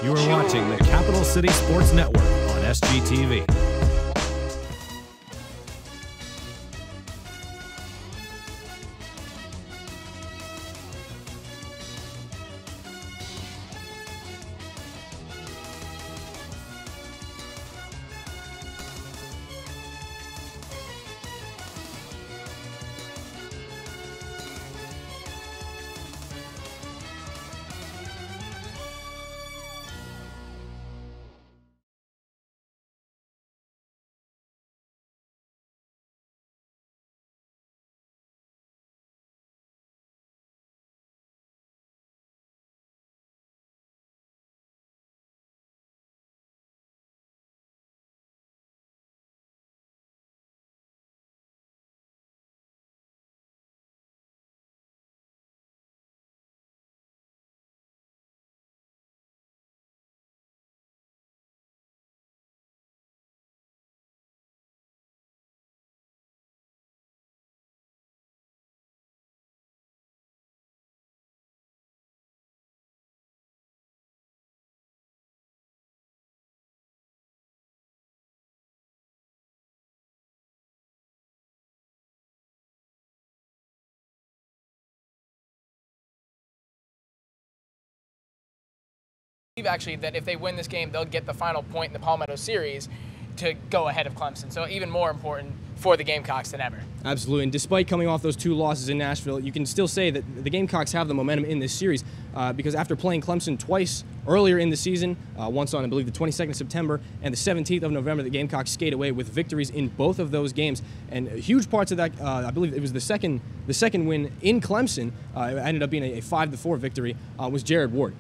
You are watching the Capital City Sports Network on SGTV. Actually, that if they win this game, they'll get the final point in the Palmetto series to go ahead of Clemson. So even more important for the Gamecocks than ever. Absolutely, and despite coming off those 2 losses in Nashville, you can still say that the Gamecocks have the momentum in this series because after playing Clemson twice earlier in the season, once on, I believe, the 22nd of September and the 17th of November, the Gamecocks skate away with victories in both of those games. And huge parts of that, I believe it was the second win in Clemson, it ended up being a 5-4 victory, was Jared Ward.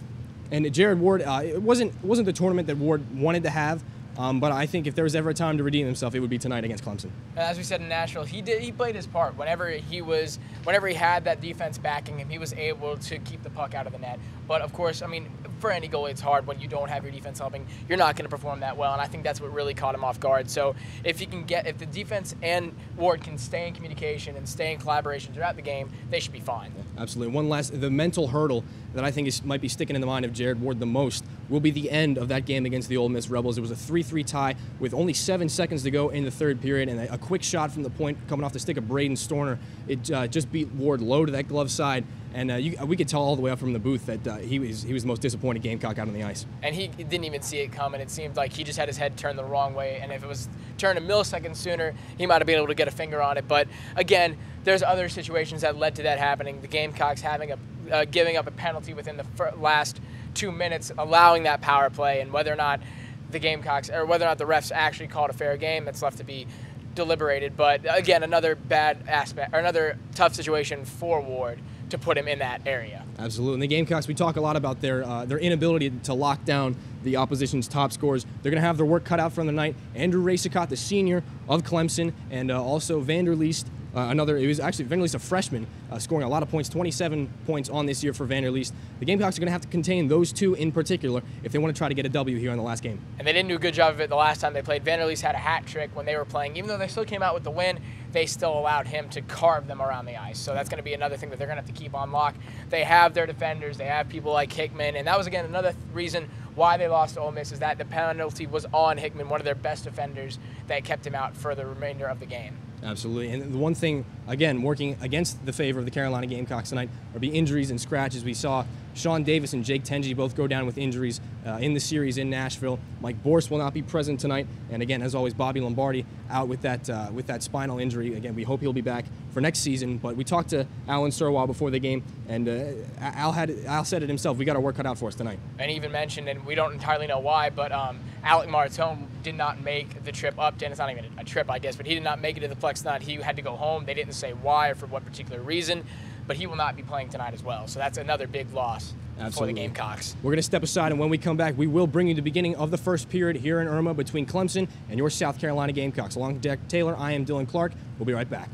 And Jared Ward, it wasn't the tournament that Ward wanted to have, but I think if there was ever a time to redeem himself, it would be tonight against Clemson. As we said in Nashville, he played his part. Whenever he had that defense backing him, he was able to keep the puck out of the net. But of course, I mean, for any goalie, it's hard when you don't have your defense helping. You're not going to perform that well, and I think that's what really caught him off guard. So if the defense and Ward can stay in communication and stay in collaboration throughout the game, they should be fine. Yeah, absolutely. One last, the mental hurdle that I think might be sticking in the mind of Jared Ward the most will be the end of that game against the Ole Miss Rebels. It was a 3-3 tie with only 7 seconds to go in the third period, and a quick shot from the point coming off the stick of Braden Storner. It just beat Ward low to that glove side, and we could tell all the way up from the booth that he was the most disappointed Gamecock out on the ice. And he didn't even see it coming. It seemed like he just had his head turned the wrong way, and if it was turned a millisecond sooner, he might have been able to get a finger on it. But again, there's other situations that led to that happening. The Gamecocks giving up a penalty within the last 2 minutes, allowing that power play, and whether or not the refs actually called a fair game, that's left to be deliberated. But again, another bad aspect, or another tough situation for Ward to put him in that area. Absolutely. And the Gamecocks, we talk a lot about their inability to lock down the opposition's top scorers. They're going to have their work cut out from the night. Andrew Racicott, the senior of Clemson, and also Vanderleest, Vanderleest, a freshman, scoring a lot of points, 27 points on this year for Vanderleest. The Gamecocks are going to have to contain those 2 in particular if they want to try to get a W here in the last game. And they didn't do a good job of it the last time they played. Vanderleest had a hat trick when they were playing. Even though they still came out with the win, they still allowed him to carve them around the ice. So that's going to be another thing that they're going to have to keep on lock. They have their defenders. They have people like Hickman. And that was, again, another reason why they lost to Ole Miss, is that the penalty was on Hickman, one of their best defenders, that kept him out for the remainder of the game. Absolutely. And the one thing, again, working against the favor of the Carolina Gamecocks tonight would be injuries and scratches. We saw Sean Davis and Jake Tenji both go down with injuries in the series in Nashville. Mike Borst will not be present tonight. And again, as always, Bobby Lombardi out with that spinal injury. Again, we hope he'll be back for next season. But we talked to Alan Sirwell before the game, and Al said it himself, we got our work cut out for us tonight. And he even mentioned, and we don't entirely know why, but Alec Martone did not make the trip up to, and it's not even a trip, I guess, but he did not make it to the Plex tonight. He had to go home. They didn't say why or for what particular reason, but he will not be playing tonight as well. So that's another big loss. Absolutely. For the Gamecocks. We're going to step aside, and when we come back, we will bring you the beginning of the first period here in Irmo between Clemson and your South Carolina Gamecocks. Along with Deck Taylor, I am Dillon Clark. We'll be right back.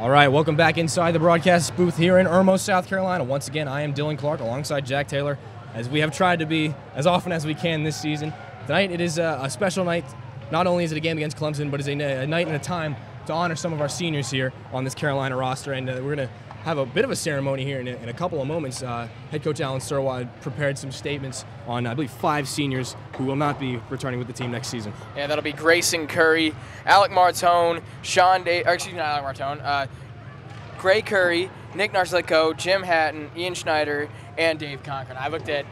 All right, welcome back inside the broadcast booth here in Irmo, South Carolina. Once again, I am Dillon Clark alongside Jack Taylor, as we have tried to be as often as we can this season. Tonight, it is a special night. Not only is it a game against Clemson, but it's a night and a time to honor some of our seniors here on this Carolina roster, and we're going to have a bit of a ceremony here in a couple of moments. Head coach Alan Sirwad prepared some statements on, I believe, 5 seniors who will not be returning with the team next season. Yeah, that'll be Grayson Curry, Alec Martone, Gray Curry, Nick Narzlico, Jim Hatton, Ian Schneider, and Dave Cochran. I looked at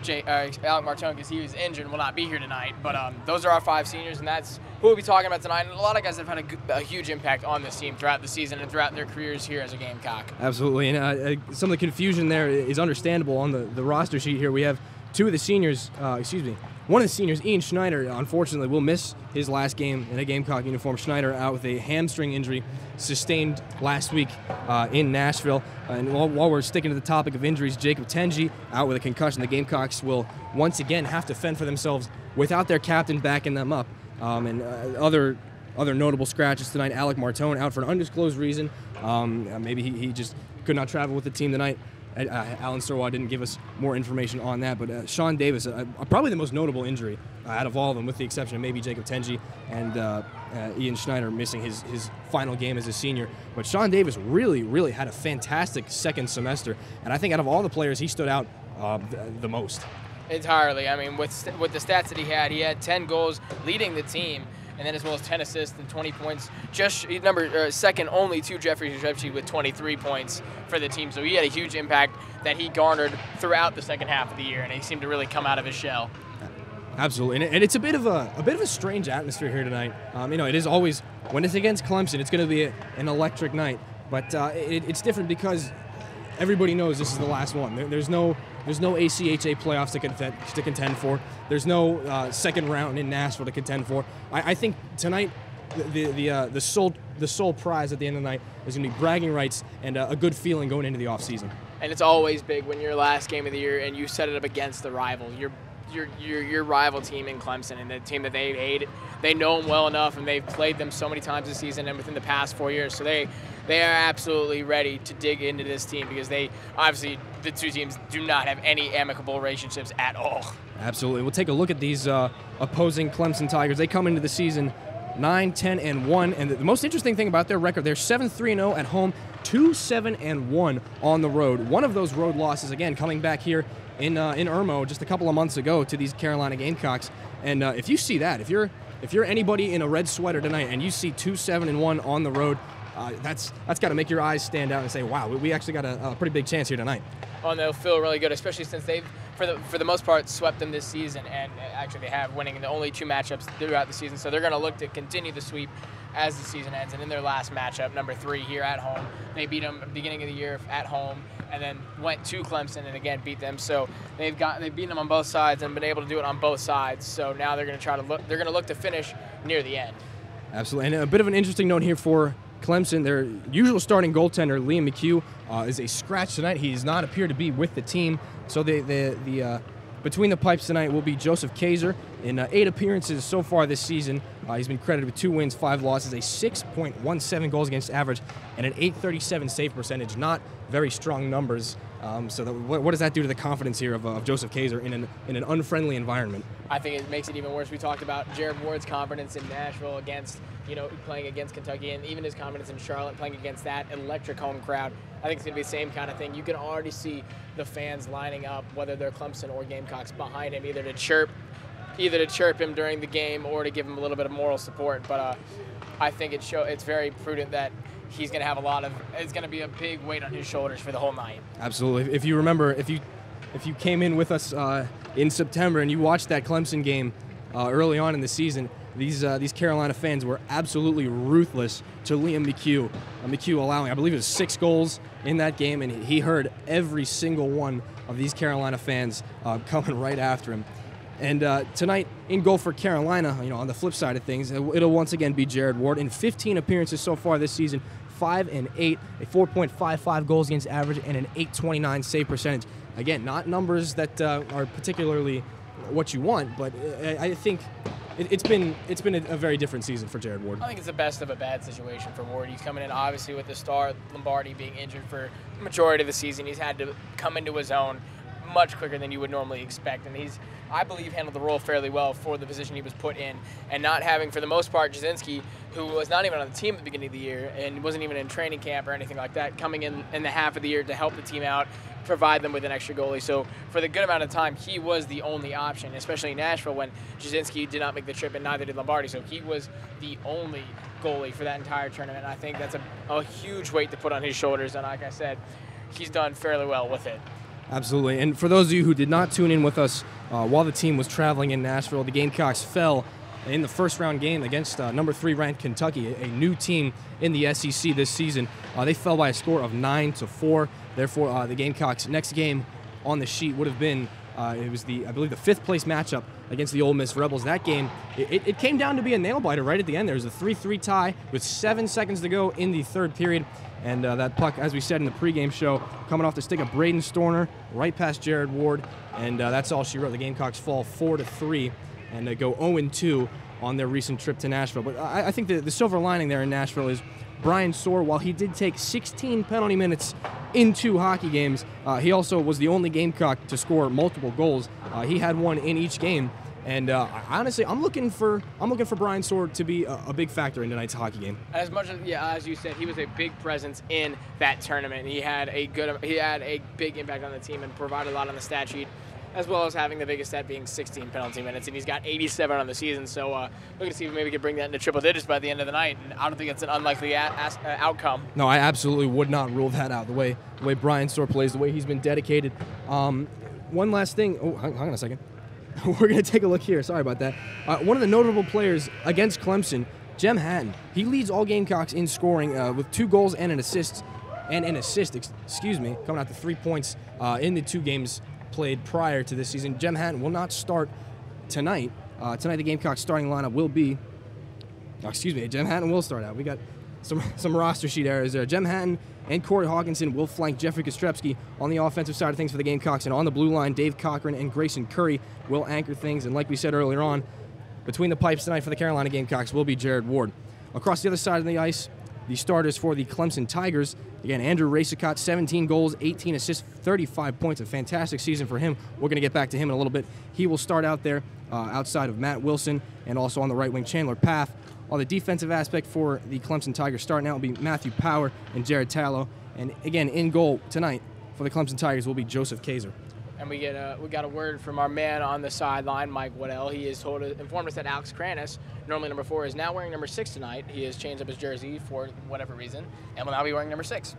Alec Martone because he was injured and will not be here tonight, but those are our 5 seniors, and that's who we'll be talking about tonight. And a lot of guys have had a huge impact on this team throughout the season and throughout their careers here as a Gamecock. Absolutely, and some of the confusion there is understandable on the roster sheet here. We have 2 of the seniors, one of the seniors, Ian Schneider, unfortunately will miss his last game in a Gamecock uniform. Schneider out with a hamstring injury sustained last week in Nashville. And while we're sticking to the topic of injuries, Jacob Tenji out with a concussion. The Gamecocks will once again have to fend for themselves without their captain backing them up. And other notable scratches tonight. Alec Martone out for an undisclosed reason. Maybe he just could not travel with the team tonight. Alan Sirwad didn't give us more information on that, but Sean Davis, probably the most notable injury out of all of them, with the exception of maybe Jacob Tenji and Ian Schneider missing his final game as a senior. But Sean Davis really had a fantastic second semester, and I think out of all the players, he stood out the most. Entirely. I mean, with the stats that he had 10 goals leading the team, and then as well as 10 assists and 20 points. Just second only to Jeffrey Shevchi with 23 points for the team. So he had a huge impact that he garnered throughout the second half of the year, and he seemed to really come out of his shell. Absolutely, and it's a bit of a strange atmosphere here tonight. It is always, when it's against Clemson, it's going to be an electric night. But it's different because everybody knows this is the last one. There's no ACHA playoffs to contend for. There's no second round in Nashville to contend for. I think tonight the sole prize at the end of the night is going to be bragging rights and a good feeling going into the off season. And it's always big when your last game of the year and you set it up against the rival. Your rival team in Clemson, and the team that they hate. They know them well enough, and they've played them so many times this season and within the past 4 years. So they are absolutely ready to dig into this team, because the 2 teams do not have any amicable relationships at all. Absolutely. We'll take a look at these opposing Clemson Tigers. They come into the season 9-10-1, and the most interesting thing about their record, they're 7-3-0 at home, 2-7-1 on the road. One of those road losses, again, coming back here in Irmo just a couple of months ago to these Carolina Gamecocks. And if you see that, if you're anybody in a red sweater tonight and you see 2-7-1 on the road, that's got to make your eyes stand out and say, wow, we actually got a pretty big chance here tonight. Oh, and they'll feel really good, especially since they've, for the most part, swept them this season, and actually they have, winning the only 2 matchups throughout the season. So they're going to look to continue the sweep as the season ends. And in their last matchup, number 3 here at home, they beat them at the beginning of the year at home, and then went to Clemson and again beat them. So they've beaten them on both sides and been able to do it on both sides. So now they're going to look to finish near the end. Absolutely, and a bit of an interesting note here for Clemson. Their usual starting goaltender, Liam McHugh, is a scratch tonight. He does not appear to be with the team. So the between the pipes tonight will be Joseph Kaiser. In 8 appearances so far this season, he's been credited with 2 wins, 5 losses, a 6.17 goals against average, and an .837 save percentage. Not very strong numbers. What does that do to the confidence here of Joseph Kaiser in an unfriendly environment? I think it makes it even worse. We talked about Jared Ward's confidence in Nashville against, playing against Kentucky, and even his confidence in Charlotte playing against that electric home crowd. I think it's going to be the same kind of thing. You can already see the fans lining up, whether they're Clemson or Gamecocks, behind him, either to chirp him during the game or to give him a little bit of moral support. But I think it's very prudent that he's going to have it's going to be a big weight on his shoulders for the whole night. Absolutely. If you remember, if you came in with us in September and you watched that Clemson game early on in the season, these Carolina fans were absolutely ruthless to Liam McHugh. McHugh allowing, I believe it was 6 goals in that game, and he heard every single one of these Carolina fans coming right after him. And tonight, in goal for Carolina, on the flip side of things, it'll once again be Jared Ward. In 15 appearances so far this season, 5-8, a 4.55 goals against average, and an .829 save percentage. Again, not numbers that are particularly what you want, but I think it's been a very different season for Jared Ward. I think it's the best of a bad situation for Ward. He's coming in obviously with the star Lombardi being injured for the majority of the season. He's had to come into his own much quicker than you would normally expect, and he's, I believe, handled the role fairly well for the position he was put in, and not having, for the most part, Jasinski, who was not even on the team at the beginning of the year and wasn't even in training camp or anything like that, coming in the half of the year to help the team out, provide them with an extra goalie. So for the good amount of time, he was the only option, especially in Nashville when Jasinski did not make the trip and neither did Lombardi. So he was the only goalie for that entire tournament. I think that's a huge weight to put on his shoulders, and like I said, he's done fairly well with it. Absolutely. And for those of you who did not tune in with us while the team was traveling in Nashville, the Gamecocks fell in the first round game against number 3 ranked Kentucky, a new team in the SEC this season. They fell by a score of 9-4. Therefore, the Gamecocks' next game on the sheet would have been, it was I believe the 5th place matchup against the Ole Miss Rebels. That game, it came down to be a nail-biter right at the end. There was a 3-3 tie with 7 seconds to go in the third period. And that puck, as we said in the pregame show, coming off the stick of Braden Storner, right past Jared Ward, and that's all she wrote. The Gamecocks fall 4-3 and go 0-2 on their recent trip to Nashville. But I think the silver lining there in Nashville is Brian Soar, while he did take 16 penalty minutes in 2 hockey games, he also was the only Gamecock to score multiple goals. He had one in each game. And honestly, I'm looking for Brian Soar to be a big factor in tonight's hockey game. As much as, yeah, as you said, he was a big presence in that tournament. He had a big impact on the team and provided a lot on the stat sheet, as well as having the biggest stat being 16 penalty minutes, and he's got 87 on the season. So we're going to see if maybe we can bring that into triple digits by the end of the night. And I don't think it's an unlikely outcome. No, I absolutely would not rule that out. The way Brian Soar plays, the way he's been dedicated. One last thing. Oh, hang on a second. We're going to take a look here. Sorry about that. One of the notable players against Clemson, Jem Hatton. He leads all Gamecocks in scoring with 2 goals and an assist. Coming out to 3 points in the 2 games played prior to this season. Jem Hatton will not start tonight. Tonight the Gamecocks starting lineup will be, Jem Hatton will start out. We got some roster sheet errors there. Jem Hatton and Corey Hawkinson will flank Jeffrey Kostrepski on the offensive side of things for the Gamecocks. And on the blue line, Dave Cochran and Grayson Curry will anchor things. And like we said earlier on, between the pipes tonight for the Carolina Gamecocks will be Jared Ward. Across the other side of the ice, the starters for the Clemson Tigers. Again, Andrew Racicot, 17 goals, 18 assists, 35 points. A fantastic season for him. We're going to get back to him in a little bit. He will start out there outside of Matt Wilson and also on the right wing, Chandler Paff. On the defensive aspect for the Clemson Tigers, starting out will be Matthew Power and Jared Tallow. And again, in goal tonight for the Clemson Tigers will be Joseph Kaiser. And we got a word from our man on the sideline, Mike Waddell. He has informed us that Alex Kranis, normally number 4, is now wearing number 6 tonight. He has changed up his jersey for whatever reason, and will now be wearing number 6.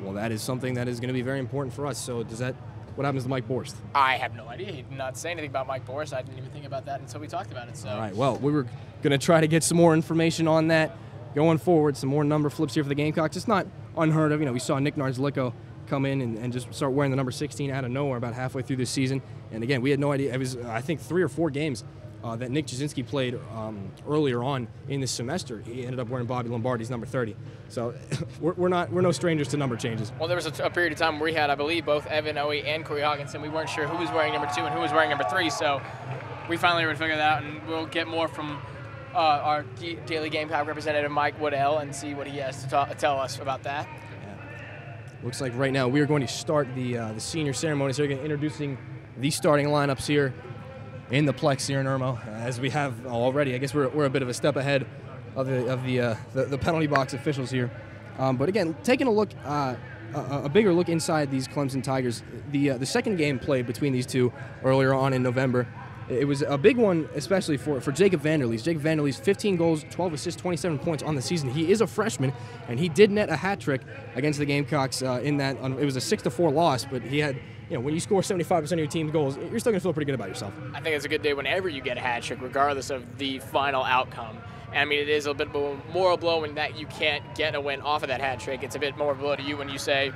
Well, that is something that is going to be very important for us. So what happens to Mike Borst? I have no idea. He did not say anything about Mike Borst. I didn't even think about that until we talked about it. So. All right, well, we were going to try to get some more information on that going forward, some more number flips here for the Gamecocks. It's not unheard of. We saw Nick Narzlicko come in and just start wearing the number 16 out of nowhere about halfway through this season. And again, we had no idea. It was, I think, 3 or 4 games that Nick Jasinski played earlier on in this semester. He ended up wearing Bobby Lombardi's number 30. So we're no strangers to number changes. Well, there was a period of time where we had, I believe, both Evan Owie and Corey Hawkinson. We weren't sure who was wearing number 2 and who was wearing number 3. So we finally were able to figure that out, and we'll get more from our Daily Gamecock representative, Mike Waddell, and see what he has to tell us about that. Looks like right now we are going to start the senior ceremony. So we're going to introducing the starting lineups here in the Plex here in Irmo, as we have already. I guess we're a bit of a step ahead of the penalty box officials here. But again, taking a look, a bigger look inside these Clemson Tigers. The second game played between these two earlier on in November. It was a big one, especially for Jacob Vanderleest. Jacob Vanderleest, 15 goals, 12 assists, 27 points on the season. He is a freshman, and he did net a hat trick against the Gamecocks in that. It was a 6-4 loss, but he had, when you score 75% of your team's goals, you're still going to feel pretty good about yourself. I think it's a good day whenever you get a hat trick, regardless of the final outcome. And I mean, it is a bit more a blow in that you can't get a win off of that hat trick. It's a bit more of a blow to you when you say,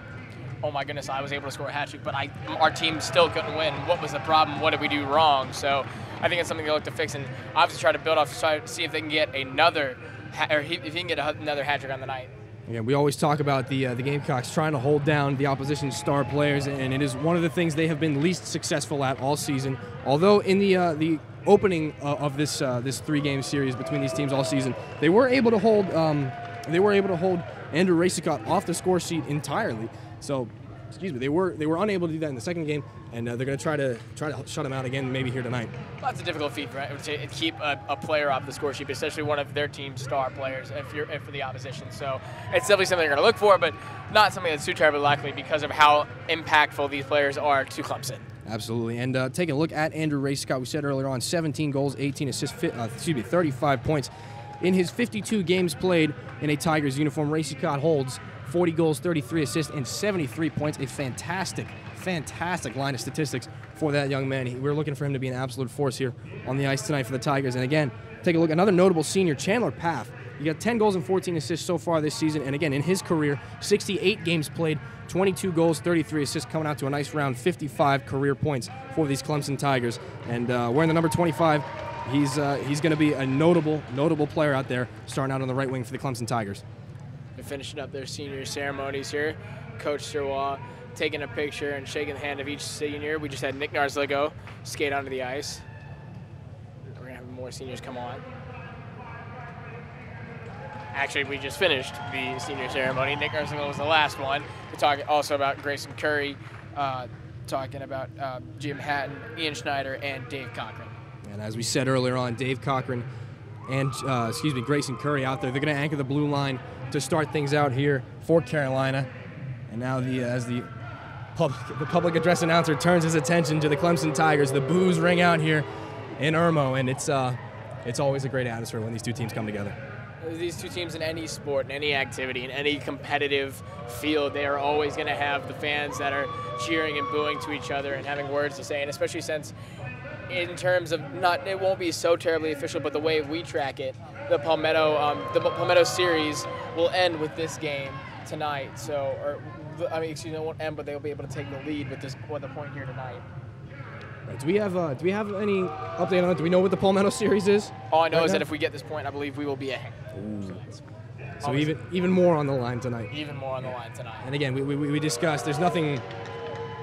oh my goodness, I was able to score a hat trick, but our team still couldn't win. What was the problem? What did we do wrong? So I think it's something they look to fix, and obviously try to build off, see if they can get another, if he can get another hat trick on the night. Yeah, we always talk about the Gamecocks trying to hold down the opposition's star players, and it is one of the things they have been least successful at all season. Although in the opening of this 3-game series between these teams all season, they were able to hold Andrew Racicott off the score sheet entirely. So, excuse me, they were unable to do that in the second game, and they're going to try to shut him out again maybe here tonight. Well, that's a difficult feat, right? To keep a player off the score sheet, especially one of their team's star players, if for the opposition. So it's definitely something they're going to look for, but not something that's too terribly likely because of how impactful these players are to Clemson. Absolutely, and taking a look at Andrew Racicott, we said earlier on, 17 goals, 18 assists, 35 points. In his 52 games played in a Tigers uniform, Racicott holds 40 goals, 33 assists, and 73 points. A fantastic line of statistics for that young man. We're looking for him to be an absolute force here on the ice tonight for the Tigers. And again, take a look, another notable senior, Chandler Paff. He got 10 goals and 14 assists so far this season. And again, in his career, 68 games played, 22 goals, 33 assists, coming out to a nice round 55 career points for these Clemson Tigers. And wearing the number 25, he's going to be a notable player out there, starting out on the right wing for the Clemson Tigers. They're finishing up their senior ceremonies here. Coach Sirwa taking a picture and shaking the hand of each senior. We just had Nick Narzligo skate onto the ice. We're going to have more seniors come on. Actually, we just finished the senior ceremony. Nick Narzligo was the last one. We're talking also about Grayson Curry, talking about Jim Hatton, Ian Schneider, and Dave Cochran. And as we said earlier on, Dave Cochran and Grayson Curry out there. They're going to anchor the blue line to start things out here for Carolina. And now as the public address announcer turns his attention to the Clemson Tigers, the boos ring out here in Irmo, and it's always a great atmosphere when these two teams come together. These two teams in any sport, in any activity, in any competitive field, they are always going to have the fans that are cheering and booing to each other and having words to say, and especially since in terms of it won't be so terribly official, but the way we track it, the Palmetto series will end with this game tonight. So, it won't end, but they'll be able to take the lead with the point here tonight. Right, do we have any update on it? Do we know what the Palmetto series is? All I know is that if we get this point, I believe we will be ahead. So even more on the line tonight. Even more on the line tonight. And again, we discussed there's nothing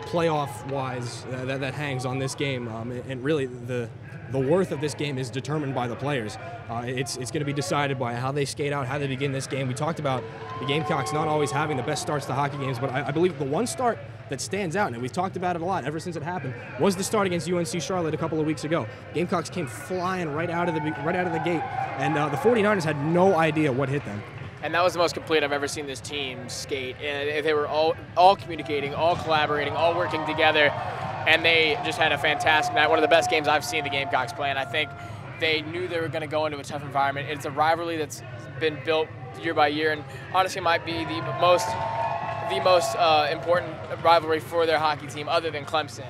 playoff-wise that hangs on this game, and really the worth of this game is determined by the players. It's going to be decided by how they skate out, how they begin this game. We talked about the Gamecocks not always having the best starts to hockey games, but I believe the one start that stands out, and we've talked about it a lot ever since it happened, was the start against UNC Charlotte a couple of weeks ago. Gamecocks came flying right out of the gate, and the 49ers had no idea what hit them. And that was the most complete I've ever seen this team skate. And they were all communicating, all collaborating, all working together, and they just had a fantastic night. One of the best games I've seen the Gamecocks play, and I think they knew they were going to go into a tough environment. It's a rivalry that's been built year by year, and honestly might be the most important rivalry for their hockey team other than Clemson.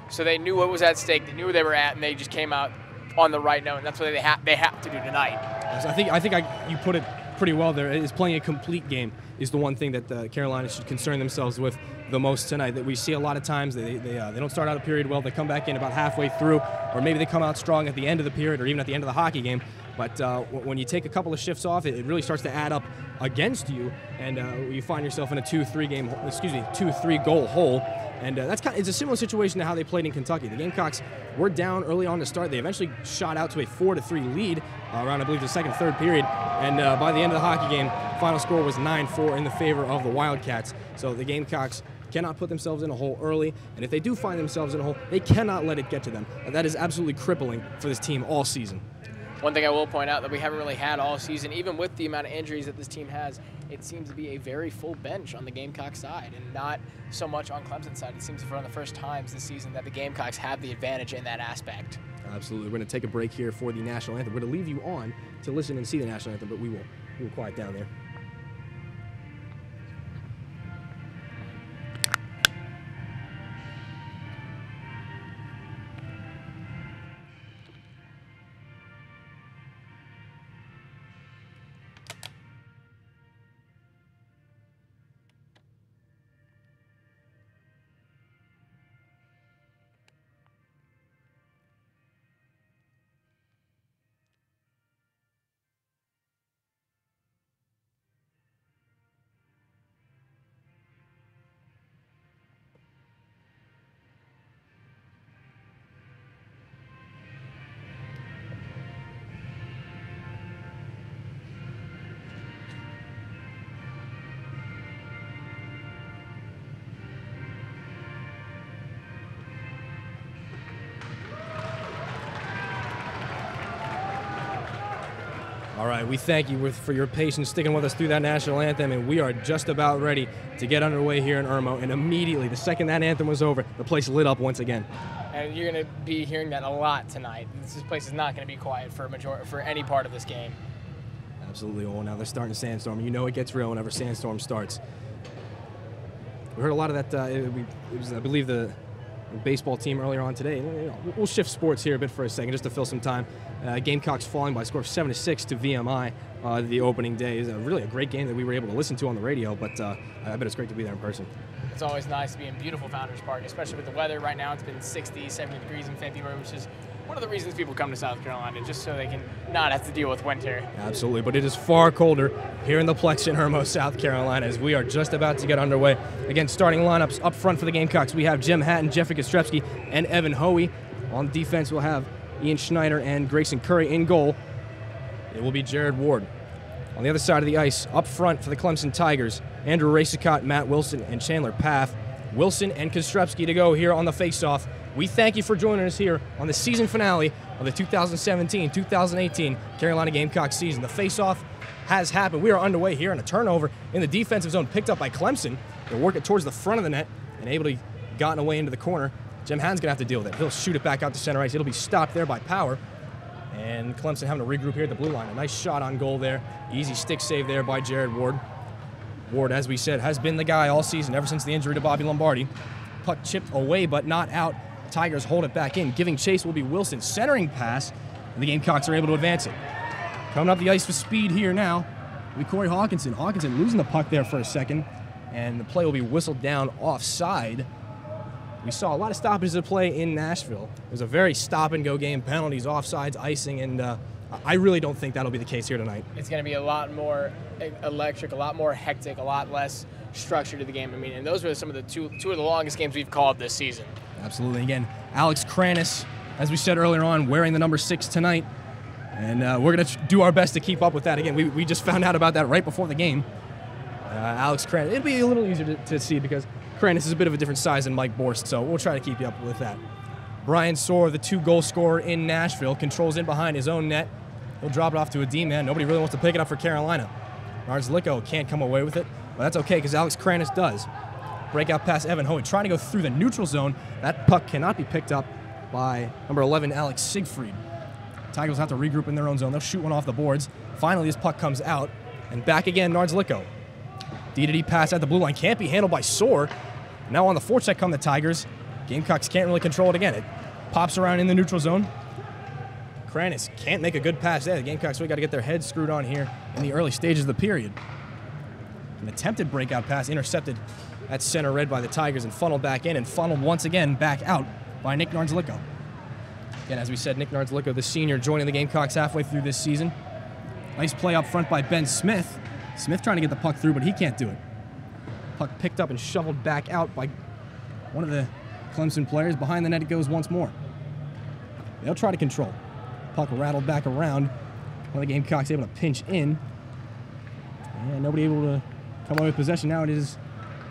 So they knew what was at stake, they knew where they were at, and they just came out on the right note, and that's what they have to do tonight. So I think you put it pretty well there. Is playing a complete game is the one thing that Carolina should concern themselves with the most tonight. That we see a lot of times they don't start out a period well, they come back in about halfway through, or maybe they come out strong at the end of the period or even at the end of the hockey game. But when you take a couple of shifts off, it really starts to add up against you, and you find yourself in a 2-3 goal hole. And it's a similar situation to how they played in Kentucky. The Gamecocks were down early on to start. They eventually shot out to a 4-3 lead around, I believe, the second, third period. And by the end of the hockey game, final score was 9-4 in the favor of the Wildcats. So the Gamecocks cannot put themselves in a hole early, and if they do find themselves in a hole, they cannot let it get to them. And that is absolutely crippling for this team all season. One thing I will point out that we haven't really had all season, even with the amount of injuries that this team has, it seems to be a very full bench on the Gamecock side and not so much on Clemson's side. It seems for one of the first times this season that the Gamecocks have the advantage in that aspect. Absolutely. We're going to take a break here for the national anthem. We're going to leave you on to listen and see the national anthem, but we will quiet down there. All right, we thank you for your patience sticking with us through that national anthem, and we are just about ready to get underway here in Irmo. And immediately, the second that anthem was over, the place lit up once again. And you're going to be hearing that a lot tonight. This place is not going to be quiet for any part of this game. Absolutely. Well, now they're starting a sandstorm. You know it gets real whenever sandstorm starts. We heard a lot of that. It was, I believe, the baseball team earlier on today. We'll shift sports here a bit for a second just to fill some time. Gamecocks falling by a score of 7-6 to VMI the opening day. It's really a great game that we were able to listen to on the radio, but I bet it's great to be there in person. It's always nice to be in beautiful Founders Park, especially with the weather. Right now it's been 60, 70 degrees in February, which is one of the reasons people come to South Carolina, just so they can not have to deal with winter. Absolutely, but it is far colder here in the Plex in Irmo, South Carolina, as we are just about to get underway. Again, starting lineups up front for the Gamecocks. We have Jim Hatton, Jeffrey Kostrepski, and Evan Hoey. On defense, we'll have Ian Schneider and Grayson Curry in goal. It will be Jared Ward. On the other side of the ice, up front for the Clemson Tigers, Andrew Racicott, Matt Wilson, and Chandler Paff. Wilson and Kostrepski to go here on the face-off. We thank you for joining us here on the season finale of the 2017-2018 Carolina Gamecocks season. The face-off has happened. We are underway here, and a turnover in the defensive zone picked up by Clemson. They're working towards the front of the net and able to gotten away into the corner. Jim Hatton's going to have to deal with it. He'll shoot it back out to center ice. It'll be stopped there by Power. And Clemson having to regroup here at the blue line. A nice shot on goal there. Easy stick save there by Jared Ward. Ward, as we said, has been the guy all season, ever since the injury to Bobby Lombardi. Puck chipped away, but not out. Tigers hold it back in. Giving chase will be Wilson. Centering pass, and the Gamecocks are able to advance it. Coming up the ice with speed here now will be Corey Hawkinson. Hawkinson losing the puck there for a second, and the play will be whistled down offside. We saw a lot of stoppages of play in Nashville. It was a very stop-and-go game, penalties, offsides, icing, and I really don't think that'll be the case here tonight. It's going to be a lot more electric, a lot more hectic, a lot less structure to the game. I mean, and those were some of the two of the longest games we've called this season. Absolutely. Again, Alex Kranis, as we said earlier on, wearing the number 6 tonight, and we're going to do our best to keep up with that. Again, we just found out about that right before the game. Alex Kranis, it'll be a little easier to see because Kranis is a bit of a different size than Mike Borst, so we'll try to keep you up with that. Brian Soar, the 2-goal scorer in Nashville, controls in behind his own net. He'll drop it off to a D-man. Nobody really wants to pick it up for Carolina. Narzlicko can't come away with it, but that's okay because Alex Kranis does. Breakout pass Evan Hoey, trying to go through the neutral zone. That puck cannot be picked up by number 11, Alex Siegfried. Tigers have to regroup in their own zone. They'll shoot one off the boards. Finally, this puck comes out, and back again, Narzlicko. D-to-D pass at the blue line. Can't be handled by Soar. Now on the forecheck come the Tigers. Gamecocks can't really control it again. It pops around in the neutral zone. Kranis can't make a good pass there. The Gamecocks really got to get their heads screwed on here in the early stages of the period. An attempted breakout pass intercepted at center red by the Tigers and funneled back in and funneled once again back out by Nick Narzlicko. Again, as we said, Nick Narzlicko, the senior, joining the Gamecocks halfway through this season. Nice play up front by Ben Smith. Smith trying to get the puck through, but he can't do it. Puck picked up and shoveled back out by one of the Clemson players. Behind the net it goes once more. They'll try to control. Puck rattled back around. One of the Gamecocks able to pinch in. And nobody able to come away with possession. Now it is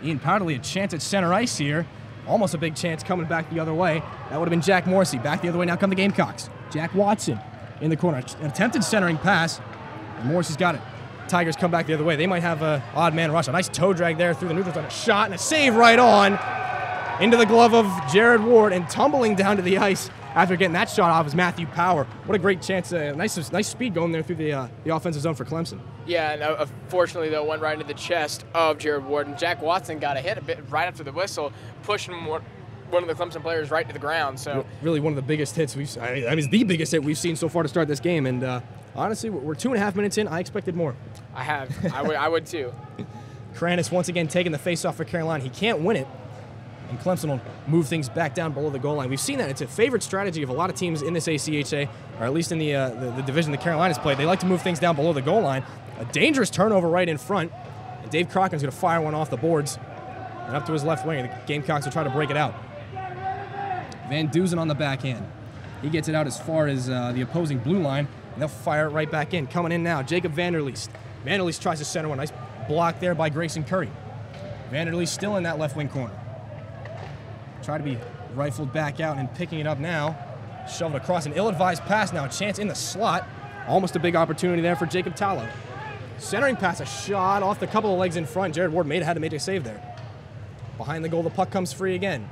Ian Powderly, a chance at center ice here. Almost a big chance coming back the other way. That would have been Jack Morrissey. Back the other way, now come the Gamecocks. Jack Watson in the corner. An attempted centering pass. And Morrissey's got it. Tigers come back the other way. They might have an odd man rush. A nice toe drag there through the neutral zone. A shot and a save right on into the glove of Jared Ward, and tumbling down to the ice after getting that shot off is Matthew Power. What a great chance. Nice speed going there through the offensive zone for Clemson. Yeah, and unfortunately, though, went right into the chest of Jared Ward. And Jack Watson got a hit a bit right after the whistle, pushing one of the Clemson players right to the ground. So really one of the biggest hits we've seen. I mean, it's the biggest hit we've seen so far to start this game. And honestly, we're 2.5 minutes in. I expected more. I would too. Kranis once again taking the face-off for Carolina. He can't win it. And Clemson will move things back down below the goal line. We've seen that. It's a favorite strategy of a lot of teams in this ACHA, or at least in the division the Carolinas play. They like to move things down below the goal line. A dangerous turnover right in front. And Dave Crocken's going to fire one off the boards. And up to his left wing. The Gamecocks will try to break it out. Van Duzen on the backhand. He gets it out as far as the opposing blue line. And they'll fire it right back in. Coming in now, Jacob Vanderleest. Vanderleest tries to center one. Nice block there by Grayson Curry. Vanderleest still in that left wing corner. Try to be rifled back out and picking it up now. Shoved across an ill-advised pass now. A chance in the slot Almost a big opportunity there for Jacob Tallow. Centering pass, a shot off the couple of legs in front. Jared Ward had to make a save there. Behind the goal, the puck comes free again.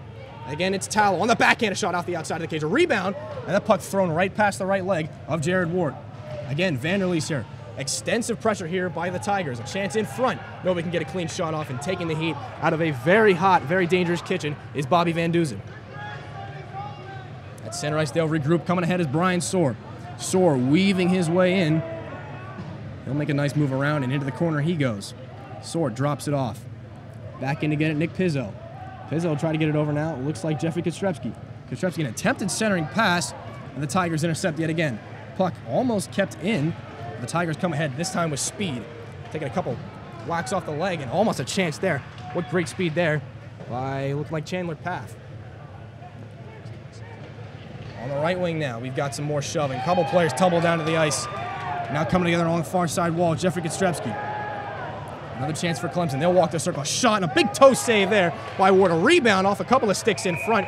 Again, it's Tallow on the backhand, a shot off the outside of the cage. A rebound, and the puck thrown right past the right leg of Jared Ward. Again, Vanderleest here. Extensive pressure here by the Tigers. A chance in front. Nobody can get a clean shot off, and taking the heat out of a very hot, very dangerous kitchen is Bobby Van Duzen. At center ice, they'll regroup. Coming ahead is Brian Soar. Soar weaving his way in. He'll make a nice move around, and into the corner he goes. Soar drops it off. Back in to get it, Nick Pizzo. Pizzo will try to get it over now. It looks like Jeffrey Kostrepski. Kostrepski, an attempted centering pass, and the Tigers intercept yet again. Puck almost kept in. The Tigers come ahead, this time with speed. Taking a couple whacks off the leg, and almost a chance there. What great speed there by, looking like Chandler Path. On the right wing now, we've got some more shoving. A couple players tumble down to the ice. Now coming together along the far side wall, Jeffrey Kostrepski. Another chance for Clemson. They'll walk the circle. A shot and a big toe save there by Ward. A rebound off a couple of sticks in front.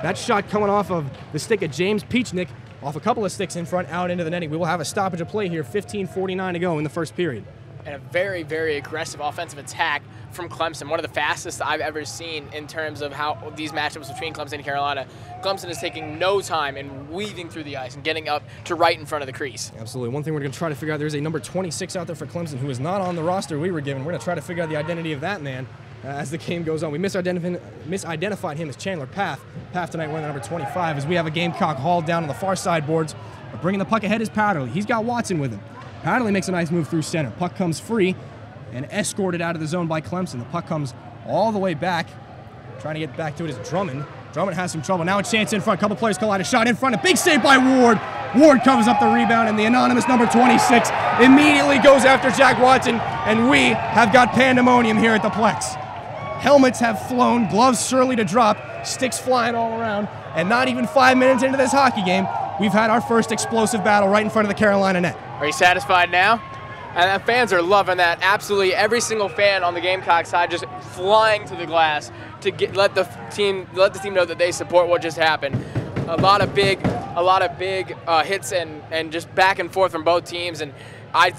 That shot coming off of the stick of James Peachnick off a couple of sticks in front out into the netting. We will have a stoppage of play here. 15:49 to go in the first period. And a very, very aggressive offensive attack from Clemson. One of the fastest I've ever seen in terms of how these matchups between Clemson and Carolina. Clemson is taking no time in weaving through the ice and getting up to right in front of the crease. Absolutely. One thing we're going to try to figure out, there's a number 26 out there for Clemson who is not on the roster we were given. We're going to try to figure out the identity of that man as the game goes on. We misidentified him as Chandler Path. Path tonight wearing the number 25 as we have a Gamecock hauled down on the far side boards. But bringing the puck ahead is Powderly. He's got Watson with him. Powderly makes a nice move through center. Puck comes free and escorted out of the zone by Clemson. The puck comes all the way back. Trying to get back to it is Drummond. Drummond has some trouble. Now a chance in front. A couple players collide. A shot in front. A big save by Ward. Ward covers up the rebound, and the anonymous number 26 immediately goes after Jack Watson, and we have got pandemonium here at the Plex. Helmets have flown, gloves surely to drop, sticks flying all around, and not even 5 minutes into this hockey game, we've had our first explosive battle right in front of the Carolina net. Are you satisfied now? And fans are loving that. Absolutely every single fan on the Gamecock side just flying to the glass to let the team know that they support what just happened. A lot of big hits and just back and forth from both teams, and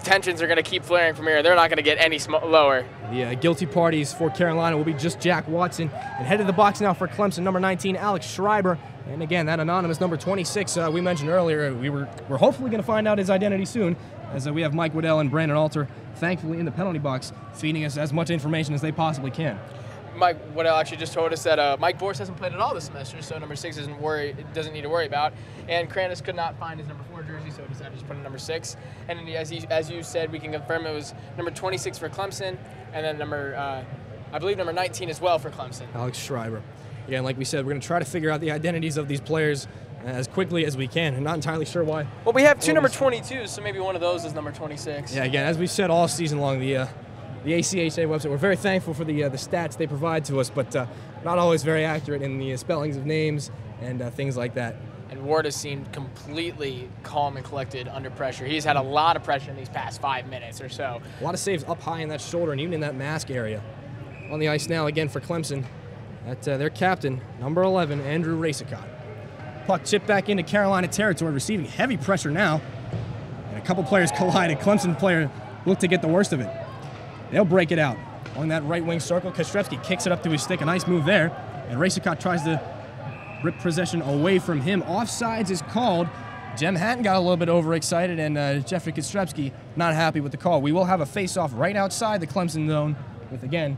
tensions are going to keep flaring from here. They're not going to get any lower. The guilty parties for Carolina will be just Jack Watson, and head to the box now for Clemson, number 19, Alex Schreiber. And again, that anonymous number 26 we mentioned earlier, we're hopefully going to find out his identity soon, as we have Mike Waddell and Brandon Alter, thankfully in the penalty box, feeding us as much information as they possibly can. Mike Waddell actually just told us that Mike Boris hasn't played at all this semester, so number 6 doesn't need to worry about. And Kranis could not find his number 4 jersey, so he decided to just put in number 6. And then as you said, we can confirm it was number 26 for Clemson, and then I believe number 19 as well for Clemson. Alex Schreiber. Again, like we said, we're going to try to figure out the identities of these players as quickly as we can. I'm not entirely sure why. Well, we have 2 number 22s, so maybe one of those is number 26. Yeah, again, as we've said all season long, the ACHA website, we're very thankful for the stats they provide to us, but not always very accurate in the spellings of names and things like that. And Ward has seemed completely calm and collected under pressure. He's had a lot of pressure in these past 5 minutes or so. A lot of saves up high in that shoulder and even in that mask area. On the ice now again for Clemson, at their captain, number 11, Andrew Racicott. Puck chipped back into Carolina territory, receiving heavy pressure now. And a couple players collided. Clemson player looked to get the worst of it. They'll break it out. On that right wing circle, Kostrepski kicks it up to his stick. A nice move there. And Racicott tries to rip possession away from him. Offsides is called. Jem Hatton got a little bit overexcited, and Jeffrey Kostrepski not happy with the call. We will have a face-off right outside the Clemson zone with, again,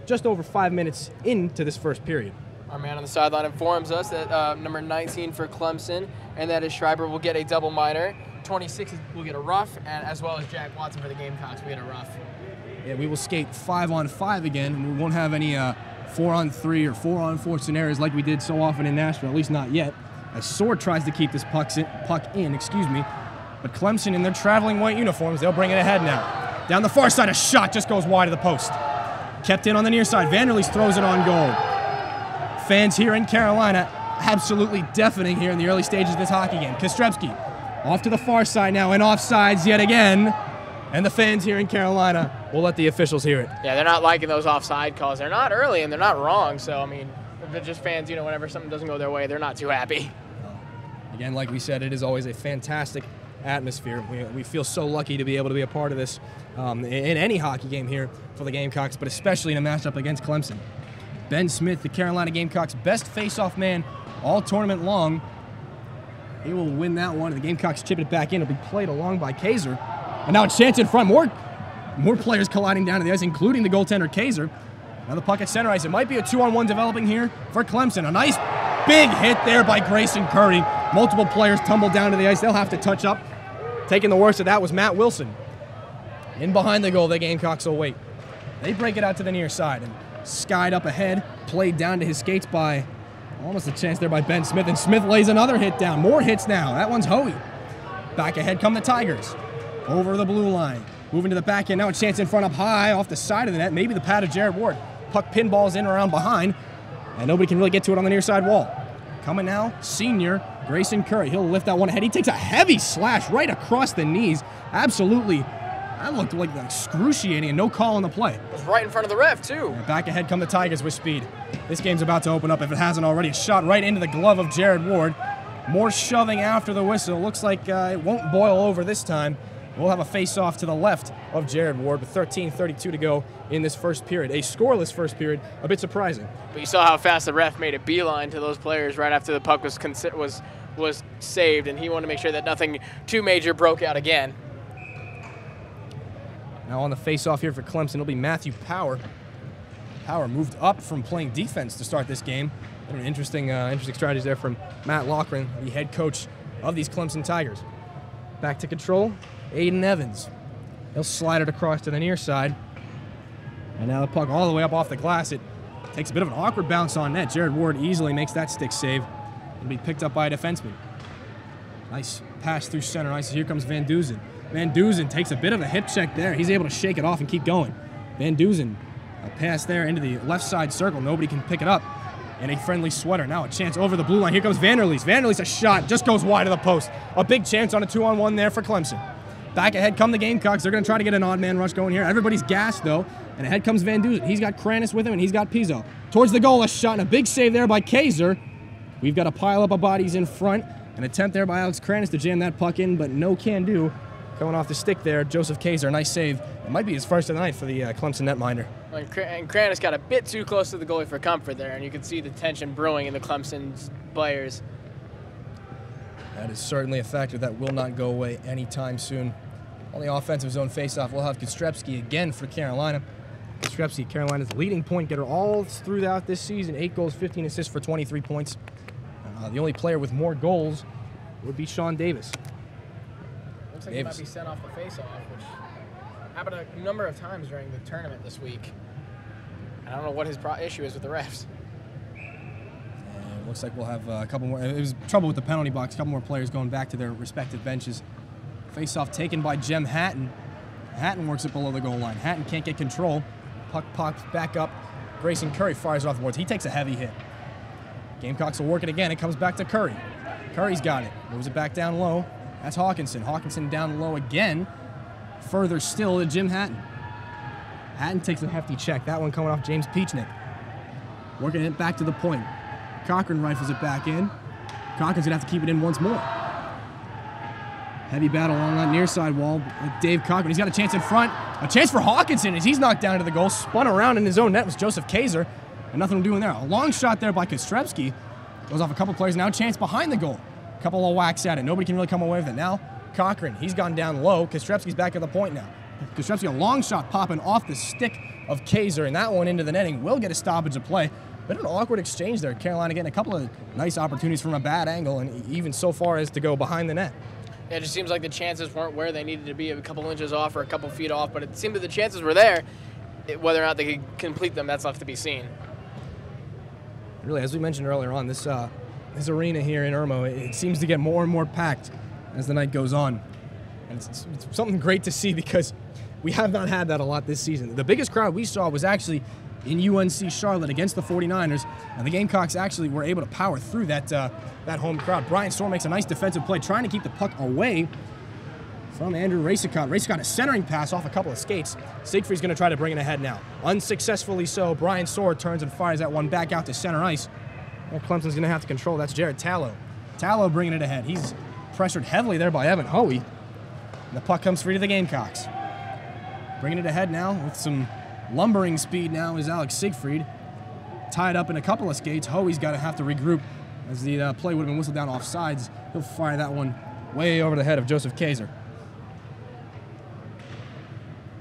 just over 5 minutes into this first period. Our man on the sideline informs us that number 19 for Clemson, and that is Schreiber, will get a double minor. 26 will get a rough, and as well as Jack Watson for the Gamecocks will get a rough. Yeah, we will skate 5-on-5 again. We won't have any 4-on-3 or 4-on-4 scenarios like we did so often in Nashville, at least not yet. As Sword tries to keep this puck in, but Clemson in their traveling white uniforms, they'll bring it ahead now. Down the far side, a shot just goes wide of the post. Kept in on the near side. Vanderleest throws it on goal. Fans here in Carolina absolutely deafening here in the early stages of this hockey game. Kostrepski off to the far side now, and offsides yet again. And the fans here in Carolina will let the officials hear it. Yeah, they're not liking those offside calls. They're not early and they're not wrong. So, I mean, they're just fans, whenever something doesn't go their way, they're not too happy. Again, like we said, it is always a fantastic atmosphere. We feel so lucky to be able to be a part of this in any hockey game here for the Gamecocks, but especially in a matchup against Clemson. Ben Smith, the Carolina Gamecocks' best face-off man all tournament long. He will win that one, and the Gamecocks chip it back in. It'll be played along by Kaiser. And now a chance in front. More players colliding down to the ice, including the goaltender, Kaiser. Now the puck at center ice. It might be a 2-on-1 developing here for Clemson. A nice big hit there by Grayson Curry. Multiple players tumble down to the ice. They'll have to touch up. Taking the worst of that was Matt Wilson. In behind the goal, the Gamecocks will wait. They break it out to the near side, and skied up ahead, played down to his skates by almost a chance there by Ben Smith, and Smith lays another hit down. More hits now. That one's Hoey. Back ahead come the Tigers. Over the blue line. Moving to the back end. Now a chance in front up high off the side of the net. Maybe the pad of Jared Ward. Puck pinballs in around behind, and nobody can really get to it on the near side wall. Coming now, senior Grayson Curry. He'll lift that one ahead. He takes a heavy slash right across the knees. Absolutely, that looked like excruciating, and no call on the play. It was right in front of the ref, too. And back ahead come the Tigers with speed. This game's about to open up if it hasn't already. A shot right into the glove of Jared Ward. More shoving after the whistle. Looks like it won't boil over this time. We'll have a face-off to the left of Jared Ward with 13:32 to go in this first period. A scoreless first period, a bit surprising. But you saw how fast the ref made a beeline to those players right after the puck was saved, and he wanted to make sure that nothing too major broke out again. Now on the face-off here for Clemson, it'll be Matthew Power. Power moved up from playing defense to start this game. An interesting strategy there from Matt Loughran, the head coach of these Clemson Tigers. Back to control, Aiden Evans. He'll slide it across to the near side. And now the puck all the way up off the glass. It takes a bit of an awkward bounce on net. Jared Ward easily makes that stick save. It'll be picked up by a defenseman. Nice pass through center ice. Here comes Van Duzen. Van Duzen takes a bit of a hip check there. He's able to shake it off and keep going. Van Duzen, a pass there into the left side circle. Nobody can pick it up. And a friendly sweater. Now a chance over the blue line. Here comes Vanderleest. Vanderleest, a shot, just goes wide of the post. A big chance on a 2-on-1 there for Clemson. Back ahead come the Gamecocks. They're going to try to get an odd man rush going here. Everybody's gassed, though. And ahead comes Van Duzen. He's got Kranis with him, and he's got Pizzo. Towards the goal, a shot and a big save there by Kaiser. We've got a pile up of bodies in front. An attempt there by Alex Kranis to jam that puck in, but no can do. Coming off the stick there, Joseph Kaiser, nice save. It might be his first of the night for the Clemson netminder. And Kranis got a bit too close to the goalie for comfort there, and you could see the tension brewing in the Clemson players. That is certainly a factor that will not go away anytime soon. On the offensive zone faceoff, we'll have Kostrepski again for Carolina. Kostrepski, Carolina's leading point getter all throughout this season. 8 goals, 15 assists for 23 points. The only player with more goals would be Sean Davis. Looks like he might be sent off the faceoff, which happened a number of times during the tournament this week. I don't know what his issue is with the refs. And it looks like we'll have a couple more. It was trouble with the penalty box. A couple more players going back to their respective benches. Face-off taken by Jem Hatton. Hatton works it below the goal line. Hatton can't get control. Puck pops back up. Grayson Curry fires it off the boards. He takes a heavy hit. Gamecocks will work it again. It comes back to Curry. Curry's got it. Moves it back down low. That's Hawkinson. Hawkinson down low again. Further still to Jim Hatton. Hatton takes a hefty check. That one coming off James Peachnick. Working it back to the point. Cochran rifles it back in. Cochran's going to have to keep it in once more. Heavy battle along that near side wall with Dave Cochran. He's got a chance in front. A chance for Hawkinson as he's knocked down to the goal. Spun around in his own net was Joseph Kaiser. And nothing doing there. A long shot there by Kostrepski. Goes off a couple players. Now chance behind the goal. A couple of whacks at it. Nobody can really come away with it. Now Cochran. He's gone down low. Kostrepski's back at the point now. Kostrepski, a long shot popping off the stick of Kaiser. And that one into the netting will get a stoppage of play. Bit of an awkward exchange there. Carolina getting a couple of nice opportunities from a bad angle. And even so far as to go behind the net. Yeah, it just seems like the chances weren't where they needed to be, a couple inches off or a couple feet off, but it seemed that the chances were there. Whether or not they could complete them, that's left to be seen. Really, as we mentioned earlier on, this arena here in Irmo, it seems to get more and more packed as the night goes on. And it's something great to see because we have not had that a lot this season. The biggest crowd we saw was actually in UNC Charlotte against the 49ers, and the Gamecocks actually were able to power through that home crowd. Brian Storr makes a nice defensive play, trying to keep the puck away from Andrew Racicott. Racicott, a centering pass off a couple of skates. Siegfried's going to try to bring it ahead now. Unsuccessfully so. Brian Storr turns and fires that one back out to center ice. Well, Clemson's going to have to control. That's Jared Tallow. Tallow bringing it ahead. He's pressured heavily there by Evan Hoey. And the puck comes free to the Gamecocks. Bringing it ahead now with some lumbering speed now is Alex Siegfried. Tied up in a couple of skates. Hoey's got to have to regroup as the play would have been whistled down offsides. He'll fire that one way over the head of Joseph Kaiser.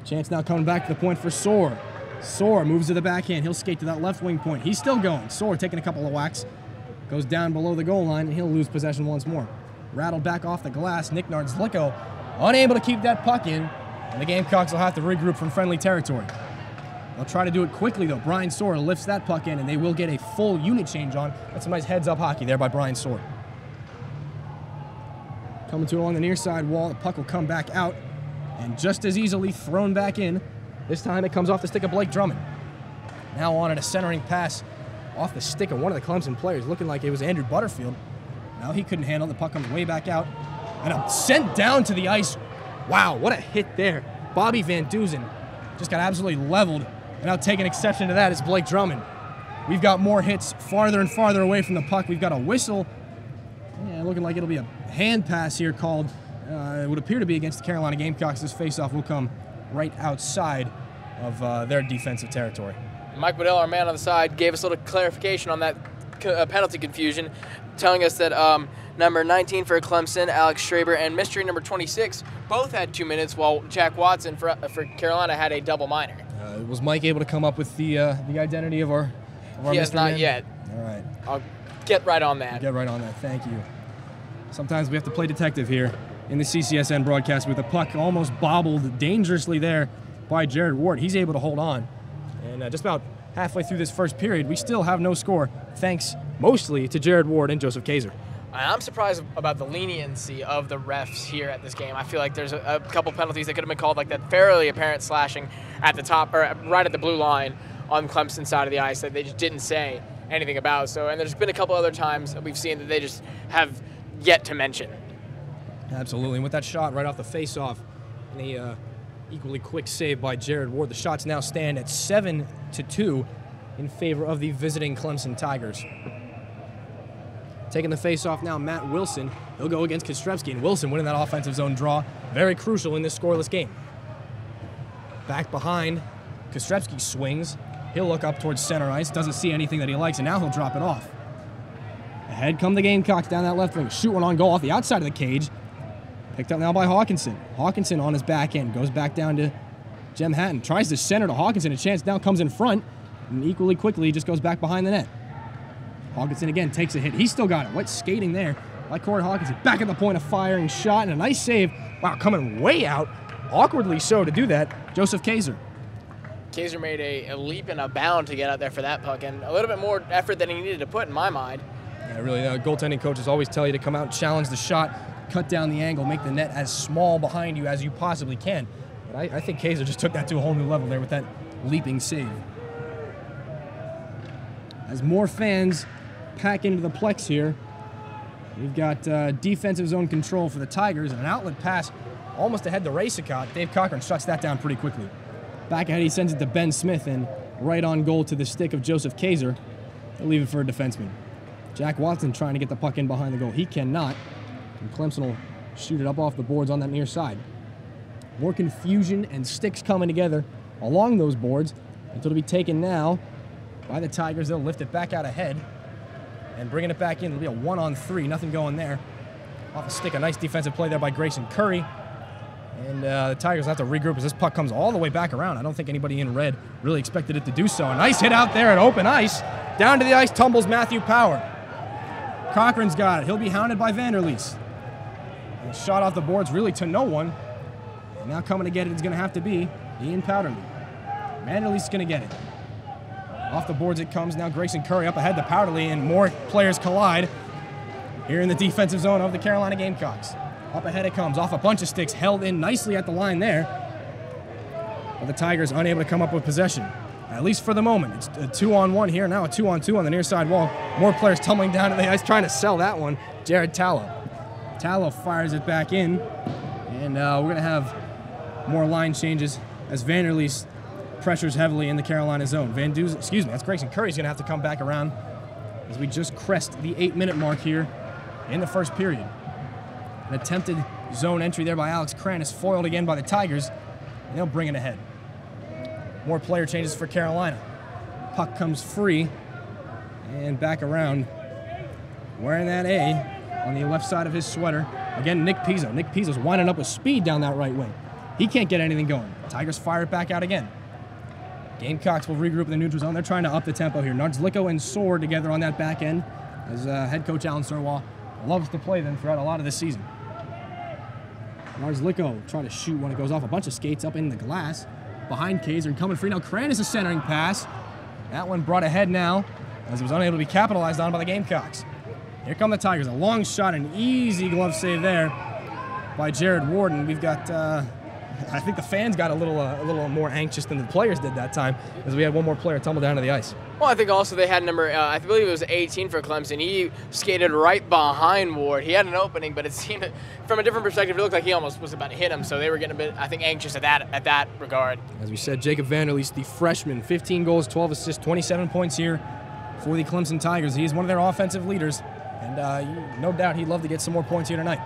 Chance now coming back to the point for Soar. Soar moves to the backhand. He'll skate to that left wing point. He's still going. Soar taking a couple of whacks. Goes down below the goal line, and he'll lose possession once more. Rattled back off the glass. Nick Nardzlicko unable to keep that puck in, and the Gamecocks will have to regroup from friendly territory. They'll try to do it quickly, though. Brian Soar lifts that puck in, and they will get a full unit change on. That's some nice heads-up hockey there by Brian Soar. Coming to along the near side wall, the puck will come back out, and just as easily thrown back in. This time it comes off the stick of Blake Drummond. Now on at a centering pass off the stick of one of the Clemson players, looking like it was Andrew Butterfield. Now he couldn't handle it. The puck comes way back out, and sent down to the ice. Wow, what a hit there. Bobby Van Duzen just got absolutely leveled. And now taking exception to that is Blake Drummond. We've got more hits farther and farther away from the puck. We've got a whistle. Yeah, looking like it'll be a hand pass here called. It would appear to be against the Carolina Gamecocks. This faceoff will come right outside of their defensive territory. Mike Waddell, our man on the side, gave us a little clarification on that penalty confusion, telling us that number 19 for Clemson, Alex Schraber, and mystery number 26 both had 2 minutes, while Jack Watson for Carolina had a double minor. Was Mike able to come up with the identity of our He has not yet. All right. I'll get right on that. Get right on that. Thank you. Sometimes we have to play detective here in the CCSN broadcast with the puck almost bobbled dangerously there by Jared Ward. He's able to hold on. And just about halfway through this first period, we still have no score, thanks mostly to Jared Ward and Joseph Kaiser. I'm surprised about the leniency of the refs here at this game. I feel like there's a couple penalties that could have been called, like that fairly apparent slashing at the top, or right at the blue line on Clemson's side of the ice that they just didn't say anything about. So, and there's been a couple other times that we've seen that they just have yet to mention. Absolutely, and with that shot right off the face-off, and a equally quick save by Jared Ward, the shots now stand at 7-2 in favor of the visiting Clemson Tigers. Taking the face-off now, Matt Wilson. He'll go against Kostrevsky, and Wilson winning that offensive zone draw. Very crucial in this scoreless game. Back behind, Kostrevsky swings. He'll look up towards center ice, doesn't see anything that he likes, and now he'll drop it off. Ahead come the Gamecocks down that left wing. Shoot one on goal off the outside of the cage. Picked up now by Hawkinson. Hawkinson on his back end. Goes back down to Jem Hatton. Tries to center to Hawkinson. A chance now comes in front. And equally quickly just goes back behind the net. Hawkinson again takes a hit. He's still got it. What's skating there by Corey Hawkinson. Back at the point of firing shot. And a nice save. Wow, coming way out. Awkwardly so to do that. Joseph Kaiser. Kaiser made a leap and a bound to get out there for that puck. And a little bit more effort than he needed to put in my mind. Yeah, really, goaltending coaches always tell you to come out and challenge the shot. Cut down the angle, make the net as small behind you as you possibly can. But I think Kaiser just took that to a whole new level there with that leaping save. As more fans pack into the Plex here, we've got defensive zone control for the Tigers and an outlet pass almost ahead to Racicot. Dave Cochran shuts that down pretty quickly. Back ahead, he sends it to Ben Smith, and right on goal to the stick of Joseph Kaiser. He'll leave it for a defenseman. Jack Watson trying to get the puck in behind the goal. He cannot. And Clemson will shoot it up off the boards on that near side. More confusion and sticks coming together along those boards until it'll be taken now by the Tigers. They'll lift it back out ahead and bringing it back in. It'll be a 1-on-3. Nothing going there. Off a stick, a nice defensive play there by Grayson Curry. And the Tigers have to regroup as this puck comes all the way back around. I don't think anybody in red really expected it to do so. A nice hit out there at open ice. Down to the ice tumbles Matthew Power. Cochran's got it. He'll be hounded by Vanderleest. And shot off the boards really to no one. And now coming to get it is going to have to be Ian Powderly. Vanderleest's going to get it. Off the boards it comes. Now Grayson Curry up ahead to Powderly, and more players collide here in the defensive zone of the Carolina Gamecocks. Up ahead it comes. Off a bunch of sticks. Held in nicely at the line there. But the Tigers unable to come up with possession. At least for the moment. It's a 2-on-1 here. Now a 2-on-2 on the near side wall. More players tumbling down to the ice trying to sell that one. Jared Tallow. Tallow fires it back in. And we're going to have more line changes as Vanderleest pressures heavily in the Carolina zone. That's Grayson Curry's going to have to come back around as we just crest the 8-minute mark here in the first period. An attempted zone entry there by Alex Kranis, foiled again by the Tigers, and they'll bring it ahead. More player changes for Carolina. Puck comes free, and back around, wearing that A on the left side of his sweater. Again, Nick Pizzo. Nick Pizzo's winding up with speed down that right wing. He can't get anything going. Tigers fire it back out again. Gamecocks will regroup in the neutral zone. They're trying to up the tempo here. Nardzliko and Sword together on that back end, as head coach Alan Sirwall loves to play them throughout a lot of this season. Nardzliko trying to shoot when it goes off a bunch of skates up in the glass. Behind Kaiser and coming free. Now Kranis a centering pass. That one brought ahead now, as it was unable to be capitalized on by the Gamecocks. Here come the Tigers. A long shot, an easy glove save there by Jared Warden. We've got, I think the fans got a little more anxious than the players did that time, as we had one more player tumble down to the ice. Well, I think also they had number, I believe it was 18 for Clemson. He skated right behind Ward. He had an opening, but it seemed, from a different perspective, it looked like he almost was about to hit him, so they were getting a bit, I think, anxious at that regard. As we said, Jacob Vanderleest, the freshman, 15 goals, 12 assists, 27 points here for the Clemson Tigers. He is one of their offensive leaders, and no doubt he'd love to get some more points here tonight.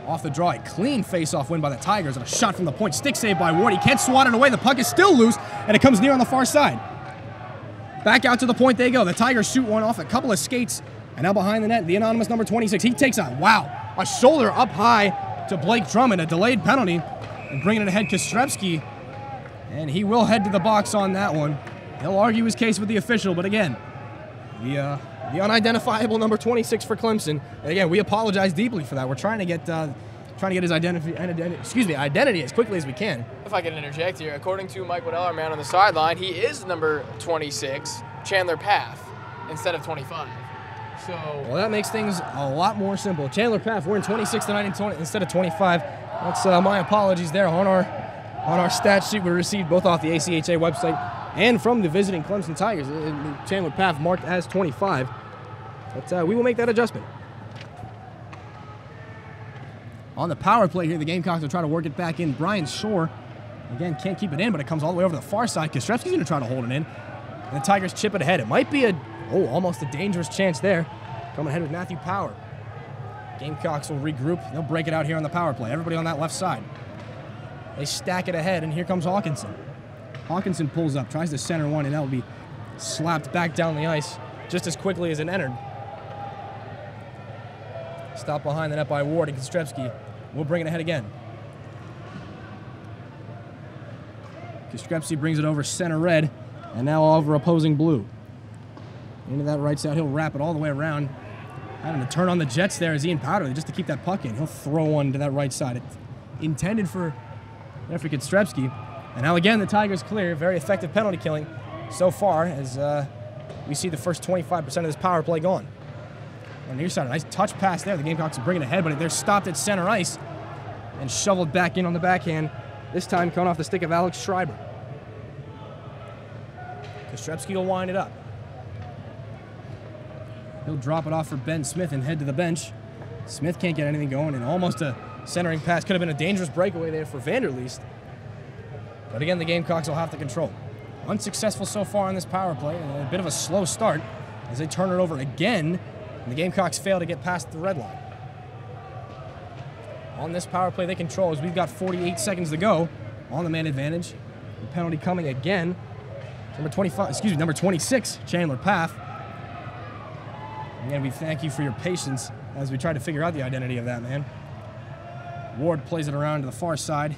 Off the draw, a clean face-off win by the Tigers, and a shot from the point. Stick save by Ward. He can't swat it away. The puck is still loose, and it comes near on the far side. Back out to the point they go. The Tigers shoot one off a couple of skates, and now behind the net, the anonymous number 26. He takes a shoulder up high to Blake Drummond, a delayed penalty, and bringing it ahead Kostrevsky, and he will head to the box on that one. He'll argue his case with the official, but again, the unidentifiable number 26 for Clemson. And again, we apologize deeply for that. We're trying to get his identity as quickly as we can. If I can interject here, according to Mike Waddell, our man on the sideline, he is number 26, Chandler Path, instead of 25. So, well, that makes things a lot more simple. Chandler Path wearing 26 tonight instead of 25. That's my apologies there on our stat sheet we received both off the ACHA website and from the visiting Clemson Tigers. Chandler Path marked as 25. But we will make that adjustment. On the power play here, the Gamecocks will try to work it back in. Brian Shore, again, can't keep it in, but it comes all the way over to the far side. Kostrevsky's going to try to hold it in. And the Tigers chip it ahead. It might be almost a dangerous chance there. Coming ahead with Matthew Power. Gamecocks will regroup. They'll break it out here on the power play. Everybody on that left side. They stack it ahead, and here comes Hawkinson. Hawkinson pulls up, tries to center one, and that will be slapped back down the ice just as quickly as it entered. Stopped behind the net by Ward, and Kostrevsky will bring it ahead again. Kostrevsky brings it over center red, and now over opposing blue. Into that right side, he'll wrap it all the way around. Having to turn on the jets there is Ian Powderly just to keep that puck in. He'll throw one to that right side. It's intended for Kostrevsky. And now again, the Tigers clear. Very effective penalty killing so far, as we see the first 25% of this power play gone. On the near side, a nice touch pass there. The Gamecocks are bringing it ahead, but they're stopped at center ice and shoveled back in on the backhand. This time coming off the stick of Alex Schreiber. Kostrevsky will wind it up. He'll drop it off for Ben Smith and head to the bench. Smith can't get anything going, and almost a centering pass. Could have been a dangerous breakaway there for Vanderleest. But again, the Gamecocks will have to control. Unsuccessful so far on this power play. A bit of a slow start as they turn it over again. And the Gamecocks fail to get past the red line. On this power play, they control as we've got 48 seconds to go on the man advantage. The penalty coming again. Number 26, Chandler Path. Again, we thank you for your patience as we try to figure out the identity of that man. Ward plays it around to the far side.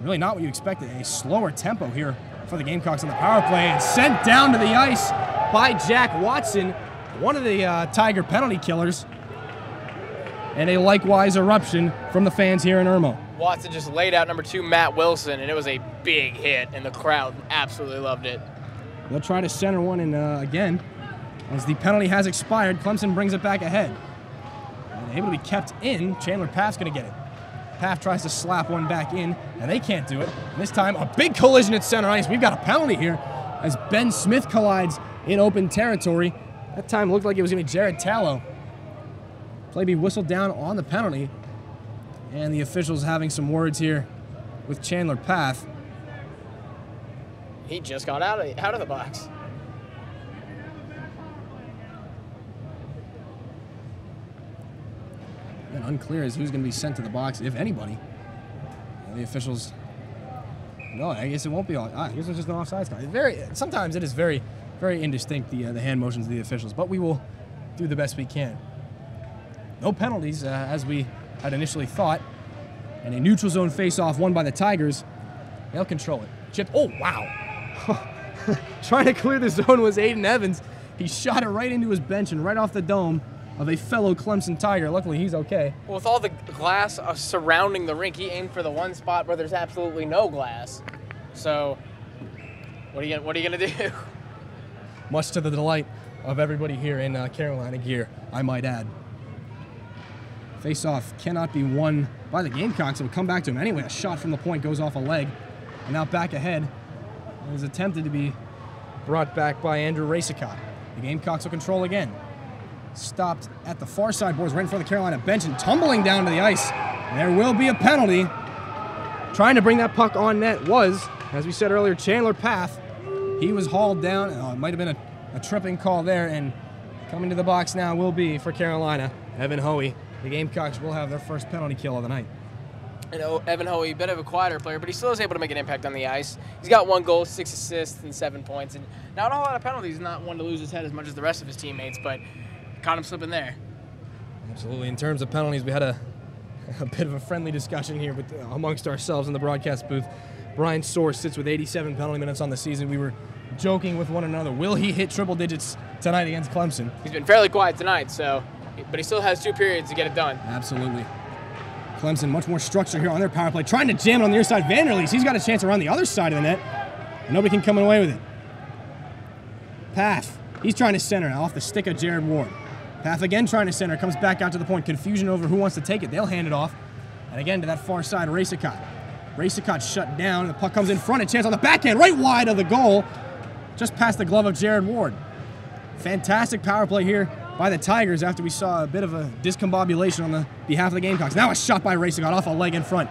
Really not what you expected. A slower tempo here for the Gamecocks on the power play, and sent down to the ice by Jack Watson, one of the Tiger penalty killers. And a likewise eruption from the fans here in Irmo. Watson just laid out number 2, Matt Wilson, and it was a big hit, and the crowd absolutely loved it. They'll try to center one, and again, as the penalty has expired, Clemson brings it back ahead. And able to be kept in, Chandler Path's going to get it. Path tries to slap one back in, and they can't do it. And this time, a big collision at center ice. We've got a penalty here as Ben Smith collides in open territory. That time looked like it was going to be Jared Tallow. Play be whistled down on the penalty, and the officials having some words here with Chandler Path. He just got out of the box. And unclear as who's going to be sent to the box, if anybody. The officials. No, I guess it won't be all. I guess it's just an offsides call. Sometimes it is very, very indistinct, the hand motions of the officials, but we will do the best we can. No penalties, as we had initially thought. And a neutral zone face-off won by the Tigers. They'll control it. Chip. Oh, wow. Trying to clear the zone was Aiden Evans. He shot it right into his bench and right off the dome of a fellow Clemson Tiger. Luckily, he's okay. Well, with all the glass surrounding the rink, he aimed for the one spot where there's absolutely no glass. So, what are you gonna do? Much to the delight of everybody here in Carolina gear, I might add. Face-off cannot be won by the Gamecocks. It will come back to him anyway. A shot from the point goes off a leg. And now back ahead. It was attempted to be brought back by Andrew Racicott. The Gamecocks will control again. Stopped at the far side boards right in front of the Carolina bench and tumbling down to the ice. And there will be a penalty. Trying to bring that puck on net was, as we said earlier, Chandler Path. He was hauled down. It might have been a tripping call there. And coming to the box now will be, for Carolina, Evan Hoey. The Gamecocks will have their first penalty kill of the night. You know, Evan Hoey, a bit of a quieter player, but he still is able to make an impact on the ice. He's got 1 goal, 6 assists, and 7 points. And not a whole lot of penalties. Not one to lose his head as much as the rest of his teammates, but caught him slipping there. Absolutely. In terms of penalties, we had a bit of a friendly discussion here amongst ourselves in the broadcast booth. Brian Source sits with 87 penalty minutes on the season. We were joking with one another. Will he hit triple digits tonight against Clemson? He's been fairly quiet tonight, but he still has 2 periods to get it done. Absolutely. Clemson, much more structure here on their power play. Trying to jam it on the near side. Vanderleest, he's got a chance around the other side of the net. And nobody can come away with it. Path, he's trying to center now off the stick of Jared Ward. Path again trying to center, comes back out to the point. Confusion over who wants to take it. They'll hand it off. And again to that far side, Racicott. Racicott shut down. The puck comes in front. A chance on the backhand, right wide of the goal. Just past the glove of Jared Ward. Fantastic power play here by the Tigers after we saw a bit of a discombobulation on the behalf of the Gamecocks. Now a shot by Racicott off a leg in front.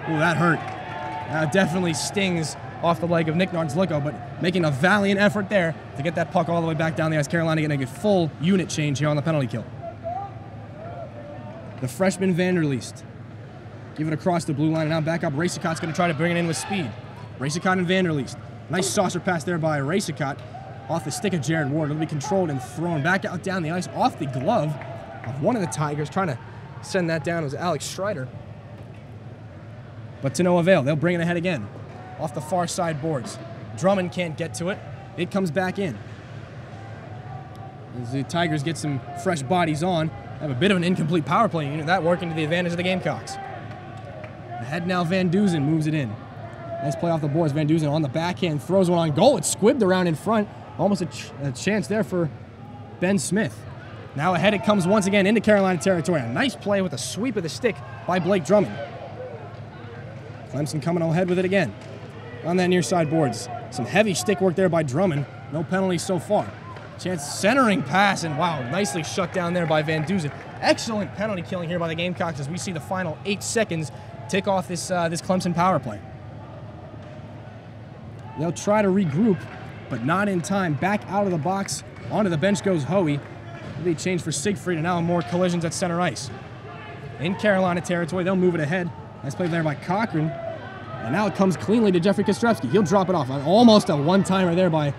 Ooh, that hurt. That definitely stings off the leg of Nick Nardzliko, but making a valiant effort there to get that puck all the way back down the ice. Carolina getting a full unit change here on the penalty kill. The freshman Vanderleest. Give it across the blue line, and now back up. Racicott's going to try to bring it in with speed. Racicott and Vanderleest. Nice saucer pass there by Racicott. Off the stick of Jared Ward. It'll be controlled and thrown back out down the ice off the glove of one of the Tigers. Trying to send that down was Alex Strider. But to no avail. They'll bring it ahead again. Off the far side boards. Drummond can't get to it. It comes back in. As the Tigers get some fresh bodies on, have a bit of an incomplete power play unit. That working to the advantage of the Gamecocks. Ahead now, Van Dusen moves it in. Nice play off the boards. Van Dusen on the backhand, throws one on goal. It's squibbed around in front. Almost a chance there for Ben Smith. Now ahead it comes once again into Carolina territory. A nice play with a sweep of the stick by Blake Drummond. Clemson coming ahead with it again. On that near side boards. Some heavy stick work there by Drummond. No penalties so far. Chance centering pass, and wow, nicely shut down there by Van Dusen. Excellent penalty killing here by the Gamecocks as we see the final 8 seconds tick off this Clemson power play. They'll try to regroup, but not in time. Back out of the box. Onto the bench goes Hoey. It'll be changed for Siegfried, and now more collisions at center ice. In Carolina territory, they'll move it ahead. Nice play there by Cochran. And now it comes cleanly to Jeffrey Kostrevsky. He'll drop it off. Almost a one-timer there by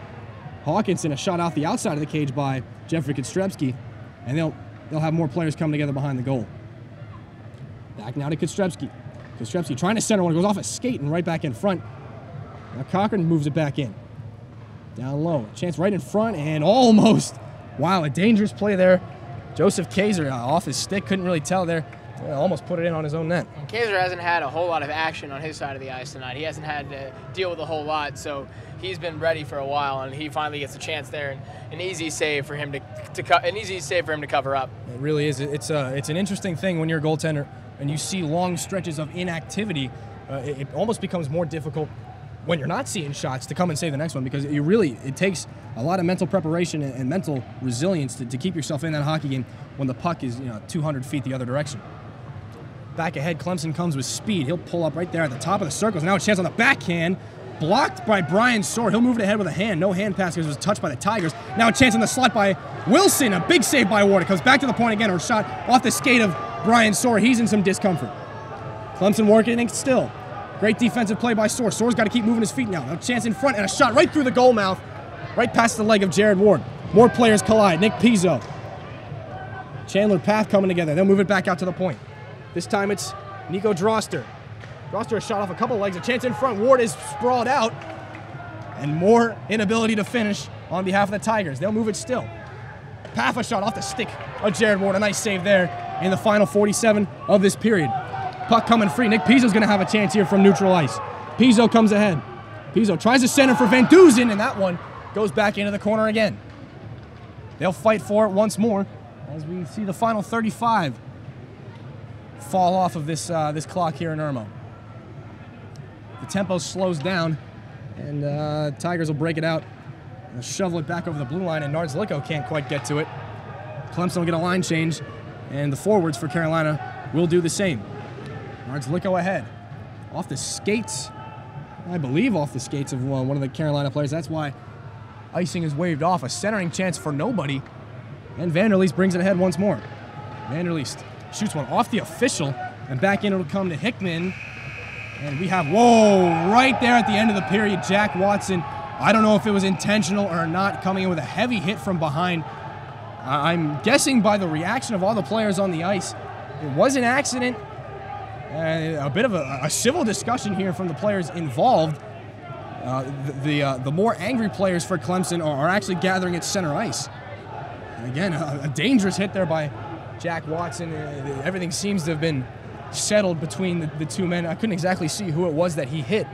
Hawkinson. A shot out the outside of the cage by Jeffrey Kostrevsky. And they'll have more players come together behind the goal. Back now to Kostrevsky. Kostrevsky trying to center one. Goes off a skate and right back in front. Now Cochran moves it back in. Down low. Chance right in front and almost. Wow, a dangerous play there. Joseph Kaiser off his stick. Couldn't really tell there. Almost put it in on his own net. And Kaiser hasn't had a whole lot of action on his side of the ice tonight. He hasn't had to deal with a whole lot, so he's been ready for a while, and he finally gets a chance there. And an easy save for him to cover up. It really is. It's an interesting thing when you're a goaltender and you see long stretches of inactivity. It almost becomes more difficult when you're not seeing shots to come and save the next one, because it takes a lot of mental preparation and mental resilience to keep yourself in that hockey game when the puck is 200 feet the other direction. Back ahead, Clemson comes with speed. He'll pull up right there at the top of the circles. Now a chance on the backhand. Blocked by Brian Sword. He'll move it ahead with a hand. No hand pass because it was touched by the Tigers. Now a chance on the slot by Wilson. A big save by Ward. It comes back to the point again. Or shot off the skate of Brian Soar, he's in some discomfort. Clemson working it still. Great defensive play by Soar. Soar's got to keep moving his feet now. A chance in front and a shot right through the goal mouth, right past the leg of Jared Ward. More players collide. Nick Pizzo. Chandler Path coming together. They'll move it back out to the point. This time it's Nico Droster. Droster has shot off a couple legs. A chance in front. Ward is sprawled out. And more inability to finish on behalf of the Tigers. They'll move it still. Path a shot off the stick of Jared Ward. A nice save there in the final 47 of this period. Puck coming free. Nick Pizzo's going to have a chance here from neutral ice. Pizzo comes ahead. Pizzo tries to center for Van Duzen, and that one goes back into the corner again. They'll fight for it once more as we see the final 35 fall off of this clock here in Irmo. The tempo slows down, and Tigers will break it out. They'll shovel it back over the blue line, and Nards-Licko can't quite get to it. Clemson will get a line change, and the forwards for Carolina will do the same. Nards-Licko ahead. Off the skates, I believe off the skates of one of the Carolina players. That's why icing is waved off. A centering chance for nobody. And Vanderleest brings it ahead once more. Vanderleest shoots one off the official, and back in it'll come to Hickman. And we have, whoa, right there at the end of the period, Jack Watson. I don't know if it was intentional or not, coming in with a heavy hit from behind. I'm guessing by the reaction of all the players on the ice, it was an accident. A bit of a civil discussion here from the players involved. The more angry players for Clemson are actually gathering at center ice. And again, a dangerous hit there by Jack Watson. Everything seems to have been settled between the two men. I couldn't exactly see who it was that he hit.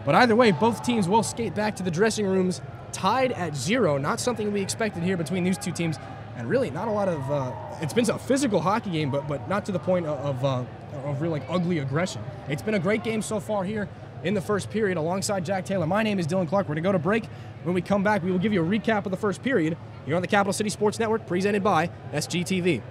But either way, both teams will skate back to the dressing rooms tied at 0. Not something we expected here between these two teams. And really, not a lot of. It's been a physical hockey game, but not to the point of real ugly aggression. It's been a great game so far here in the first period alongside Jack Taylor. My name is Dillon Clark. We're going to go to break. When we come back, we will give you a recap of the first period here on the Capital City Sports Network, presented by SGTV.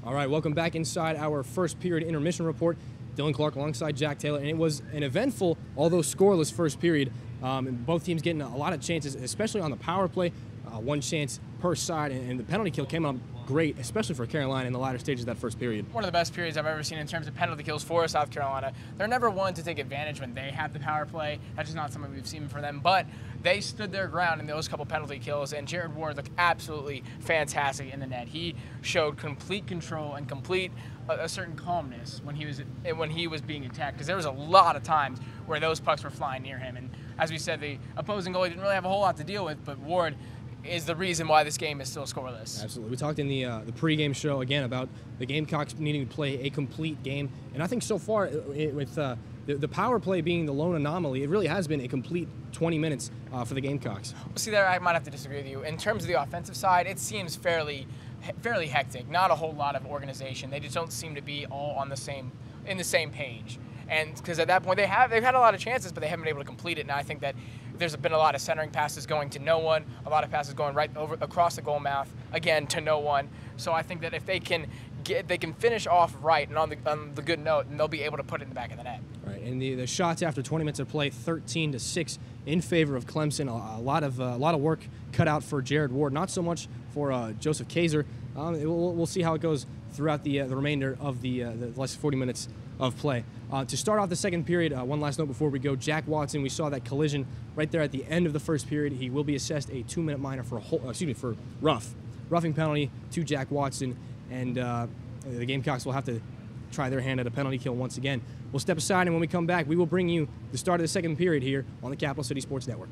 All right, welcome back inside our first period intermission report. Dillon Clark alongside Jack Taylor, and it was an eventful, although scoreless, first period. And both teams getting a lot of chances, especially on the power play. One chance per side, and the penalty kill came up great, especially for Carolina in the latter stages of that first period. One of the best periods I've ever seen in terms of penalty kills for South Carolina. They're never one to take advantage when they have the power play. That's just not something we've seen from them. But they stood their ground in those couple penalty kills, and Jared Ward looked absolutely fantastic in the net. He showed complete control and complete a certain calmness when he was being attacked, because there was a lot of times where those pucks were flying near him. And as we said, the opposing goalie didn't really have a whole lot to deal with, but Ward is the reason why this game is still scoreless. Absolutely. We talked in the pregame show again about the Gamecocks needing to play a complete game, and I think so far with the power play being the lone anomaly, it really has been a complete 20 minutes for the Gamecocks. See, there I might have to disagree with you. In terms of the offensive side, it seems fairly hectic. Not a whole lot of organization. They just don't seem to be all in the same page. And because at that point they've had a lot of chances, but they haven't been able to complete it. And I think that there's been a lot of centering passes going to no one, a lot of passes going right over across the goal mouth, again to no one. So I think that if they can finish off right and on the good note, and they'll be able to put it in the back of the net. Right, and the shots after 20 minutes of play, 13-6 in favor of Clemson. A lot of work cut out for Jared Ward, not so much for Joseph Kaiser. We'll see how it goes throughout the remainder of the last 40 minutes of play. To start off the second period, one last note before we go: Jack Watson. We saw that collision right there at the end of the first period. He will be assessed a 2-minute minor for roughing penalty to Jack Watson, and the Gamecocks will have to try their hand at a penalty kill once again. We'll step aside, and when we come back, we will bring you the start of the second period here on the Capital City Sports Network.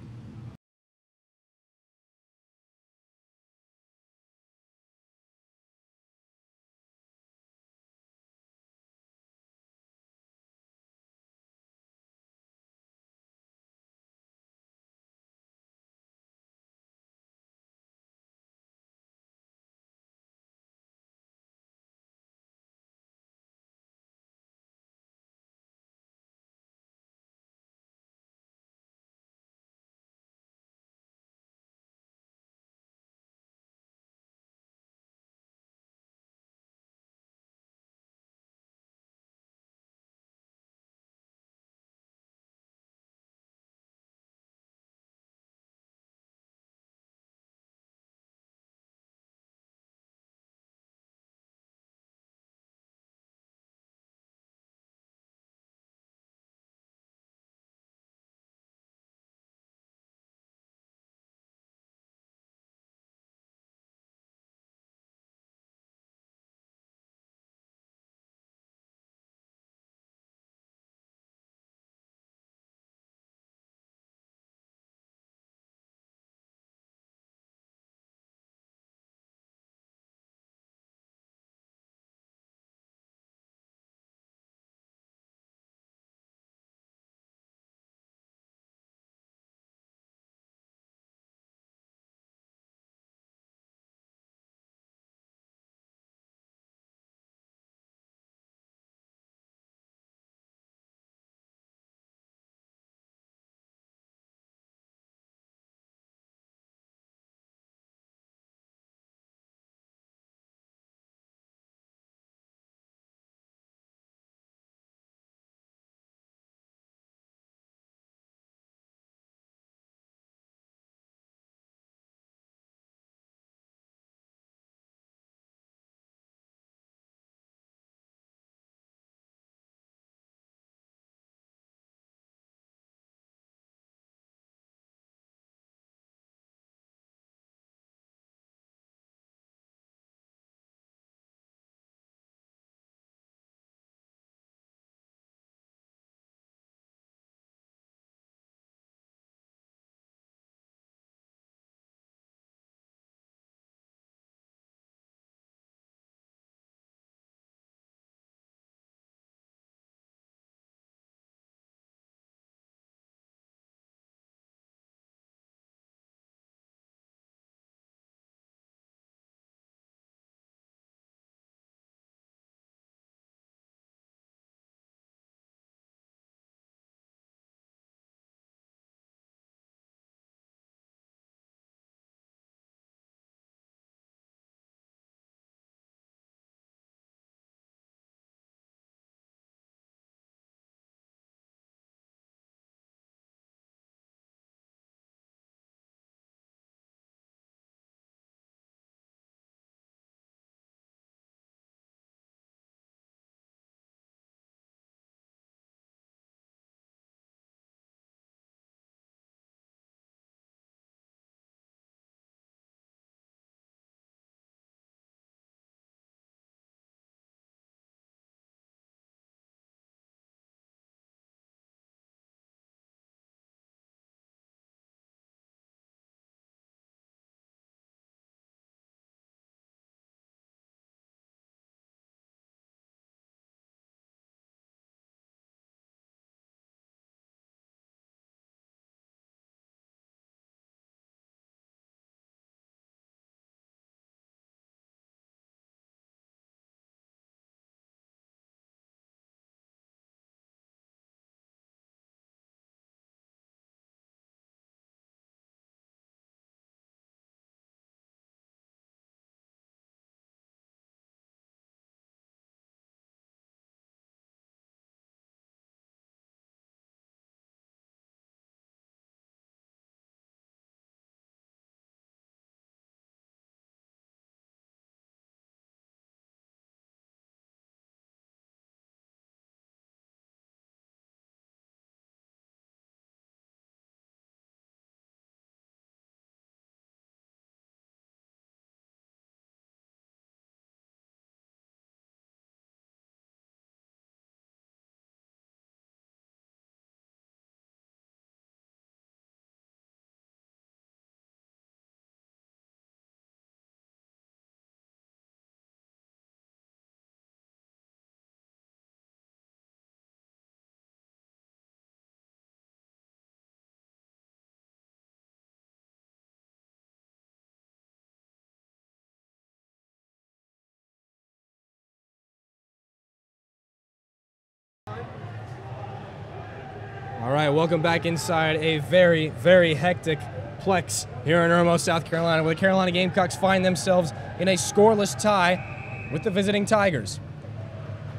All right, welcome back inside a very, very hectic Plex here in Irmo, South Carolina, where the Carolina Gamecocks find themselves in a scoreless tie with the visiting Tigers.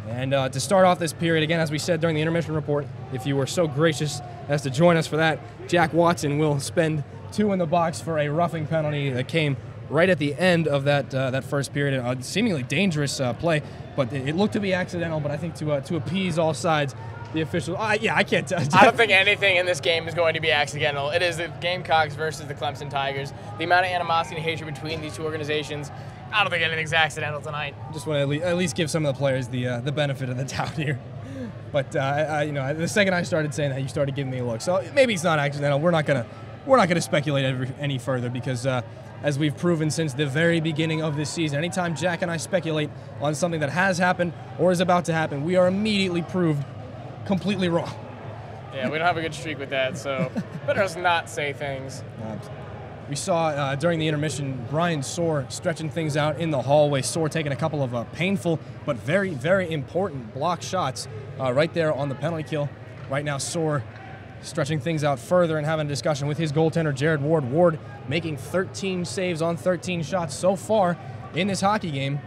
And to start off this period, again, as we said during the intermission report, if you were so gracious as to join us for that, Jack Watson will spend 2 in the box for a roughing penalty that came right at the end of that first period. A seemingly dangerous play, but it looked to be accidental, but I think to appease all sides, the official, yeah, I can't tell. I don't think anything in this game is going to be accidental. It is the Gamecocks versus the Clemson Tigers. The amount of animosity and hatred between these two organizations, I don't think anything's accidental tonight. Just want to at least give some of the players the benefit of the doubt here. But the second I started saying that, you started giving me a look. So maybe it's not accidental. We're not gonna speculate any further because as we've proven since the very beginning of this season, anytime Jack and I speculate on something that has happened or is about to happen, we are immediately proved completely wrong. Yeah, we don't have a good streak with that, so better us not say things. We saw during the intermission Brian Soar stretching things out in the hallway. Soar taking a couple of painful but very, very important block shots right there on the penalty kill. Right now, Soar stretching things out further and having a discussion with his goaltender, Jared Ward. Ward making 13 saves on 13 shots so far in this hockey game,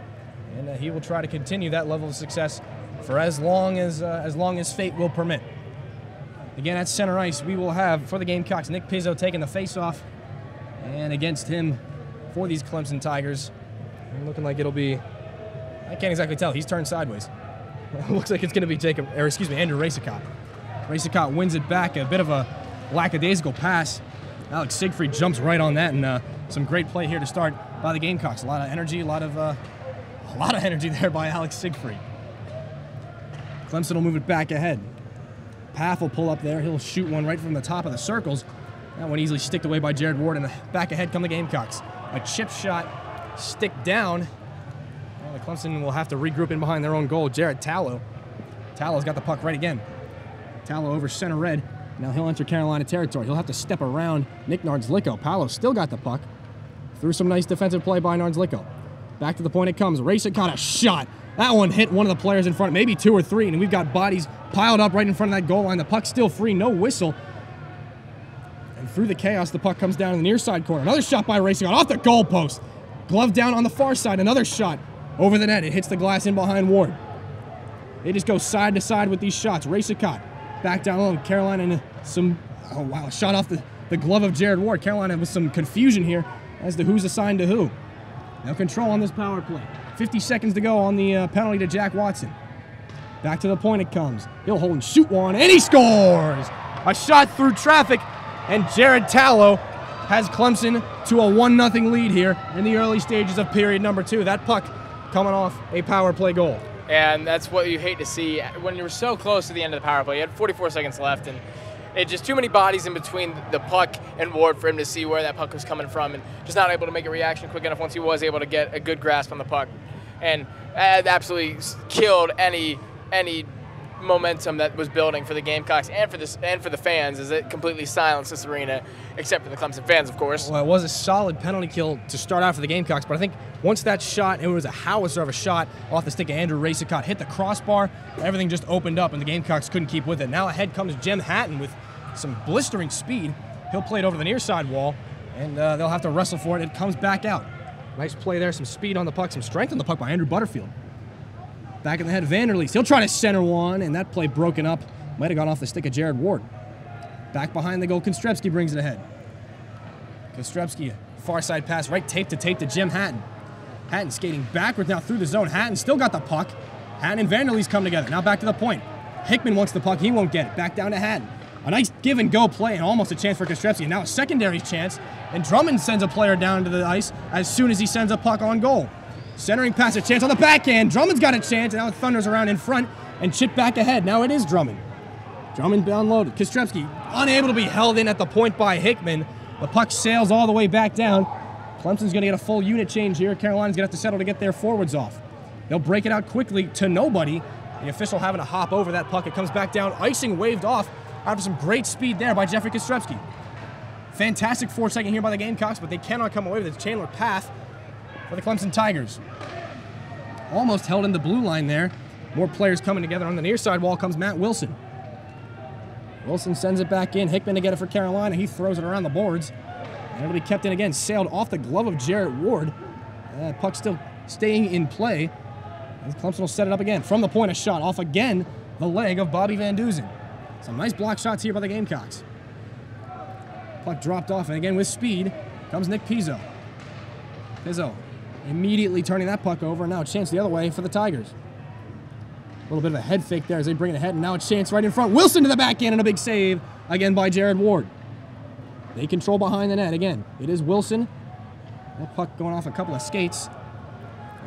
and he will try to continue that level of success for as long as fate will permit. Again, at center ice, we will have, for the Gamecocks, Nick Pizzo taking the face-off, and against him for these Clemson Tigers, looking like it'll be, I can't exactly tell, he's turned sideways. Looks like it's going to be Andrew Racicott. Racicott wins it back, a bit of a lackadaisical pass. Alex Siegfried jumps right on that, and some great play here to start by the Gamecocks. A lot of energy, a lot of energy there by Alex Siegfried. Clemson will move it back ahead. Paff will pull up there. He'll shoot one right from the top of the circles. That one easily sticked away by Jared Ward, and back ahead come the Gamecocks. A chip shot, stick down. Well, the Clemson will have to regroup in behind their own goal. Jared Tallow. Tallow's got the puck right again. Tallow over center red. Now he'll enter Carolina territory. He'll have to step around Nick Nardslicko. Paolo still got the puck. Through some nice defensive play by Nardslicko. Back to the point it comes. Racing caught a shot. That one hit one of the players in front, maybe 2 or 3, and we've got bodies piled up right in front of that goal line. The puck's still free, no whistle. And through the chaos, the puck comes down in the near side corner. Another shot by Racing off the goal post. Glove down on the far side. Another shot over the net. It hits the glass in behind Ward. They just go side to side with these shots. Racicott back down low. Carolina in some, oh wow, shot off the glove of Jared Ward. Carolina with some confusion here as to who's assigned to who. Now control on this power play. 50 seconds to go on the penalty to Jack Watson. Back to the point it comes. He'll hold and shoot one, and he scores! A shot through traffic, and Jared Tallow has Clemson to a 1-0 lead here in the early stages of period number 2. That puck coming off a power play goal. And that's what you hate to see when you're so close to the end of the power play. You had 44 seconds left, and it just too many bodies in between the puck and Ward for him to see where that puck was coming from, and just not able to make a reaction quick enough once he was able to get a good grasp on the puck. And it absolutely killed any momentum that was building for the Gamecocks and for the fans, as it completely silenced this arena, except for the Clemson fans, of course. Well, it was a solid penalty kill to start out for the Gamecocks, but I think once that shot, it was a howitzer of a shot off the stick of Andrew Racicott, hit the crossbar, everything just opened up, and the Gamecocks couldn't keep with it. Now ahead comes Jim Hatton with some blistering speed. He'll play it over the near side wall, and they'll have to wrestle for it. It comes back out. Nice play there, some speed on the puck, some strength on the puck by Andrew Butterfield. Back in the head, Vanderleest. He'll try to center one, and that play broken up. Might have gone off the stick of Jared Ward. Back behind the goal, Konstrevsky brings it ahead. Konstrevsky, far side pass, right tape to Jim Hatton. Hatton skating backwards now through the zone. Hatton still got the puck. Hatton and Vanderleest come together. Now back to the point. Hickman wants the puck. He won't get it. Back down to Hatton. A nice give-and-go play and almost a chance for Konstrevsky. And now a secondary chance, and Drummond sends a player down to the ice as soon as he sends a puck on goal. Centering pass, a chance on the backhand. Drummond's got a chance, and now it thunders around in front and chipped back ahead. Now it is Drummond. Drummond downloaded. Konstrevsky unable to be held in at the point by Hickman. The puck sails all the way back down. Clemson's going to get a full unit change here. Carolina's going to have to settle to get their forwards off. They'll break it out quickly to nobody. The official having to hop over that puck. It comes back down. Icing waved off after some great speed there by Jeffrey Konstrevsky. Fantastic 4-second here by the Gamecocks, but they cannot come away with it. Chandler Paff for the Clemson Tigers. Almost held in the blue line there. More players coming together. On the near side wall comes Matt Wilson. Wilson sends it back in. Hickman to get it for Carolina. He throws it around the boards. And it'll be kept in again. Sailed off the glove of Jarrett Ward. Puck still staying in play. And Clemson will set it up again. From the point, a shot off again the leg of Bobby Van Duzen. Some nice block shots here by the Gamecocks. Puck dropped off, and again with speed comes Nick Pizzo. Pizzo immediately turning that puck over, and now a chance the other way for the Tigers. A little bit of a head fake there as they bring it ahead, and now a chance right in front. Wilson to the backhand, and a big save again by Jared Ward. They control behind the net again. It is Wilson. That puck going off a couple of skates.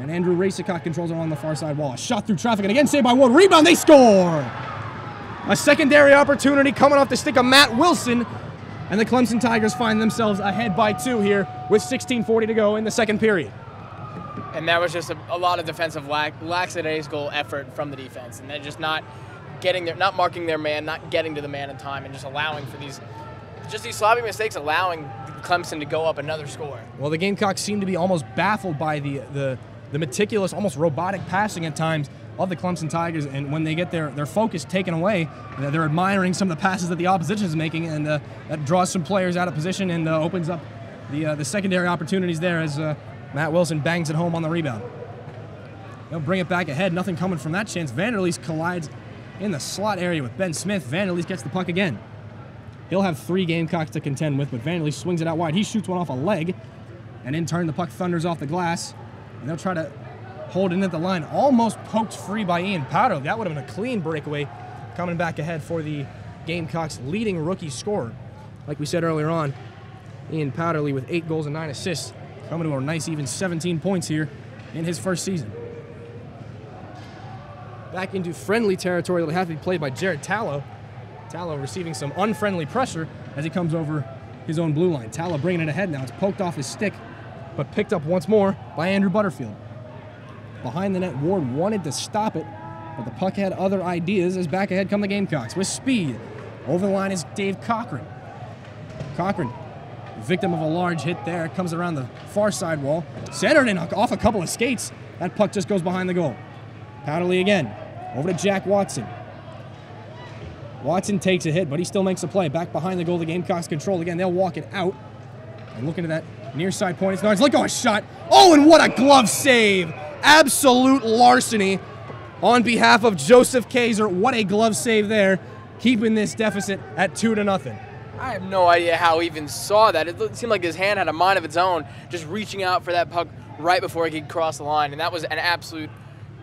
And Andrew Racicott controls it on the far side wall. A shot through traffic, and again saved by Ward. Rebound, they score! A secondary opportunity coming off the stick of Matt Wilson. And the Clemson Tigers find themselves ahead by 2 here with 16:40 to go in the second period. And that was just a lot of defensive lackadaisical effort from the defense. And they're just not not marking their man, not getting to the man in time, and just allowing for these sloppy mistakes, allowing Clemson to go up another score. Well, the Gamecocks seem to be almost baffled by the meticulous, almost robotic passing at times of the Clemson Tigers, and when they get their focus taken away, they're admiring some of the passes that the opposition is making, and that draws some players out of position and opens up the secondary opportunities there as Matt Wilson bangs it home on the rebound. They'll bring it back ahead. Nothing coming from that chance. Vanderleest collides in the slot area with Ben Smith. Vanderleest gets the puck again. He'll have 3 Gamecocks to contend with, but Vanderleest swings it out wide. He shoots one off a leg, and in turn the puck thunders off the glass, and they'll try to hold it at the line. Almost poked free by Ian Powderly. That would have been a clean breakaway coming back ahead for the Gamecocks' leading rookie scorer. Like we said earlier on, Ian Powderly with 8 goals and 9 assists, coming to a nice even 17 points here in his first season. Back into friendly territory that'll have to be played by Jared Tallow. Tallow receiving some unfriendly pressure as he comes over his own blue line. Tallow bringing it ahead now. It's poked off his stick, but picked up once more by Andrew Butterfield. Behind the net, Ward wanted to stop it, but the puck had other ideas as back ahead come the Gamecocks with speed. Over the line is Dave Cochran. Cochran, victim of a large hit there, comes around the far side wall. Centered in off a couple of skates. That puck just goes behind the goal. Powderly again, over to Jack Watson. Watson takes a hit, but he still makes a play. Back behind the goal, the Gamecocks control again. They'll walk it out. And looking to that near side point, it's Nards. Look, a shot. Oh, and what a glove save. Absolute larceny on behalf of Joseph Kaiser. What a glove save there, keeping this deficit at 2-0. I have no idea how he even saw that. It seemed like his hand had a mind of its own, just reaching out for that puck right before he could cross the line. And that was an absolute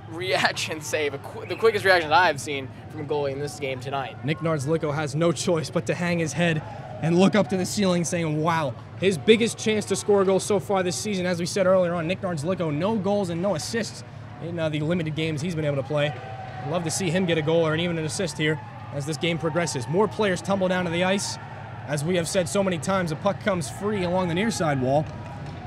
reaction save, the quickest reaction I've seen from a goalie in this game tonight. Nick Nards-Licko has no choice but to hang his head and look up to the ceiling saying, wow, his biggest chance to score a goal so far this season. As we said earlier on, Nick Nards-Licko, no goals and no assists in the limited games he's been able to play. I'd love to see him get a goal or even an assist here as this game progresses. More players tumble down to the ice. As we have said so many times, the puck comes free along the near side wall,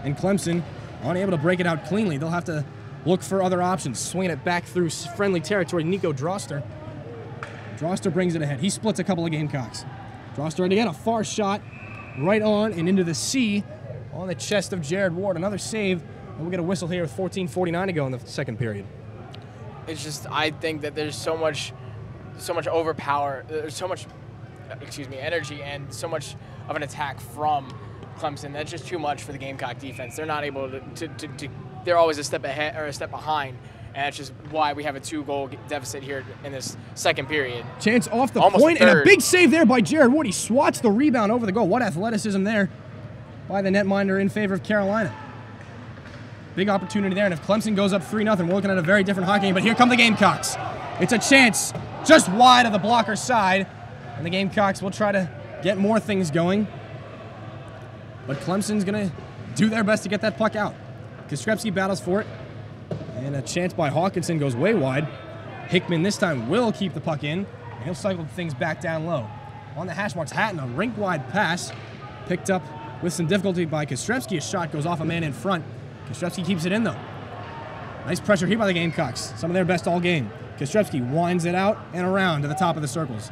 and Clemson unable to break it out cleanly. They'll have to look for other options. Swinging it back through friendly territory, Nico Droster. Droster brings it ahead. He splits a couple of Gamecocks. Droster again, a far shot right on and into the C on the chest of Jared Ward. Another save, and we'll get a whistle here with 14:49 to go in the second period. It's just, I think that there's so much energy and so much of an attack from Clemson. That's just too much for the Gamecock defense. They're not able to they're always a step ahead or a step behind, and that's just why we have a 2-goal deficit here in this second period. Chance off the point, and a big save there by Jared Ward. He swats the rebound over the goal. What athleticism there by the netminder in favor of Carolina. Big opportunity there, and if Clemson goes up 3-0, we're looking at a very different hockey game, but here come the Gamecocks. It's a chance just wide of the blocker side, and the Gamecocks will try to get more things going, but Clemson's going to do their best to get that puck out. Kostrepski battles for it, and a chance by Hawkinson goes way wide. Hickman this time will keep the puck in, and he'll cycle things back down low. On the hash marks, Hatton, a rink-wide pass, picked up with some difficulty by Kostrepski. A shot goes off a man in front. Kostrepski keeps it in, though. Nice pressure here by the Gamecocks, some of their best all game. Kostrepski winds it out and around to the top of the circles.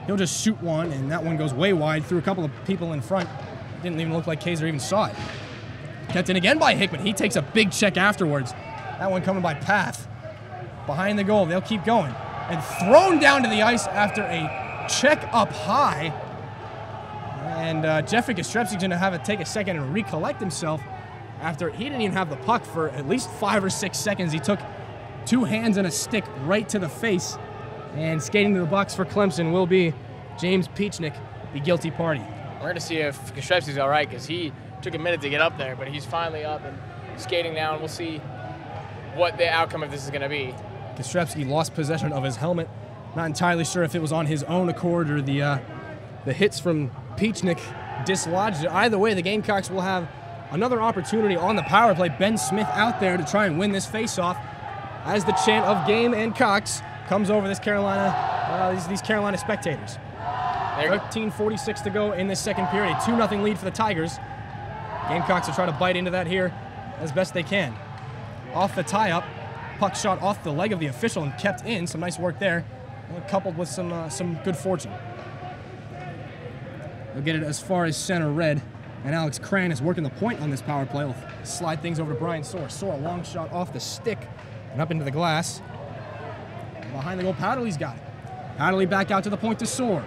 He'll just shoot one, and that one goes way wide through a couple of people in front. Didn't even look like Kaiser even saw it. Kept in again by Hickman. He takes a big check afterwards. That one coming by Path. Behind the goal. They'll keep going. And thrown down to the ice after a check up high. And Jeffrey Kostrepski's going to have to take a second and recollect himself after he didn't even have the puck for at least 5 or 6 seconds. He took 2 hands and a stick right to the face. And skating to the box for Clemson will be James Peachnik, the guilty party. We're going to see if Kostrepski's all right, because he took a minute to get up there, but he's finally up and skating now, and we'll see what the outcome of this is going to be. Kostrepski lost possession of his helmet. Not entirely sure if it was on his own accord or the hits from Peachnik dislodged it. Either way, the Gamecocks will have another opportunity on the power play. Ben Smith out there to try and win this faceoff as the chant of Game and Cox comes over this Carolina, these Carolina spectators. 13:46 to go in this second period. A 2-0 lead for the Tigers. Gamecocks will try to bite into that here as best they can. Off the tie-up, puck shot off the leg of the official and kept in. Some nice work there, coupled with some good fortune. They'll get it as far as center red, and Alex Cran is working the point on this power play. Will slide things over to Brian Soar. Soar, a long shot off the stick and up into the glass. And behind the goal, Powderly's got it. Powderly back out to the point to Soar.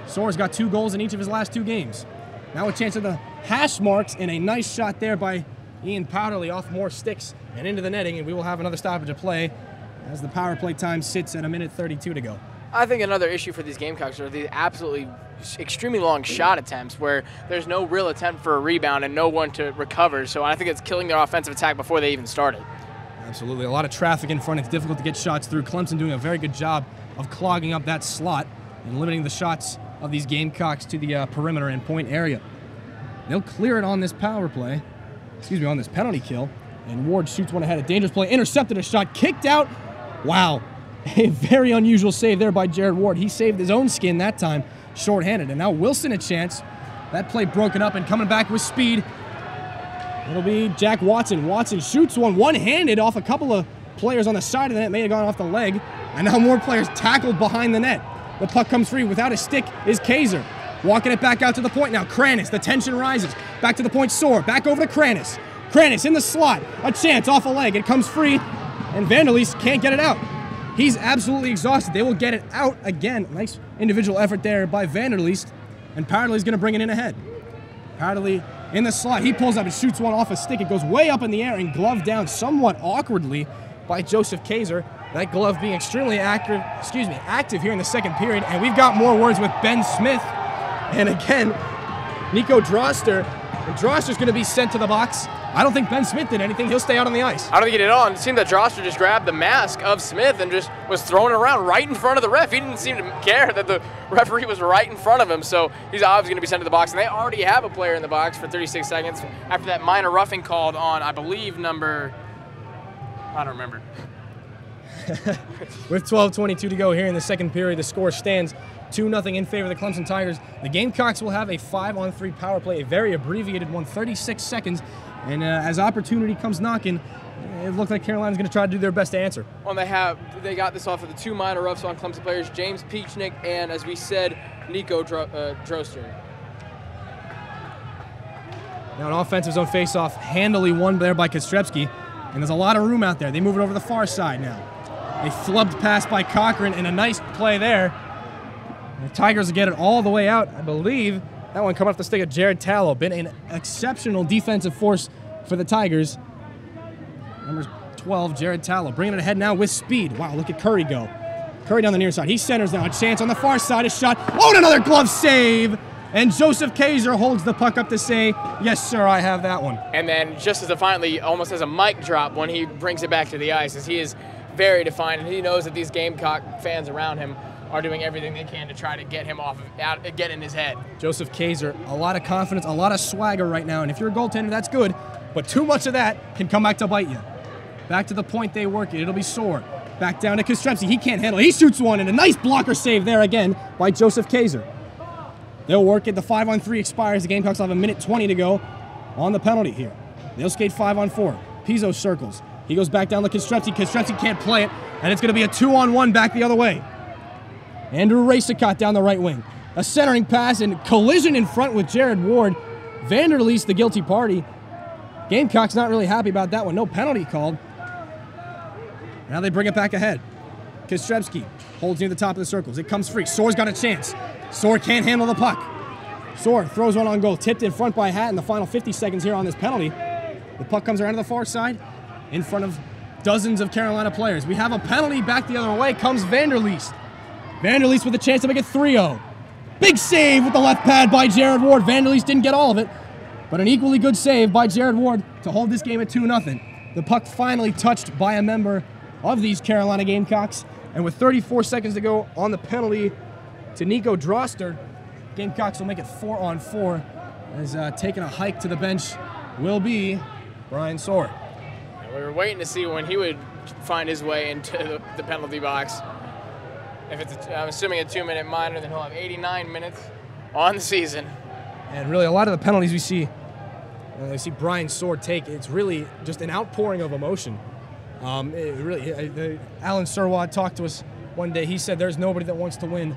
Soar's got 2 goals in each of his last 2 games. Now a chance at the hash marks, and a nice shot there by Ian Powderly off more sticks and into the netting, and we will have another stoppage of play as the power play time sits at 1:32 to go. I think another issue for these Gamecocks are the absolutely extremely long shot attempts where there's no real attempt for a rebound and no one to recover. So I think it's killing their offensive attack before they even started. Absolutely. A lot of traffic in front. It's difficult to get shots through. Clemson doing a very good job of clogging up that slot and limiting the shots of these Gamecocks to the perimeter and point area. They'll clear it on this power play. On this penalty kill. And Ward shoots one ahead. A dangerous play. Intercepted a shot. Kicked out. Wow. A very unusual save there by Jared Ward. He saved his own skin that time, shorthanded. And now Wilson a chance. That play broken up and coming back with speed. It'll be Jack Watson. Watson shoots one-handed off a couple of players on the side of the net. May have gone off the leg. And now more players tackled behind the net. The puck comes free. Without a stick is Kaiser. Walking it back out to the point now. Kranis, the tension rises. Back to the point, Soar. Back over to Kranis. Kranis in the slot. A chance off a leg. It comes free. And Vanderleest can't get it out. He's absolutely exhausted. They will get it out again. Nice individual effort there by Vanderleest. And Powderly's going to bring it in ahead. Powderly in the slot. He pulls up and shoots one off a stick. It goes way up in the air and gloved down somewhat awkwardly by Joseph Kaiser. That glove being extremely active here in the second period. And we've got more words with Ben Smith. And again, Nico Droster. And Droster's going to be sent to the box. I don't think Ben Smith did anything. He'll stay out on the ice. I don't think he did at all. It seemed that Droster just grabbed the mask of Smith and just was throwing it around right in front of the ref. He didn't seem to care that the referee was right in front of him, so he's obviously going to be sent to the box. And they already have a player in the box for 36 seconds after that minor roughing called on, I believe, I don't remember. With 12:22 to go here in the second period, the score stands 2-0 in favor of the Clemson Tigers. The Gamecocks will have a 5-on-3 power play, a very abbreviated one, 36 seconds. And as opportunity comes knocking, it looks like Carolina's going to try to do their best to answer. Well, they got this off of the 2 minor roughs on Clemson players, James Peachnik and, as we said, Nico Droster. Now an offensive zone faceoff, handily won there by Kostrepski. And there's a lot of room out there. They move it over to the far side now. A flubbed pass by Cochran and a nice play there. And the Tigers will get it all the way out, I believe. That one coming off the stick of Jared Tallow. Been an exceptional defensive force for the Tigers. Number 12, Jared Tallow, bringing it ahead now with speed. Wow, look at Curry go. Curry down the near side. He centers now. A chance on the far side. A shot. Oh, and another glove save. And Joseph Kaiser holds the puck up to say, yes, sir, I have that one. And then just as defiantly, almost as a mic drop when he brings it back to the ice, as he is very defiant, and he knows that these Gamecock fans around him are doing everything they can to try to get him get in his head. Joseph Kaiser, a lot of confidence, a lot of swagger right now, and if you're a goaltender, that's good, but too much of that can come back to bite you. Back to the point they work it. It'll be Soar. Back down to Kostrepski. He can't handle it. He shoots one, and a nice blocker save there again by Joseph Kaiser. They'll work it. The 5-on-3 expires. The Gamecocks will have 1:20 to go on the penalty here. They'll skate 5-on-4. Pizzo circles. He goes back down to Kostrepski. Kostrepski can't play it, and it's going to be a 2-on-1 back the other way. Andrew Racicott down the right wing. A centering pass and collision in front with Jared Ward. Vanderleest, the guilty party. Gamecocks not really happy about that one. No penalty called. Now they bring it back ahead. Kostrevsky holds near the top of the circles. It comes free. Soar's got a chance. Soar can't handle the puck. Soar throws one on goal. Tipped in front by Hatt in the final 50 seconds here on this penalty. The puck comes around to the far side in front of dozens of Carolina players. We have a penalty back the other way. Comes Vanderleest. Vanderleest with a chance to make it 3-0. Big save with the left pad by Jared Ward. Vanderleest didn't get all of it, but an equally good save by Jared Ward to hold this game at 2-0. The puck finally touched by a member of these Carolina Gamecocks, and with 34 seconds to go on the penalty to Nico Droster, Gamecocks will make it 4-on-4, as taking a hike to the bench will be Brian Soar. We were waiting to see when he would find his way into the penalty box. If it's, I'm assuming, a 2-minute minor, then he'll have 89 minutes on the season. And really, a lot of the penalties we see Brian Soar take, it's really just an outpouring of emotion. Alan Surwad talked to us one day. He said there's nobody that wants to win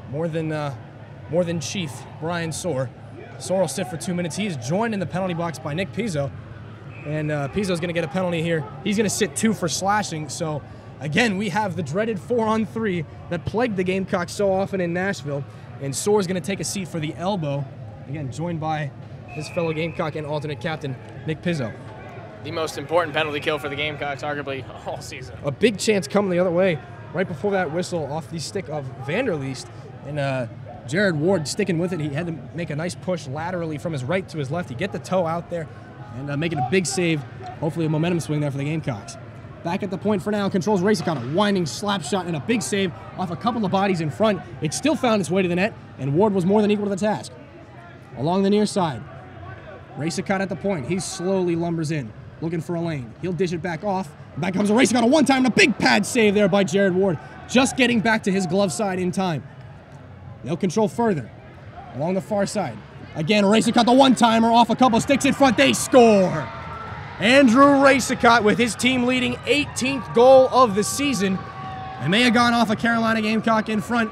more than Chief Brian Soar. Soar will sit for 2 minutes. He is joined in the penalty box by Nick Pizzo. And Pizzo's going to get a penalty here. He's going to sit 2 for slashing. So, again, we have the dreaded 4-on-3 that plagued the Gamecocks so often in Nashville. And Soar's going to take a seat for the elbow. Again, joined by his fellow Gamecock and alternate captain, Nick Pizzo. The most important penalty kill for the Gamecocks, arguably, all season. A big chance coming the other way right before that whistle off the stick of Vanderleest. And Jared Ward sticking with it. He had to make a nice push laterally from his right to his left. He get the toe out there and making a big save. Hopefully a momentum swing there for the Gamecocks. Back at the point for now, controls racing on a winding slap shot and a big save off a couple of bodies in front. It still found its way to the net, and Ward was more than equal to the task. Along the near side, Racicot at the point. He slowly lumbers in, looking for a lane. He'll dish it back off. Back comes a Racicot a one-time and a big pad save there by Jared Ward, just getting back to his glove side in time. They'll control further along the far side. Again, Racicot the one-timer off a couple sticks in front. They score! Andrew Racicot with his team-leading 18th goal of the season. It may have gone off a Carolina Gamecock in front,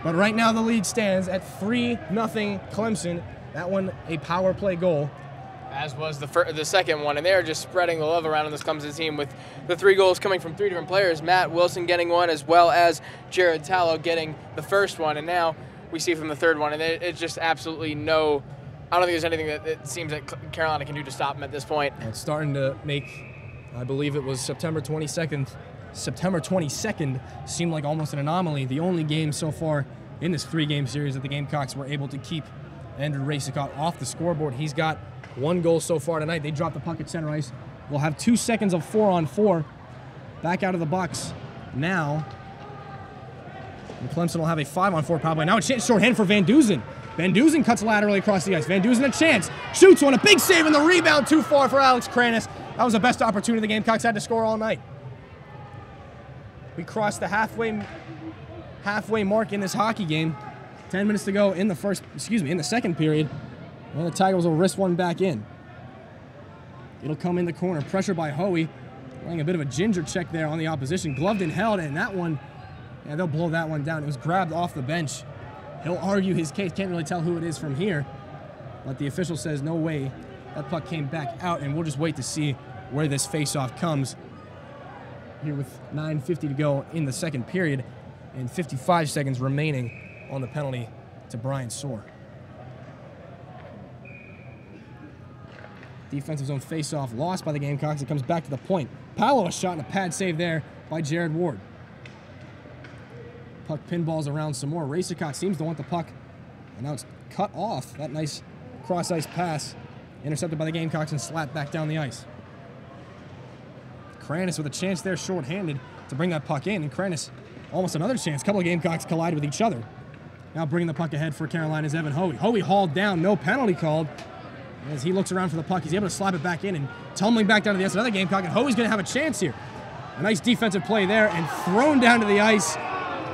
but right now the lead stands at 3-0 Clemson. That one a power play goal. As was the second one, and they're just spreading the love around on this Clemson team with the 3 goals coming from 3 different players. Matt Wilson getting one, as well as Jared Tallow getting the first one, and now we see from the third one, and it's just absolutely no. I don't think there's anything that it seems that Carolina can do to stop him at this point. It's starting to make, I believe it was September 22nd, seemed like almost an anomaly. The only game so far in this 3-game series that the Gamecocks were able to keep Andrew Racicot off the scoreboard. He's got 1 goal so far tonight. They dropped the puck at center ice. We'll have 2 seconds of 4-on-4. Back out of the box now. And Clemson will have a 5-on-4 power play. Now a chance shorthand for Van Duzen. Van Duzen cuts laterally across the ice. Van Duzen a chance. Shoots one. A big save and the rebound too far for Alex Kranis. That was the best opportunity the Gamecocks had to score all night. We crossed the halfway mark in this hockey game. 10 minutes to go in the second period. And the Tigers will wrist one back in. It'll come in the corner. Pressure by Hoey. Laying a bit of a ginger check there on the opposition. Gloved and held, and that one, yeah, they'll blow that one down. It was grabbed off the bench. He'll argue his case. Can't really tell who it is from here. But the official says no way. That puck came back out, and we'll just wait to see where this face-off comes. Here with 9:50 to go in the second period and 55 seconds remaining on the penalty to Brian Soar. Defensive zone face-off lost by the Gamecocks. It comes back to the point. Paolo a shot and a pad save there by Jared Ward. Puck pinballs around some more. Racicot seems to want the puck, and now it's cut off. That nice cross-ice pass intercepted by the Gamecocks and slapped back down the ice. Kranis with a chance there, short-handed, to bring that puck in, and Kranis almost another chance. A couple of Gamecocks collide with each other. Now bringing the puck ahead for Carolina's Evan Hoey. Hoey hauled down, no penalty called. As he looks around for the puck, he's able to slap it back in and tumbling back down to the ice. Another Gamecock, and Hoey's going to have a chance here. A nice defensive play there and thrown down to the ice.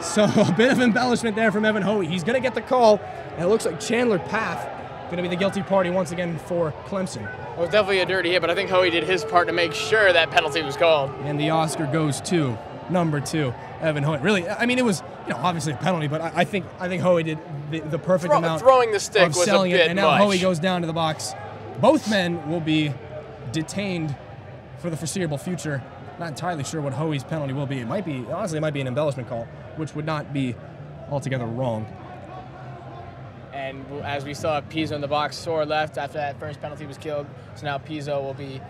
So a bit of embellishment there from Evan Hoey. He's going to get the call, and it looks like Chandler Path going to be the guilty party once again for Clemson. Well, it's definitely a dirty hit, but I think Hoey did his part to make sure that penalty was called. And the Oscar goes to number 2, Evan Hoey. Really, I mean, it was, obviously a penalty, but I think Hoey did the perfect amount. Throwing the stick of was selling a bit it, and now much. Hoey goes down to the box. Both men will be detained for the foreseeable future Not entirely sure what Hoey's penalty will be. It might be, honestly, it might be an embellishment call, which would not be altogether wrong. And as we saw, Pizzo in the box, sore left after that first penalty was killed. So now Pizzo will be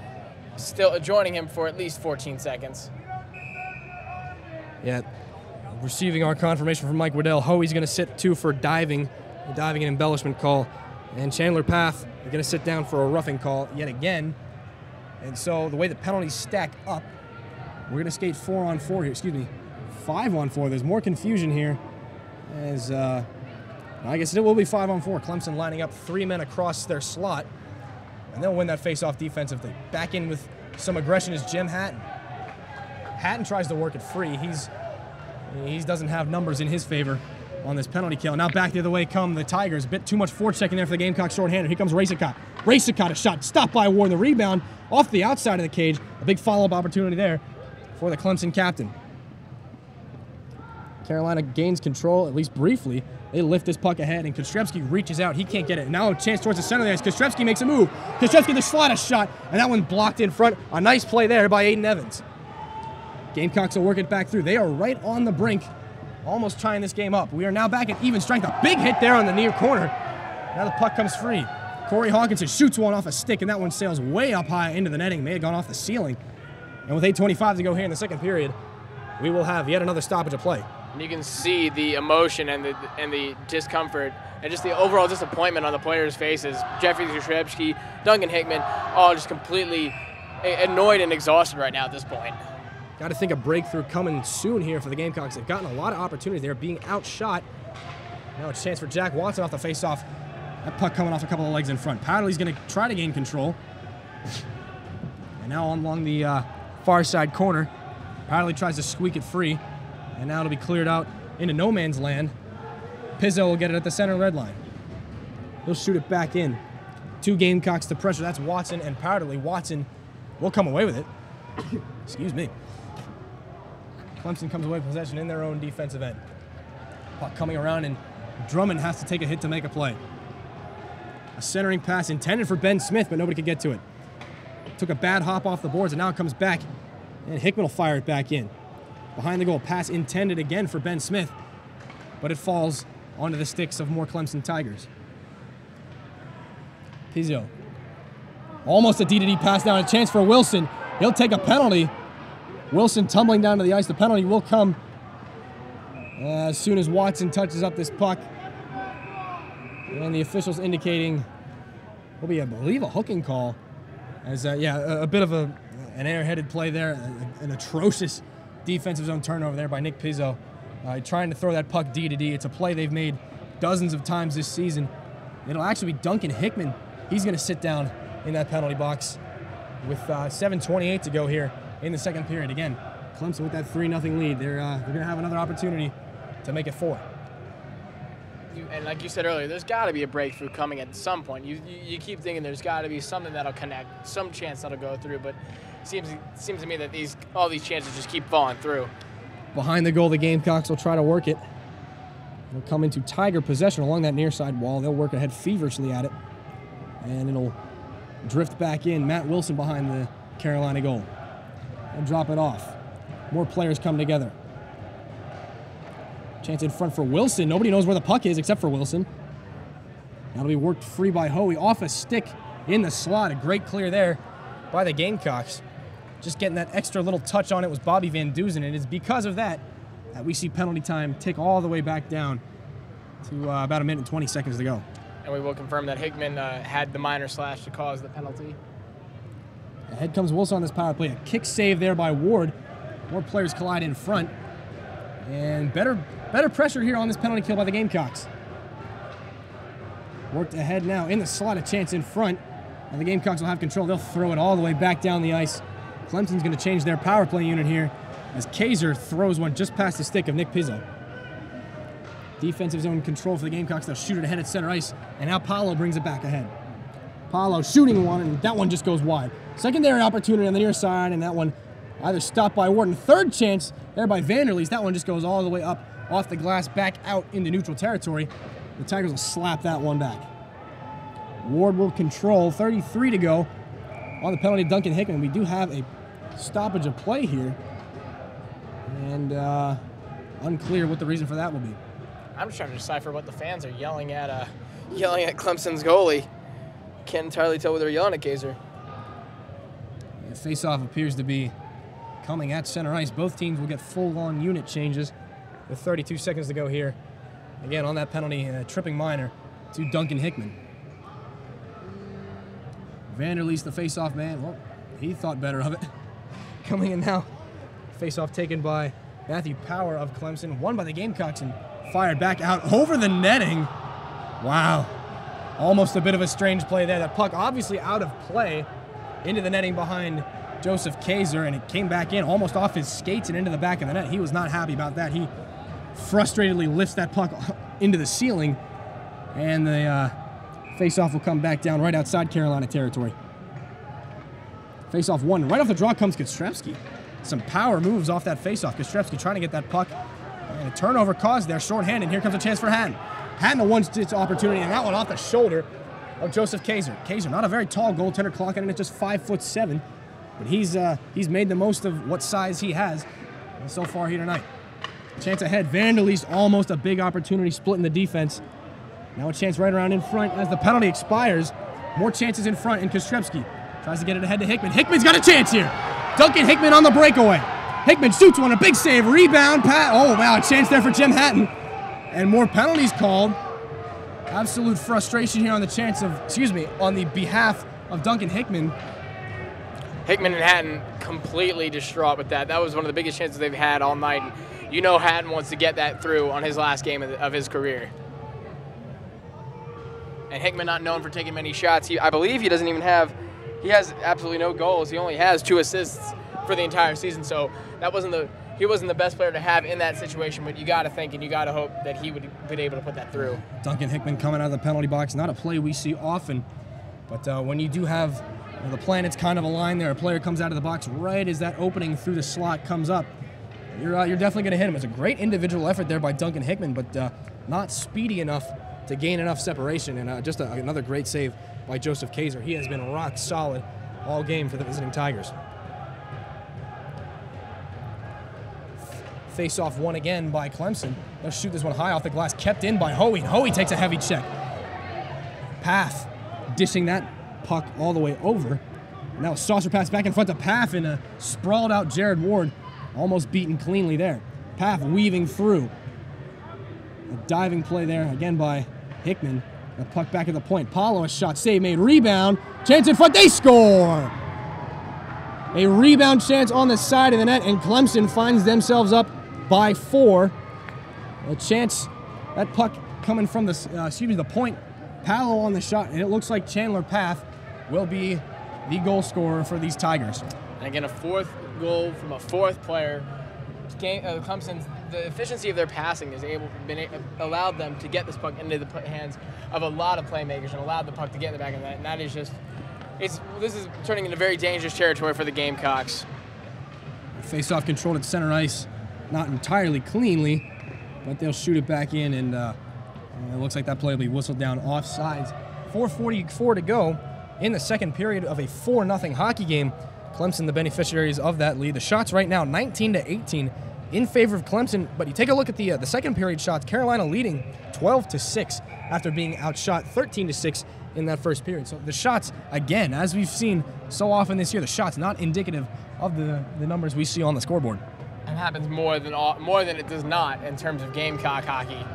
still joining him for at least 14 seconds. Yeah, receiving our confirmation from Mike Waddell. Hoey's going to sit too for diving and embellishment call. And Chandler Path is going to sit down for a roughing call yet again. And so the way the penalties stack up, we're going to skate 4-on-4 here. Excuse me, 5-on-4. There's more confusion here as... I guess it will be 5-on-4. Clemson lining up 3 men across their slot, and they'll win that face-off defensively. Back in with some aggression is Jim Hatton. Hatton tries to work it free. He doesn't have numbers in his favor on this penalty kill. Now back the other way come the Tigers. A bit too much forechecking there for the Gamecocks short-handed. Here comes Racicott. Racicott, a shot stopped by Ward. The rebound off the outside of the cage. A big follow-up opportunity there for the Clemson captain. Carolina gains control, at least briefly. They lift this puck ahead, and Kostrevsky reaches out. He can't get it. Now a chance towards the center there as Kostrevsky makes a move. Kostrevsky the slot a shot, and that one blocked in front. A nice play there by Aiden Evans. Gamecocks will work it back through. They are right on the brink, almost tying this game up. We are now back at even strength. A big hit there on the near corner. Now the puck comes free. Corey Hawkinson shoots one off a stick, and that one sails way up high into the netting. May have gone off the ceiling. And with 8:25 to go here in the second period, we will have yet another stoppage of play. And you can see the emotion and the discomfort and just the overall disappointment on the players' faces. Jeffrey Kostrevsky, Duncan Hickman, all just completely annoyed and exhausted right now at this point. Got to think a breakthrough coming soon here for the Gamecocks. They've gotten a lot of opportunities. They're being outshot. Now a chance for Jack Watson off the faceoff. That puck coming off a couple of legs in front. Powderly's going to try to gain control. And now along the far side corner, Powderly tries to squeak it free. And now it'll be cleared out into no man's land. Pizzo will get it at the center red line. He'll shoot it back in. 2 Gamecocks to pressure. That's Watson and Powderly. Watson will come away with it. Excuse me. Clemson comes away with possession in their own defensive end. Puck coming around, and Drummond has to take a hit to make a play. A centering pass intended for Ben Smith, but nobody could get to it. Took a bad hop off the boards, and now it comes back, and Hickman will fire it back in. Behind the goal, pass intended again for Ben Smith, but it falls onto the sticks of more Clemson Tigers. Pizzo. Almost a D-to-D pass down, a chance for Wilson. He'll take a penalty. Wilson tumbling down to the ice. The penalty will come as soon as Watson touches up this puck. And the officials indicating will be, I believe, a hooking call. As a bit of an airheaded play there, an atrocious defensive zone turnover there by Nick Pizzo, trying to throw that puck D-to-D. It's a play they've made dozens of times this season. It'll actually be Duncan Hickman. He's going to sit down in that penalty box with 7:28 to go here in the second period. Again, Clemson with that 3-0 lead. They're going to have another opportunity to make it 4. And like you said earlier, there's got to be a breakthrough coming at some point. You keep thinking there's got to be something that'll connect, some chance that'll go through, but it seems to me that all these chances just keep falling through. Behind the goal, the Gamecocks will try to work it. They'll come into Tiger possession along that near side wall. They'll work ahead feverishly at it, and it'll drift back in. Matt Wilson behind the Carolina goal. They'll drop it off. More players come together. Chance in front for Wilson. Nobody knows where the puck is except for Wilson. That'll be worked free by Hoey off a stick in the slot. A great clear there by the Gamecocks. Just getting that extra little touch on it was Bobby Van Duzen, and it's because of that that we see penalty time tick all the way back down to about 1 minute and 20 seconds to go. And we will confirm that Hickman had the minor slash to cause the penalty. Ahead comes Wilson on this power play. A kick save there by Ward. More players collide in front. And better pressure here on this penalty kill by the Gamecocks. Worked ahead now in the slot, a chance in front. And the Gamecocks will have control. They'll throw it all the way back down the ice. Clemson's going to change their power play unit here as Kaiser throws one just past the stick of Nick Pizzo. Defensive zone control for the Gamecocks. They'll shoot it ahead at center ice. And now Paolo brings it back ahead. Paolo shooting one, and that one just goes wide. Secondary opportunity on the near side, and that one either stopped by Ward. And third chance there by Vanderleest. That one just goes all the way up off the glass back out into neutral territory. The Tigers will slap that one back. Ward will control. 33 to go on the penalty of Duncan Hickman. We do have a stoppage of play here. And unclear what the reason for that will be. I'm just trying to decipher what the fans are yelling at Clemson's goalie. Can't entirely tell what they're yelling at Kaiser. The face-off appears to be coming at center ice. Both teams will get full-on unit changes with 32 seconds to go here. Again, on that penalty, tripping minor to Duncan Hickman. Vanderleest, the face-off man, well, he thought better of it. Coming in now, face-off taken by Matthew Power of Clemson, won by the Gamecocks and fired back out over the netting. Wow, almost a bit of a strange play there. That puck obviously out of play into the netting behind Joseph Kaiser, and it came back in almost off his skates and into the back of the net. He was not happy about that. He frustratedly lifts that puck into the ceiling, and the face-off will come back down right outside Carolina territory. Face-off one. Right off the draw comes Kostrevsky. Some power moves off that face-off. Kostrevsky trying to get that puck. And a turnover caused there, shorthanded. Here comes a chance for Hatton. Hatton, a one-stitch opportunity, and that one off the shoulder of Joseph Kaiser. Kaiser, not a very tall goaltender, clocking in at just 5'7", but he's made the most of what size he has so far here tonight. Chance ahead. Vanderleest, almost a big opportunity, splitting the defense. Now a chance right around in front as the penalty expires. More chances in front, and Kostrevsky tries to get it ahead to Hickman. Hickman's got a chance here. Duncan Hickman on the breakaway. Hickman shoots one, a big save, rebound, oh wow, a chance there for Jim Hatton. And more penalties called. Absolute frustration here on the behalf of Duncan Hickman. Hickman and Hatton completely distraught with that. That was one of the biggest chances they've had all night. You know Hatton wants to get that through on his last game of his career. And Hickman not known for taking many shots. I believe he doesn't even have, he has absolutely no goals. He only has 2 assists for the entire season. So he wasn't the best player to have in that situation, but you got to think and you got to hope that he would be able to put that through. Duncan Hickman coming out of the penalty box, not a play we see often, but when you do have the planets kind of aligned there, a player comes out of the box right as that opening through the slot comes up, you're definitely going to hit him. It's a great individual effort there by Duncan Hickman, but not speedy enough to gain enough separation, and just another great save by Joseph Kaiser. He has been rock solid all game for the visiting Tigers. Face-off won again by Clemson. They'll shoot this one high off the glass, kept in by Hoey. Hoey takes a heavy check. Path dishing that puck all the way over. Now a saucer pass back in front to Path, and a sprawled out Jared Ward, almost beaten cleanly there. Path weaving through. A diving play there again by Hickman. The puck back at the point. Paulo, a shot, save made, rebound. Chance in front, they score! A rebound chance on the side of the net, and Clemson finds themselves up by 4. A chance, that puck coming from the point. Paulo on the shot, and it looks like Chandler Path will be the goal scorer for these Tigers. And again, a 4th goal from a 4th player. Clemson's, the efficiency of their passing has allowed them to get this puck into the hands of a lot of playmakers and allowed the puck to get in the back of the net. And that is just, this is turning into very dangerous territory for the Gamecocks. Face-off controlled at center ice, not entirely cleanly, but they'll shoot it back in, and it looks like that play will be whistled down offsides. 4:44 to go in the second period of a 4-0 hockey game. Clemson, the beneficiaries of that lead. The shots right now, 19-18 in favor of Clemson. But you take a look at the second period shots. Carolina leading 12-6 after being outshot 13-6 in that first period. So the shots, again, as we've seen so often this year, the shots not indicative of the numbers we see on the scoreboard. It happens more than it does not in terms of Gamecock hockey.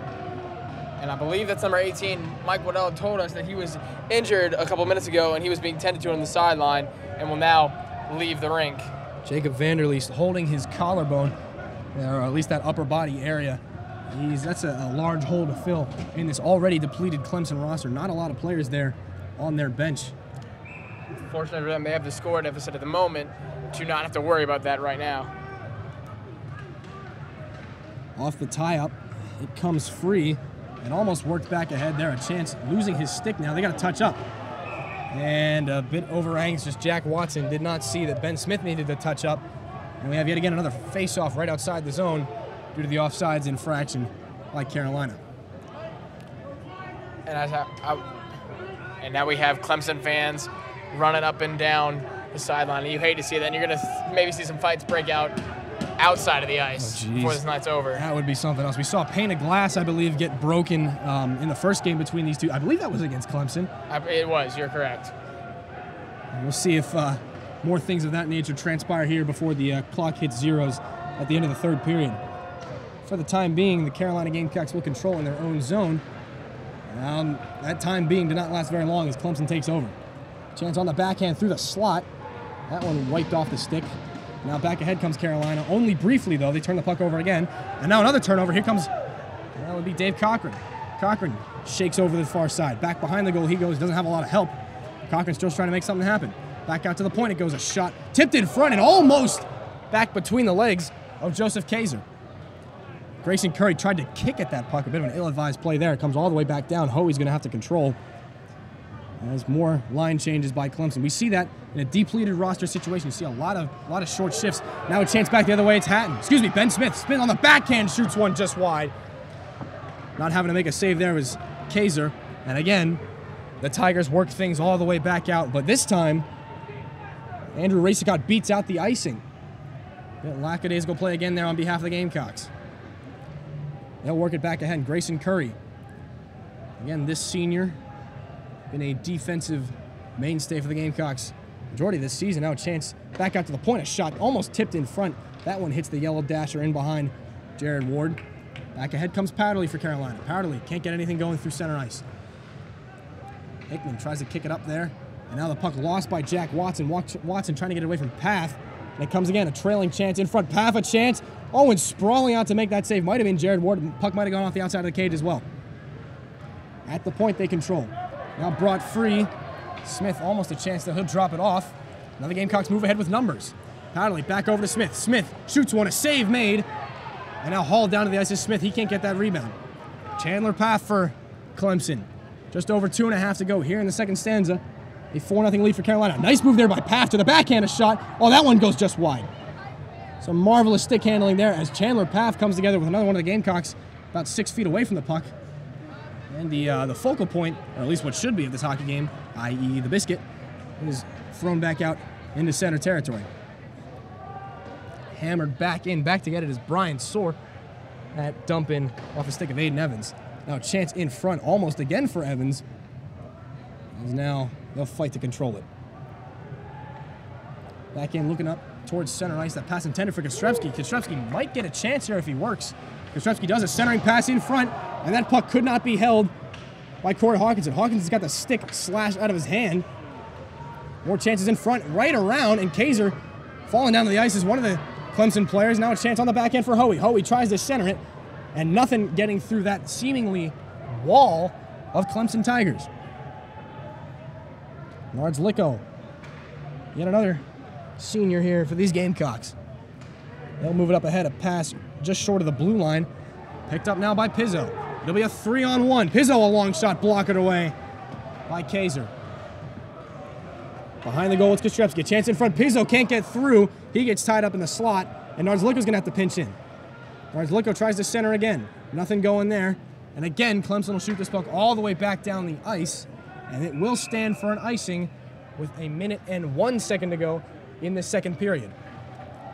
And I believe that's number 18. Mike Waddell told us that he was injured a couple minutes ago and he was being tended to on the sideline and will now leave the rink. Jacob Vanderleest holding his collarbone, or at least that upper body area. That's a large hole to fill in this already depleted Clemson roster. Not a lot of players there on their bench. Fortunately for them, they have the score deficit at the moment to not have to worry about that right now. Off the tie-up, it comes free and almost worked back ahead there. A chance losing his stick now. They got to touch up. And a bit over anxious Jack Watson did not see that Ben Smith needed to touch up. And we have yet again another face-off right outside the zone due to the offsides infraction by Carolina. And now we have Clemson fans running up and down the sideline. And you hate to see that. And you're going to maybe see some fights break out outside of the ice before this night's over. That would be something else. We saw a pane of glass, I believe, get broken in the first game between these two. I believe that was against Clemson. It was. You're correct. And we'll see if more things of that nature transpire here before the clock hits zeros at the end of the third period. For the time being, the Carolina Gamecocks will control in their own zone. That time being did not last very long as Clemson takes over. Chance on the backhand through the slot. That one wiped off the stick. Now back ahead comes Carolina. Only briefly, though. They turn the puck over again. And now another turnover. Here comes, that would be Dave Cochran. Cochran shakes over the far side. Back behind the goal he goes. Doesn't have a lot of help. Cochran's still trying to make something happen. Back out to the point it goes. A shot tipped in front and almost back between the legs of Joseph Kaiser. Grayson Curry tried to kick at that puck. A bit of an ill-advised play there. It comes all the way back down. Hoey's going to have to control. As more line changes by Clemson. We see that in a depleted roster situation. You see a lot of short shifts. Now a chance back the other way. It's Hatton. Excuse me, Ben Smith. Smith on the backhand shoots one just wide. Not having to make a save there was Kaiser. And again, the Tigers work things all the way back out. But this time, Andrew Racicott beats out the icing. Lackadaisical play again there on behalf of the Gamecocks. They'll work it back ahead. Grayson Curry. Again, this senior been a defensive mainstay for the Gamecocks majority of this season. Now a chance back out to the point. A shot almost tipped in front. That one hits the yellow dasher in behind Jared Ward. Back ahead comes Powderly for Carolina. Powderly can't get anything going through center ice. Hickman tries to kick it up there. And now the puck lost by Jack Watson. Watson trying to get it away from Path. And it comes again, a trailing chance in front. Path a chance. Owen sprawling out to make that save. Might have been Jared Ward. Puck might have gone off the outside of the cage as well. At the point they control. Now brought free. Smith almost a chance that he'll drop it off. Now the Gamecocks move ahead with numbers. Powderly back over to Smith. Smith shoots one, a save made. And now hauled down to the ice is Smith. He can't get that rebound. Chandler Path for Clemson. Just over 2.5 to go here in the second stanza. A 4-0 lead for Carolina. Nice move there by Path to the backhand, a shot. Oh, that one goes just wide. Some marvelous stick handling there as Chandler Path comes together with another one of the Gamecocks about 6 feet away from the puck. And the focal point, or at least what should be of this hockey game, i.e. the biscuit, is thrown back out into center territory. Hammered back to get it is Brian Soar. That dump in off the stick of Aiden Evans. Now a chance in front, almost again for Evans. As now they'll fight to control it. Back in, looking up towards center ice. That pass intended for Kostrevsky. Kostrevsky might get a chance here if he works. Kostrevsky does a centering pass in front, and that puck could not be held by Corey Hawkinson. Hawkinson's got the stick slashed out of his hand. More chances in front, right around, and Kaiser falling down to the ice is one of the Clemson players. Now a chance on the backhand for Hoey. Hoey tries to center it, and nothing getting through that seemingly wall of Clemson Tigers. Nards Licko, yet another senior here for these Gamecocks. They'll move it up ahead, a pass just short of the blue line. Picked up now by Pizzo. It'll be a 3-on-1. Pizzo a long shot, block it away by Kaiser. Behind the goal, it's Kostrevsky. Chance in front. Pizzo can't get through. He gets tied up in the slot, and Nards Licko's going to have to pinch in. Nards Licko tries to center again. Nothing going there. And again, Clemson will shoot this puck all the way back down the ice, and it will stand for an icing with 1 minute and 1 second to go in the second period.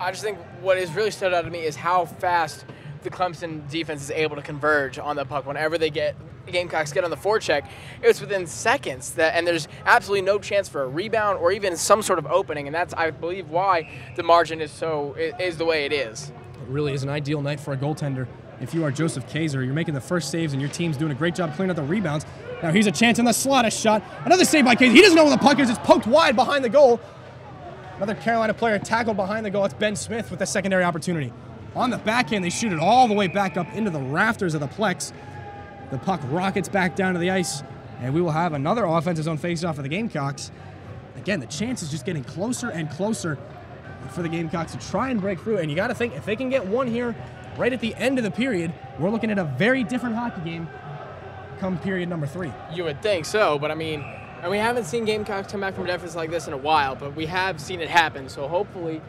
I just think what has really stood out to me is how fast the Clemson defense is able to converge on the puck. Whenever the Gamecocks get on the forecheck, it's within seconds, and there's absolutely no chance for a rebound or even some sort of opening, and that's, I believe, why the margin is the way it is. It really is an ideal night for a goaltender. If you are Joseph Kaiser, you're making the first saves, and your team's doing a great job cleaning up the rebounds. Now here's a chance in the slot, a shot. Another save by Kaiser. He doesn't know where the puck is. It's poked wide behind the goal. Another Carolina player tackled behind the goal. It's Ben Smith with the secondary opportunity. On the backhand, they shoot it all the way back up into the rafters of the Plex. The puck rockets back down to the ice, and we will have another offensive zone faceoff for the Gamecocks. Again, the chance is just getting closer and closer for the Gamecocks to try and break through. And you got to think, if they can get one here right at the end of the period, we're looking at a very different hockey game come period number 3. You would think so, but I mean, and we haven't seen Gamecocks come back from a deficit like this in a while, but we have seen it happen, so hopefully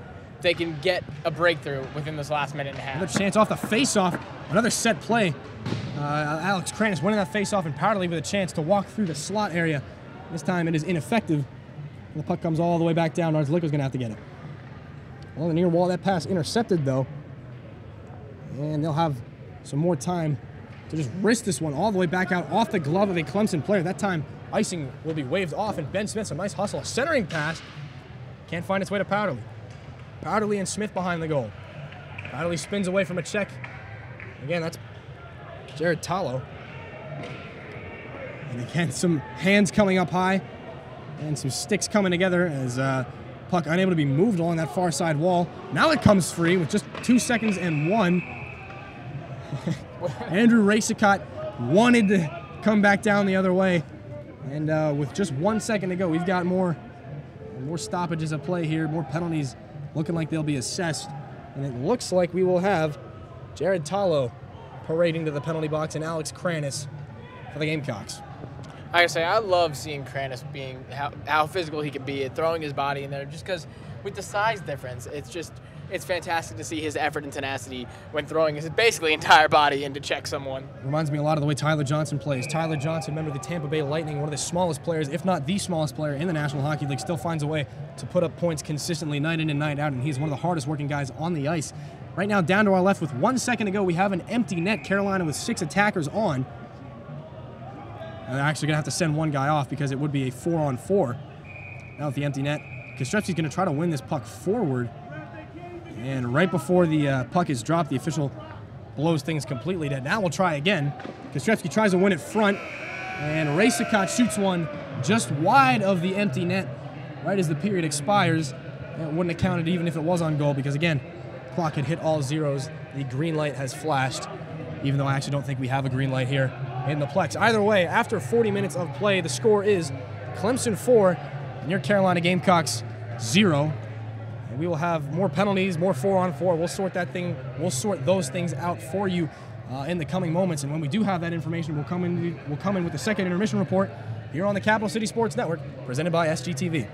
they can get a breakthrough within this last minute and a half. Another chance off the face-off. Another set play. Alex Kranis winning that face-off, and Powderly with a chance to walk through the slot area. This time it is ineffective And the puck comes all the way back down. Narzlikko's going to have to get it. On the near wall, that pass intercepted, though. And they'll have some more time to just wrist this one all the way back out off the glove of a Clemson player. That time, icing will be waved off, and Ben Smith, a nice hustle. A centering pass. Can't find its way to Powderly. Powderly and Smith behind the goal. Powderly spins away from a check. Again, that's Jared Tallow. And again, some hands coming up high and some sticks coming together as puck unable to be moved along that far side wall. Now it comes free with just 2 seconds and 1. Andrew Racicott wanted to come back down the other way. And with just 1 second to go, we've got more stoppages at play here, more penalties looking like they'll be assessed. And it looks like we will have Jared Tallow parading to the penalty box and Alex Kranis for the Gamecocks. Like I say, I love seeing Kranis being how physical he can be at throwing his body in there, just because with the size difference, it's fantastic to see his effort and tenacity when throwing his basically entire body in to check someone. Reminds me a lot of the way Tyler Johnson plays. Tyler Johnson, member of the Tampa Bay Lightning, one of the smallest players, if not the smallest player in the National Hockey League, still finds a way to put up points consistently night in and night out, and he's one of the hardest working guys on the ice. Right now, down to our left with 1 second to go, we have an empty net. Carolina with 6 attackers on. And they're actually going to have to send one guy off because it would be a 4-on-4. Now with the empty net, Kostrevsky's going to try to win this puck forward. And right before the puck is dropped, the official blows things completely dead. Now we'll try again. Kostrevsky tries to win it front, and Racicott shoots one just wide of the empty net right as the period expires. And it wouldn't have counted even if it was on goal because, again, clock had hit all zeros. The green light has flashed, even though I actually don't think we have a green light here in the Plex. Either way, after 40 minutes of play, the score is Clemson 4, and your Carolina Gamecocks 0. And we will have more penalties, more 4-on-4. We'll sort those things out for you in the coming moments. And when we do have that information, we'll come in with the second intermission report here on the Capital City Sports Network, presented by SGTV.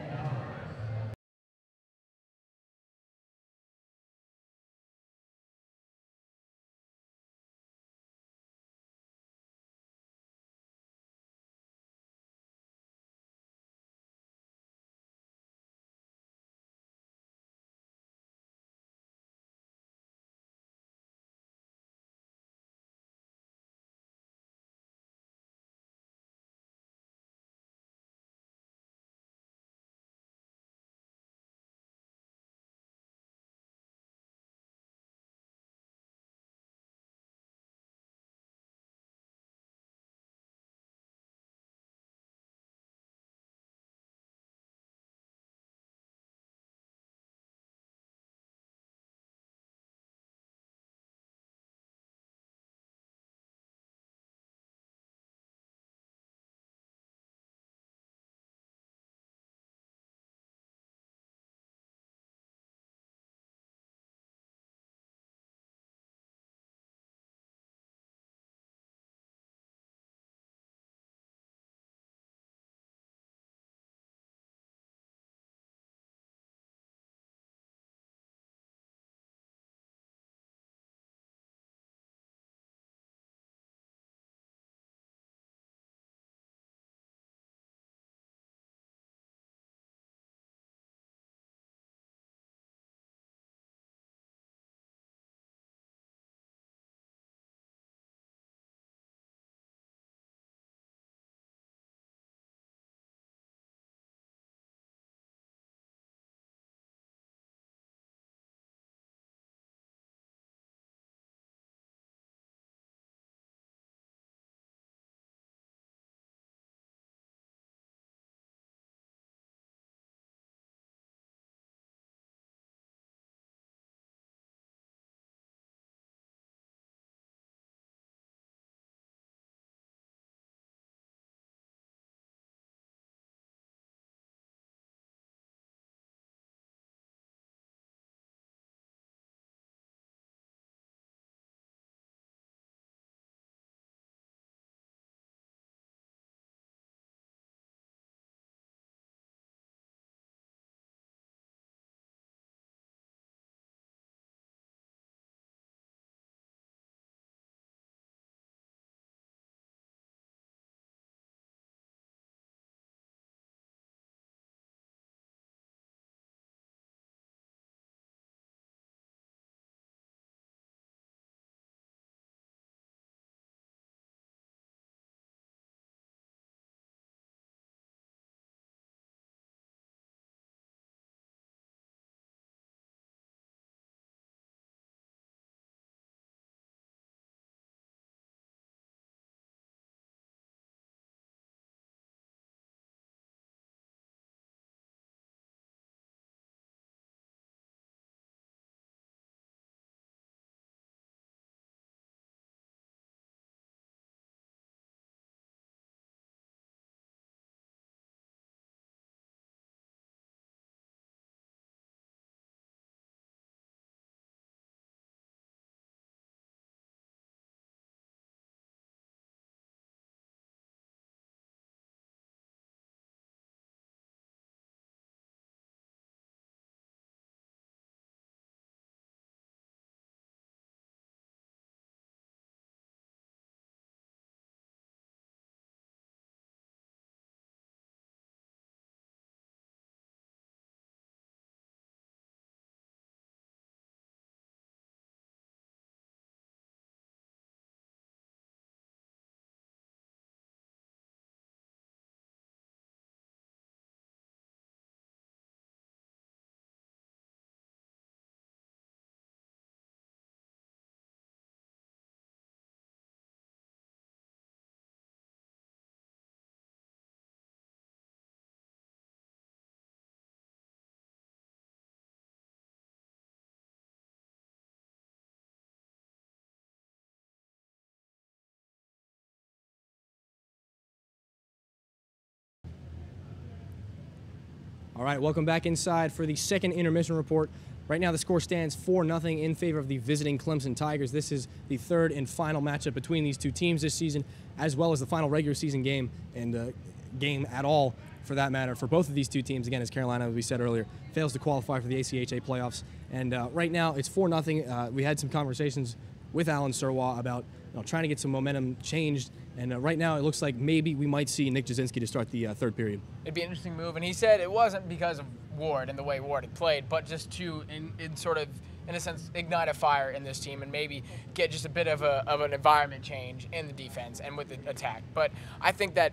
All right, welcome back inside for the second intermission report. Right now, the score stands 4-0 in favor of the visiting Clemson Tigers. This is the third and final matchup between these two teams this season, as well as the final regular season game and game at all, for that matter, for both of these two teams. Again, as Carolina, as we said earlier, fails to qualify for the ACHA playoffs. And right now, it's 4-0. We had some conversations with Alan Surwa about trying to get some momentum changed. And right now, it looks like maybe we might see Nick Jasinski to start the third period. It'd be an interesting move. And he said it wasn't because of Ward and the way Ward had played, but just to, in sort of, in a sense, ignite a fire in this team and maybe get just a bit of an environment change in the defense and with the attack. But I think that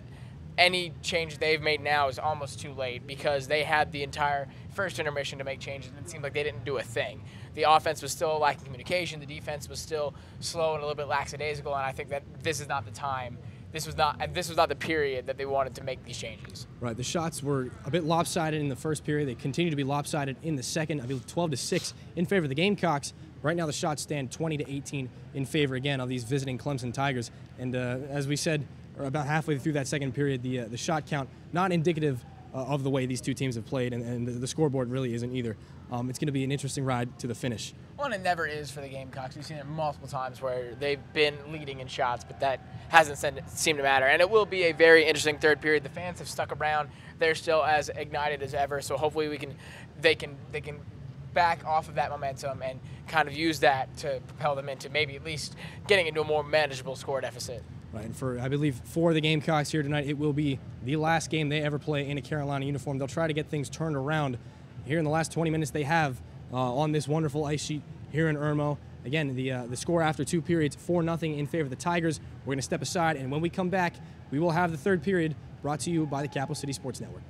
any change they've made now is almost too late because they had the entire first intermission to make changes, and it seemed like they didn't do a thing. The offense was still lacking communication. The defense was still slow and a little bit lackadaisical, and I think that this is not the time. This was not the period that they wanted to make these changes. Right. The shots were a bit lopsided in the first period. They continue to be lopsided in the second. I believe 12-6 in favor of the Gamecocks. Right now, the shots stand 20-18 in favor again of these visiting Clemson Tigers. And as we said, about halfway through that second period, the shot count not indicative of the way these two teams have played, and the scoreboard really isn't either. It's going to be an interesting ride to the finish. Well, and it never is for the Gamecocks. We've seen it multiple times where they've been leading in shots, but that hasn't seemed to matter. And it will be a very interesting third period. The fans have stuck around. They're still as ignited as ever. So hopefully they can back off of that momentum and kind of use that to propel them into maybe at least getting into a more manageable score deficit. Right, and I believe for the Gamecocks here tonight, it will be the last game they ever play in a Carolina uniform. They'll try to get things turned around here in the last 20 minutes they have on this wonderful ice sheet here in Irmo. Again, the score after two periods, 4-0 in favor of the Tigers. We're going to step aside, and when we come back, we will have the third period brought to you by the Capital City Sports Network.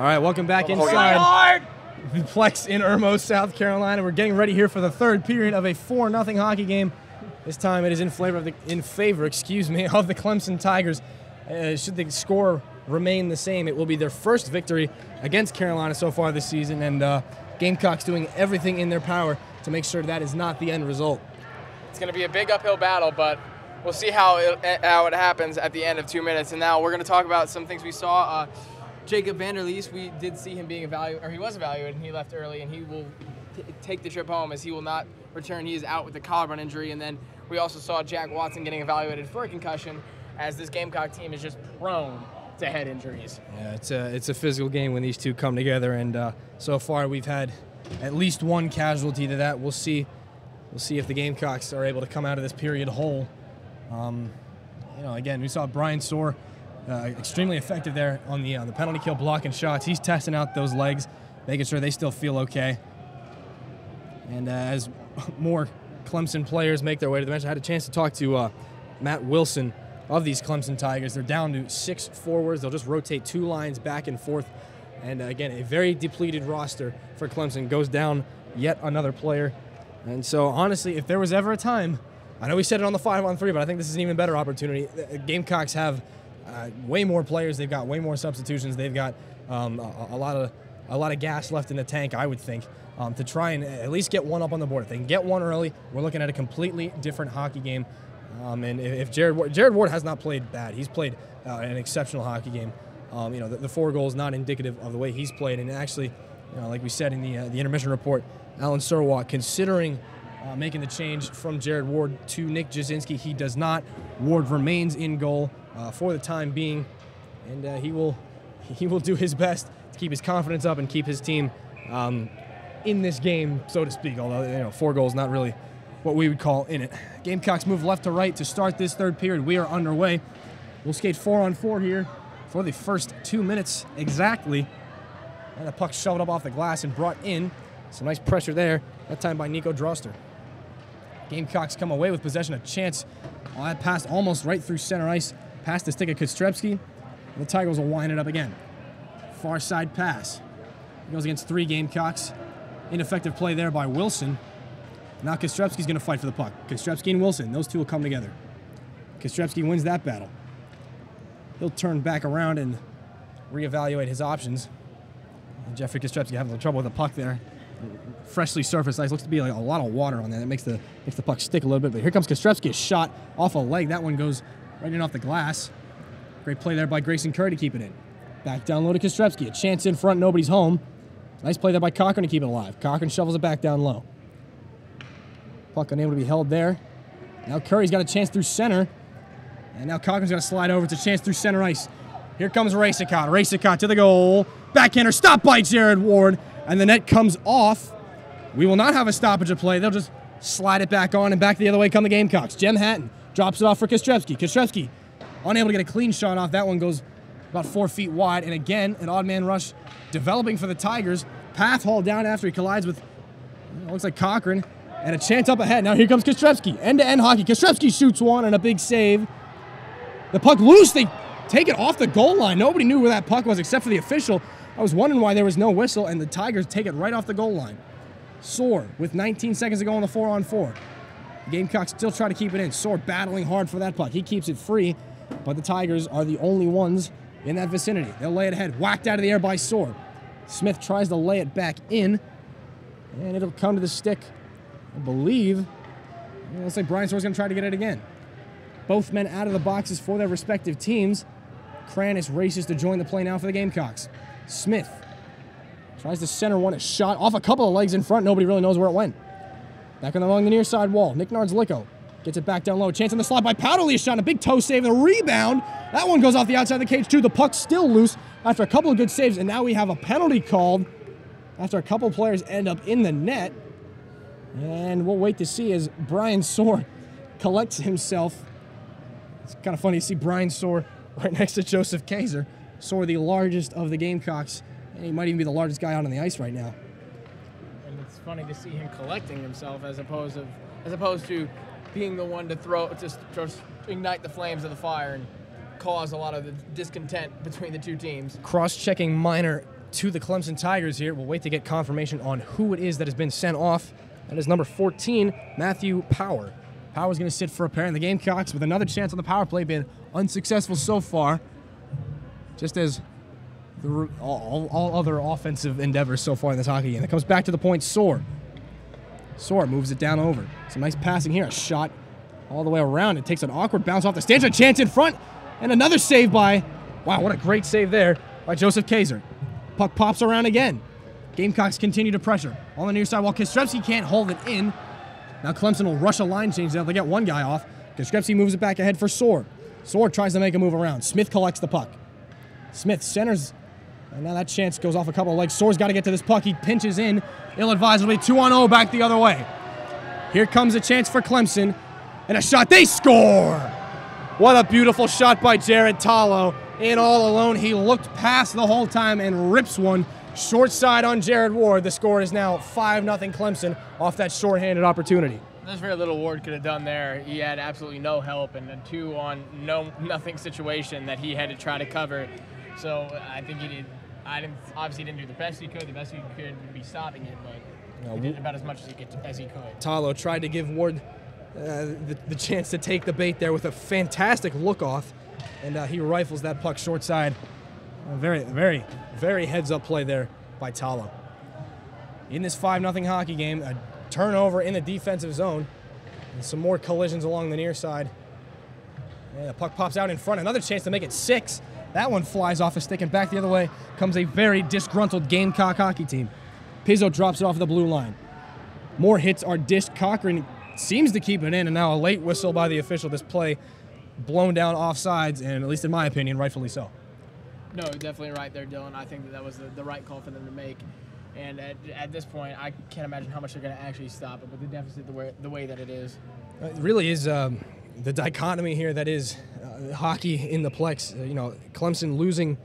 All right, welcome back inside the Plex in Irmo, South Carolina. We're getting ready here for the third period of a 4-0 hockey game. This time it is in favor, of the Clemson Tigers. Should the score remain the same, it will be their first victory against Carolina so far this season, and Gamecocks doing everything in their power to make sure that is not the end result. It's going to be a big uphill battle, but we'll see how it happens at the end of 2 minutes. And now we're going to talk about some things we saw. Jacob Vanderleest, we did see him being evaluated, or he was evaluated, and he left early, and he will take the trip home as he will not return. He is out with a collarbone injury. And then we also saw Jack Watson getting evaluated for a concussion, as this Gamecock team is just prone to head injuries. Yeah, it's a physical game when these two come together, and so far we've had at least one casualty to that. We'll see if the Gamecocks are able to come out of this period whole. Again, we saw Brian Soar extremely effective there on the penalty kill, blocking shots. He's testing out those legs, making sure they still feel okay. And as more Clemson players make their way to the bench, I had a chance to talk to Matt Wilson of these Clemson Tigers. They're down to 6 forwards. They'll just rotate 2 lines back and forth. And again, a very depleted roster for Clemson. Goes down yet another player. And so honestly, if there was ever a time, I know we said it on the 5-on-3, but I think this is an even better opportunity. Gamecocks have way more players. They've got way more substitutions. They've got a lot of gas left in the tank, I would think, to try and at least get one up on the board. If they can get one early, we're looking at a completely different hockey game. And if Jared Ward has not played bad, he's played an exceptional hockey game. The 4 goals not indicative of the way he's played. And actually, like we said in the intermission report, Alan Surwalk considering making the change from Jared Ward to Nick Jasinski. He does not. Ward remains in goal for the time being, and he will do his best to keep his confidence up and keep his team in this game, so to speak. Although 4 goals not really what we would call in it. Gamecocks move left to right to start this third period. We are underway. We'll skate 4-on-4 here for the first 2 minutes exactly. And the puck shoved up off the glass and brought in. Some nice pressure there, that time by Nico Droster. Gamecocks come away with possession, a chance. That passed almost right through center ice, past the stick of Kostrepski. The Tigers will wind it up again. Far side pass. He goes against 3 Gamecocks. Ineffective play there by Wilson. Now Kostrepski's going to fight for the puck. Kostrepski and Wilson, those two will come together. Kostrepski wins that battle. He'll turn back around and reevaluate his options. And Jeffrey Kostrepski having trouble with the puck there. Freshly surfaced ice. Looks to be like a lot of water on there. That makes the puck stick a little bit. But here comes Kostrepski, a shot off a leg. That one goes right in off the glass. Great play there by Grayson Curry to keep it in. Back down low to Kostrepski. A chance in front, nobody's home. Nice play there by Cochran to keep it alive. Cochran shovels it back down low. Puck unable to be held there. Now Curry's got a chance through center. And now Cochran's got to slide over. It's a chance through center ice. Here comes Racicot. Racicot to the goal. Backhander stopped by Jared Ward. And the net comes off. We will not have a stoppage of play. They'll just slide it back on, and back the other way come the Gamecocks. Jem Hatton drops it off for Kostrepski. Kostrepski unable to get a clean shot off. That one goes about 4 feet wide. And again, an odd man rush developing for the Tigers. Path hauled down after he collides with, looks like Cochran. And a chance up ahead. Now here comes Kostrepski. End-to-end hockey. Kostrepski shoots one and a big save. The puck loose. They take it off the goal line. Nobody knew where that puck was except for the official. I was wondering why there was no whistle, and the Tigers take it right off the goal line. Soar with 19 seconds to go on the 4-on-4. Gamecocks still try to keep it in. Soar battling hard for that puck. He keeps it free, but the Tigers are the only ones in that vicinity. They'll lay it ahead. Whacked out of the air by Soar. Smith tries to lay it back in, and it'll come to the stick, I believe. Looks like Brian Soar's going to try to get it again. Both men out of the boxes for their respective teams. Kranis races to join the play now for the Gamecocks. Smith tries to center one, a shot off a couple of legs in front. Nobody really knows where it went. Back along the near side wall. Nick Nards-Licko gets it back down low. Chance on the slide by Powderly. A shot, a big toe save, and a rebound. That one goes off the outside of the cage too. The puck's still loose after a couple of good saves, and now we have a penalty called after a couple players end up in the net. And we'll wait to see as Brian Soar collects himself. It's kind of funny to see Brian Soar right next to Joseph Kaiser. Soar, the largest of the Gamecocks, and he might even be the largest guy out on the ice right now. And it's funny to see him collecting himself as opposed to being the one to ignite the flames of the fire and cause a lot of the discontent between the two teams. Cross-checking minor to the Clemson Tigers here. We'll wait to get confirmation on who it is that has been sent off. That is number 14, Matthew Power. Power's going to sit for a pair, and the Gamecocks with another chance on the power play, been unsuccessful so far, just as all other offensive endeavors so far in this hockey game. It comes back to the point, Soar. Soar moves it down over. Some nice passing here, a shot all the way around. It takes an awkward bounce off the stanchion, a chance in front, and another save by, wow, what a great save there by Joseph Kaiser. Puck pops around again. Gamecocks continue to pressure on the near side while Kostrevsky can't hold it in. Now Clemson will rush a line change. They'll get one guy off. Kostrevsky moves it back ahead for Soar. Soar tries to make a move around. Smith collects the puck. Smith centers, and now that chance goes off a couple of legs. Soar's got to get to this puck. He pinches in. Ill-advisedly, 2-on-0 back the other way. Here comes a chance for Clemson, and a shot. They score! What a beautiful shot by Jared Tallow. In all alone, he looked past the whole time and rips one. Short side on Jared Ward. The score is now 5-0 Clemson off that shorthanded opportunity. There's very little Ward could have done there. He had absolutely no help, and a 2-on-nothing situation that he had to try to cover. So I think he did. Obviously didn't do the best he could. The best he could would be stopping it, but he did about as much as he could. Tallow tried to give Ward the chance to take the bait there with a fantastic look-off, and he rifles that puck short side. Very, very, very heads-up play there by Tallow. In this 5-0 hockey game, a turnover in the defensive zone, and some more collisions along the near side. And the puck pops out in front. Another chance to make it 6. That one flies off a stick, and back the other way comes a very disgruntled Gamecock hockey team. Pizzo drops it off the blue line. More hits are dished. Cochran seems to keep it in, and now a late whistle by the official. This play blown down offsides, and at least in my opinion, rightfully so. No, definitely right there, Dillon. I think that was the right call for them to make. And at this point, I can't imagine how much they're going to actually stop it with the deficit the way that it is. It really is the dichotomy here that is hockey in the Plex. Clemson losing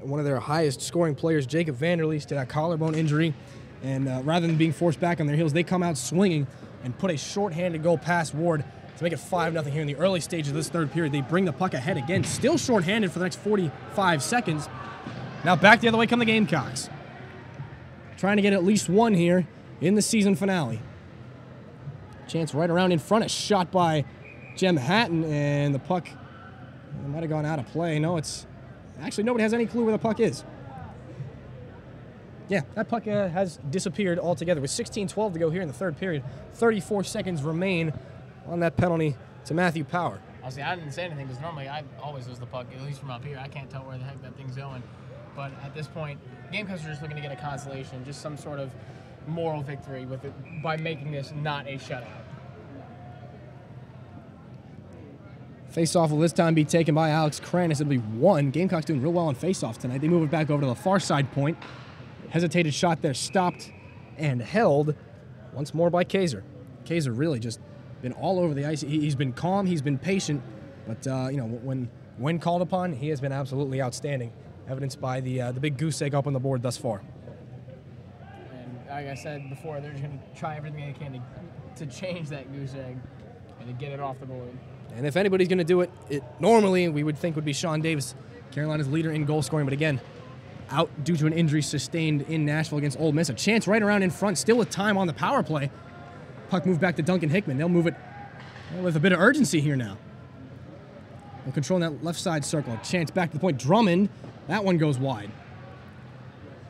one of their highest scoring players, Jacob Vanderleest, to that collarbone injury. And rather than being forced back on their heels, they come out swinging and put a shorthanded goal past Ward to make it 5-0 here in the early stages of this third period. They bring the puck ahead again, still shorthanded for the next 45 seconds. Now back the other way come the Gamecocks. Trying to get at least one here in the season finale. Chance right around in front, a shot by Jem Hatton, and the puck might have gone out of play. No, it's actually nobody has any clue where the puck is. Yeah, that puck has disappeared altogether. With 16:12 to go here in the third period, 34 seconds remain on that penalty to Matthew Power. Honestly, I didn't say anything because normally I always lose the puck, at least from up here. I can't tell where the heck that thing's going. But at this point, Gamecocks are just looking to get a consolation, just some sort of moral victory with it by making this not a shutout. Face-off will this time be taken by Alex Kranis. It'll be 1. Gamecocks doing real well on face-off tonight. They move it back over to the far side point. Hesitated shot there, stopped and held once more by Kaiser. Kaiser really just been all over the ice. He's been calm, he's been patient, but when called upon, he has been absolutely outstanding, evidenced by the big goose egg up on the board thus far. And like I said before, they're just going to try everything they can to change that goose egg and to get it off the board. And if anybody's going to do it, normally we would think would be Sean Davis, Carolina's leader in goal scoring, but again, out due to an injury sustained in Nashville against Ole Miss. A chance right around in front, still with time on the power play. Puck moved back to Duncan Hickman. They'll move it with a bit of urgency here now. They're controlling that left side circle. A chance back to the point. Drummond, that one goes wide.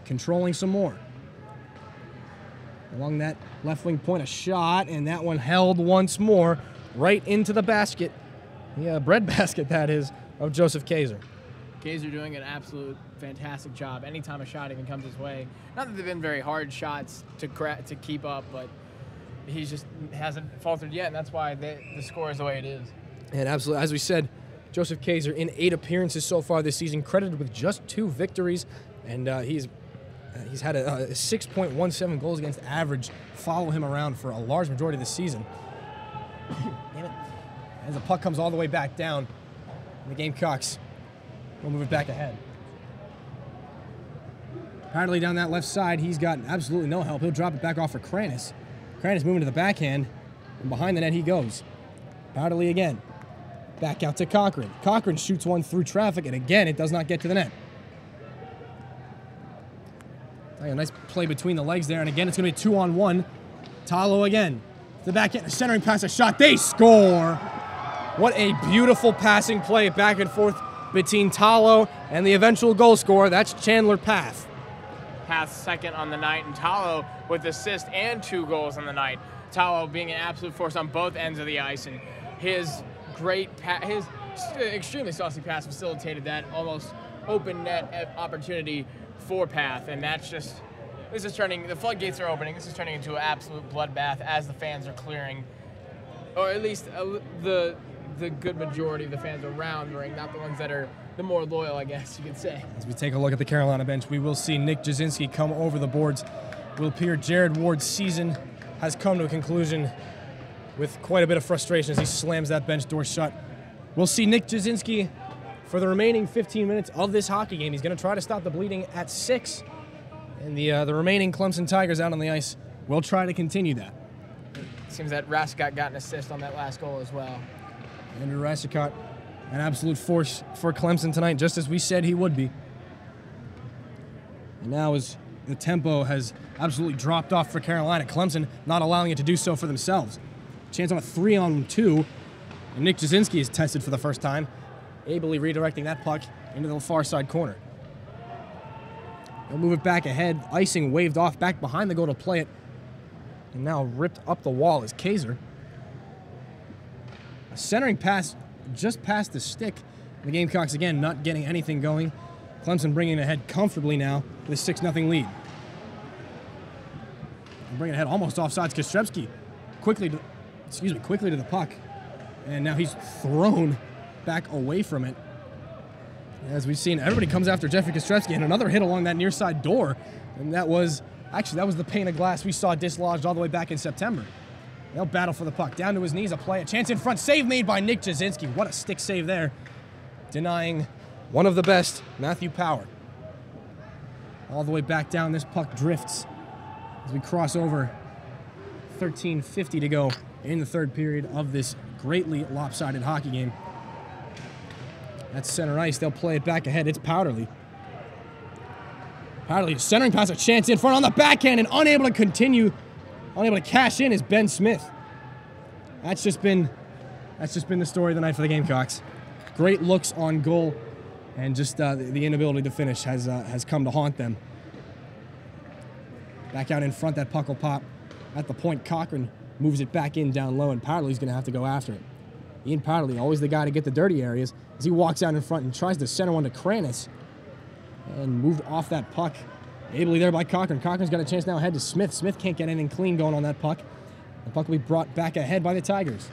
Controlling some more. Along that left wing point, a shot, and that one held once more right into the basket. The bread basket, that is, of Joseph Kaiser. Kaiser doing an absolute fantastic job anytime a shot even comes his way. Not that they've been very hard shots to keep up, but he just hasn't faltered yet, and that's why the score is the way it is. And absolutely, as we said, Joseph Kaiser in 8 appearances so far this season, credited with just 2 victories, and he's had a 6.17 goals against average follow him around for a large majority of the season. Damn it. As the puck comes all the way back down, the Gamecocks will move it back ahead. Apparently down that left side, he's got absolutely no help. He'll drop it back off for Kranis. Kranis moving to the backhand, and behind the net he goes. Powderly again. Back out to Cochran. Cochran shoots one through traffic, and again, it does not get to the net. A nice play between the legs there, and again, it's going to be 2-on-1. Talo again. The back end, centering pass, a shot. They score. What a beautiful passing play back and forth between Talo and the eventual goal scorer. That's Chandler Path. Path second on the night, and Talo with assist and 2 goals on the night. Talo being an absolute force on both ends of the ice, and his his extremely saucy pass facilitated that almost open net opportunity for Path, and that's just, this is turning, the floodgates are opening. This is turning into an absolute bloodbath as the fans are clearing, or at least the good majority of the fans around the ring, not the ones that are the more loyal, I guess you could say. As we take a look at the Carolina bench, we will see Nick Jasinski come over the boards. It will appear Jared Ward's season has come to a conclusion with quite a bit of frustration as he slams that bench door shut. We'll see Nick Jasinski for the remaining 15 minutes of this hockey game. He's going to try to stop the bleeding at 6. And the remaining Clemson Tigers out on the ice will try to continue that. Seems that Rasicott got an assist on that last goal as well. Andrew Rasicott, an absolute force for Clemson tonight, just as we said he would be. And now as the tempo has absolutely dropped off for Carolina, Clemson not allowing it to do so for themselves. Chance on a 3-on-2, and Nick Jasinski is tested for the first time, ably redirecting that puck into the far side corner. They'll move it back ahead. Icing waved off back behind the goal to play it. And now ripped up the wall is Kaiser. A centering pass just past the stick. The Gamecocks again not getting anything going. Clemson bringing it ahead comfortably now with a 6-0 lead. Bringing it ahead almost offsides. Kostrevsky quickly to the puck. And now he's thrown back away from it. As we've seen, everybody comes after Jeffrey Kostrevsky, and another hit along that near side door. And that was the pane of glass we saw dislodged all the way back in September. They'll battle for the puck. Down to his knees, a play, a chance in front. Save made by Nick Jasinski. What a stick save there. Denying one of the best, Matthew Power. All the way back down, this puck drifts as we cross over. 13:50 to go in the third period of this greatly lopsided hockey game. That's center ice. They'll play it back ahead. It's Powderly. Powderly centering pass, a chance in front on the backhand, and unable to cash in is Ben Smith. That's just been the story of the night for the Gamecocks. Great looks on goal, and just the inability to finish has come to haunt them. Back out in front, that puck will pop at the point. Cochran moves it back in down low, and Powderly's going to have to go after it. Ian Powderly, always the guy to get the dirty areas, as he walks out in front and tries to center one to Kranis. And moved off that puck. Ably there by Cochran. Cochran's got a chance now ahead to Smith. Smith can't get anything clean going on that puck. The puck will be brought back ahead by the Tigers.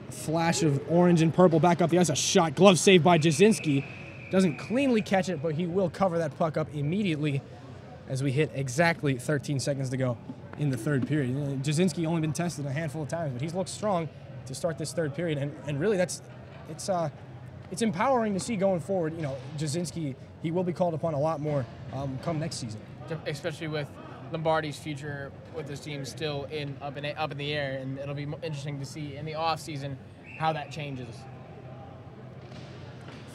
A flash of orange and purple back up the ice. A shot. Glove saved by Jasinski. Doesn't cleanly catch it, but he will cover that puck up immediately as we hit exactly 13 seconds to go in the third period. Jasinski only been tested a handful of times, but he's looked strong to start this third period. And really, it's empowering to see going forward. You know, Jasinski, he will be called upon a lot more come next season. Especially with Lombardi's future with this team still up in the air, and it'll be interesting to see in the off season how that changes.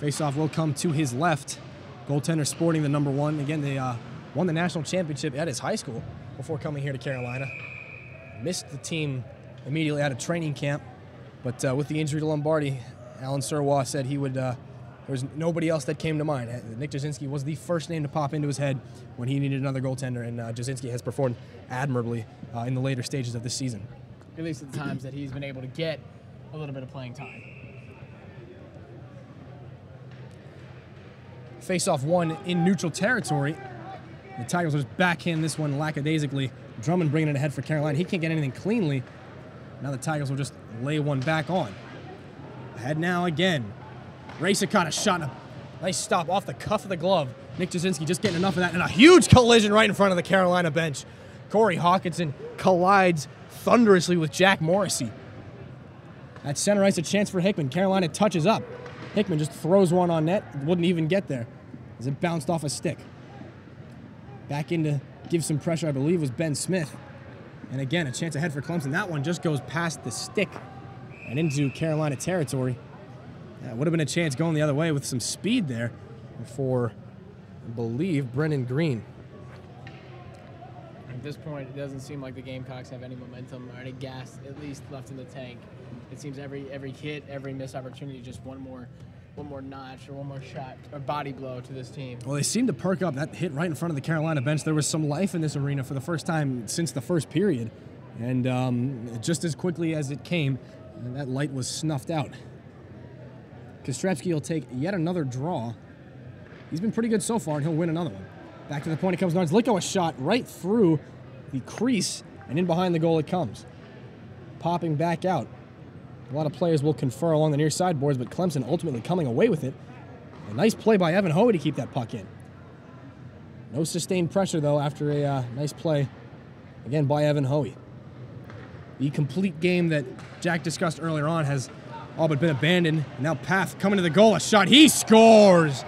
Faceoff will come to his left. Goaltender sporting the number 1. Again, they won the national championship at his high school before coming here to Carolina. Missed the team immediately out of training camp, but with the injury to Lombardi, Alan Surwa said he would. There was nobody else that came to mind. Nick Jasinski was the first name to pop into his head when he needed another goaltender, and Jasinski has performed admirably in the later stages of this season. At least at the times that he's been able to get a little bit of playing time. Face-off 1 in neutral territory. The Tigers will just backhand this one lackadaisically. Drummond bringing it ahead for Carolina. He can't get anything cleanly. Now the Tigers will just lay one back on. Ahead now again. Rasicott, a shot, a nice stop off the cuff of the glove. Nick Jasinski just getting enough of that, and a huge collision right in front of the Carolina bench. Corey Hawkinson collides thunderously with Jack Morrissey. At center ice, a chance for Hickman. Carolina touches up. Hickman just throws one on net, wouldn't even get there as it bounced off a stick. Back in to give some pressure, I believe, was Ben Smith. And again, a chance ahead for Clemson. That one just goes past the stick and into Carolina territory. That would have been a chance going the other way with some speed there for, I believe, Brennan Green. this point, it doesn't seem like the Gamecocks have any momentum or any gas, at least, left in the tank. It seems every hit, every missed opportunity, just one more notch or one more shot or body blow to this team. Well, they seem to perk up. That hit right in front of the Carolina bench. There was some life in this arena for the first time since the first period. And just as quickly as it came, that light was snuffed out. Kostrepski will take yet another draw. He's been pretty good so far, and he'll win another one. Back to the point it comes. Zliko, a shot right through the crease, and in behind the goal it comes. Popping back out. A lot of players will confer along the near sideboards, but Clemson ultimately coming away with it. A nice play by Evan Hoey to keep that puck in. No sustained pressure, though, after a nice play, again, by Evan Hoey. The complete game that Jack discussed earlier on has all but been abandoned. Now Path coming to the goal, a shot. He scores!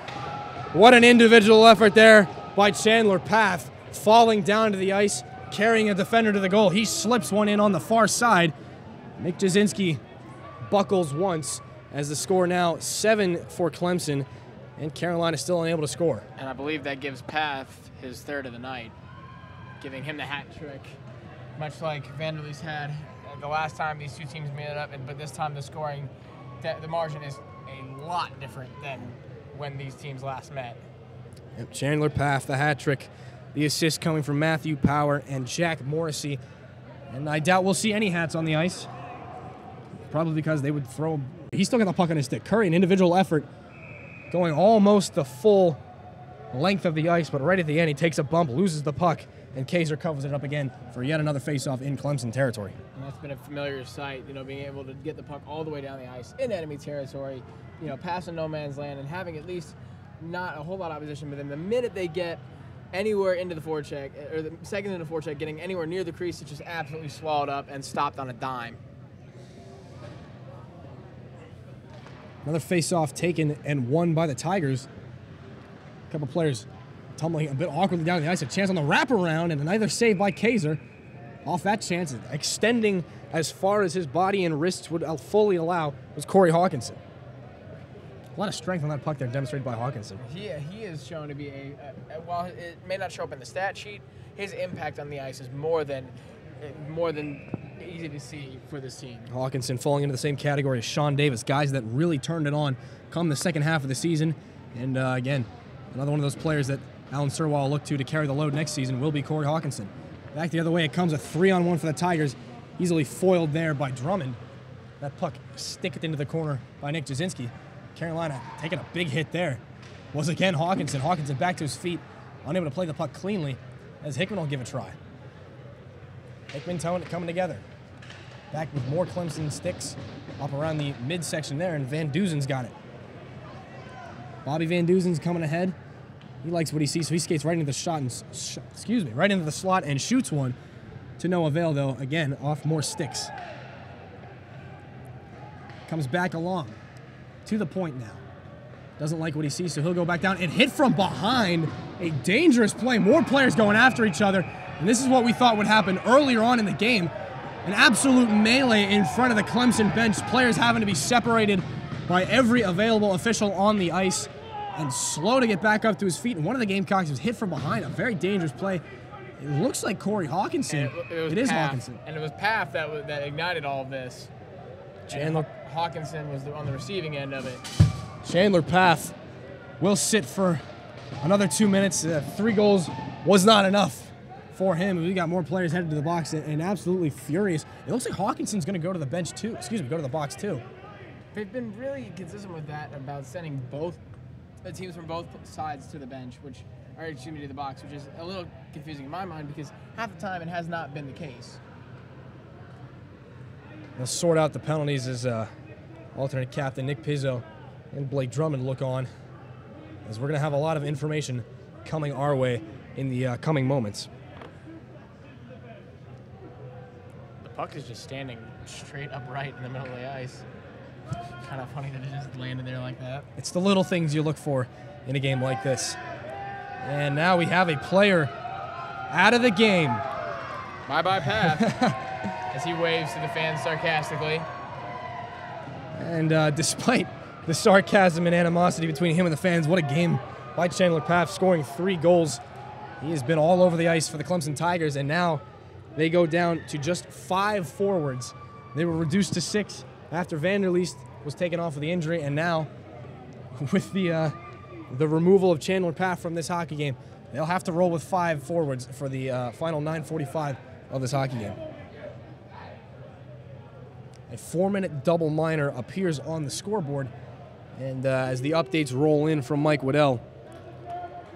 What an individual effort there by Chandler Path, falling down to the ice, carrying a defender to the goal. He slips one in on the far side. Nick Jasinski buckles once, as the score now 7 for Clemson, and Carolina still unable to score. And I believe that gives Path his third of the night, giving him the hat trick, much like Vanderleest had the last time these two teams made it up. But this time the scoring, the margin is a lot different than when these teams last met. Yep, Chandler Path, the hat trick. The assist coming from Matthew Power and Jack Morrissey. And I doubt we'll see any hats on the ice. Probably because they would throw. He's still got the puck on his stick. Curry, an individual effort, going almost the full length of the ice, but right at the end he takes a bump, loses the puck, and Kaiser covers it up again for yet another faceoff in Clemson territory. And that's been a familiar sight, being able to get the puck all the way down the ice in enemy territory, passing no man's land and having at least not a whole lot of opposition. But then the minute they get anywhere into the forecheck, or the second into the forecheck, getting anywhere near the crease, it's just absolutely swallowed up and stopped on a dime. Another face-off taken and won by the Tigers. A couple players tumbling a bit awkwardly down the ice. A chance on the wraparound, and another save by Kaiser. Off that chance, extending as far as his body and wrists would fully allow, was Corey Hawkinson. A lot of strength on that puck there demonstrated by Hawkinson. He is shown to be while it may not show up in the stat sheet, his impact on the ice is more than easy to see for this team. Hawkinson falling into the same category as Sean Davis, guys that really turned it on come the second half of the season. And again, another one of those players that Alan Sirwall will look to carry the load next season will be Corey Hawkinson. Back the other way, it comes a 3-on-1 for the Tigers, easily foiled there by Drummond. That puck sticked into the corner by Nick Jasinski. Carolina taking a big hit there. Was again Hawkinson. Hawkinson back to his feet, unable to play the puck cleanly, as Hickman will give a try. Hickman coming together. Back with more Clemson sticks up around the midsection there, and Van Duzen's got it. Bobby Van Duzen's coming ahead. He likes what he sees, so he skates right into the right into the slot and shoots one to no avail, though. Again, off more sticks. Comes back along to the point now. Doesn't like what he sees, so he'll go back down and hit from behind. A dangerous play. More players going after each other. And this is what we thought would happen earlier on in the game. An absolute melee in front of the Clemson bench. Players having to be separated by every available official on the ice. And slow to get back up to his feet. And one of the Gamecocks was hit from behind. A very dangerous play. It looks like Corey Hawkinson. It is Hawkinson. And it was Path that ignited all of this. Chandler Hawkinson was on the receiving end of it. Chandler Path will sit for another 2 minutes. 3 goals was not enough for him. We got more players headed to the box and absolutely furious. It looks like Hawkinson's going to go to the bench too. Go to the box too. They've been really consistent with that about sending both the teams from both sides to the bench, to the box, which is a little confusing in my mind because half the time it has not been the case. They'll sort out the penalties as alternate captain Nick Pizzo and Blake Drummond look on, as we're going to have a lot of information coming our way in the coming moments. The puck is just standing straight upright in the middle of the ice. Kind of funny that it just landed there like that. It's the little things you look for in a game like this. And now we have a player out of the game. Bye-bye, Path. As he waves to the fans sarcastically. And despite the sarcasm and animosity between him and the fans, what a game by Chandler Path, scoring 3 goals He has been all over the ice for the Clemson Tigers, and now they go down to just 5 forwards. They were reduced to 6 after Vanderleest was taken off with the injury, and now with the removal of Chandler Paff from this hockey game, they'll have to roll with 5 forwards for the final 9:45 of this hockey game. A 4-minute double minor appears on the scoreboard, and as the updates roll in from Mike Waddell,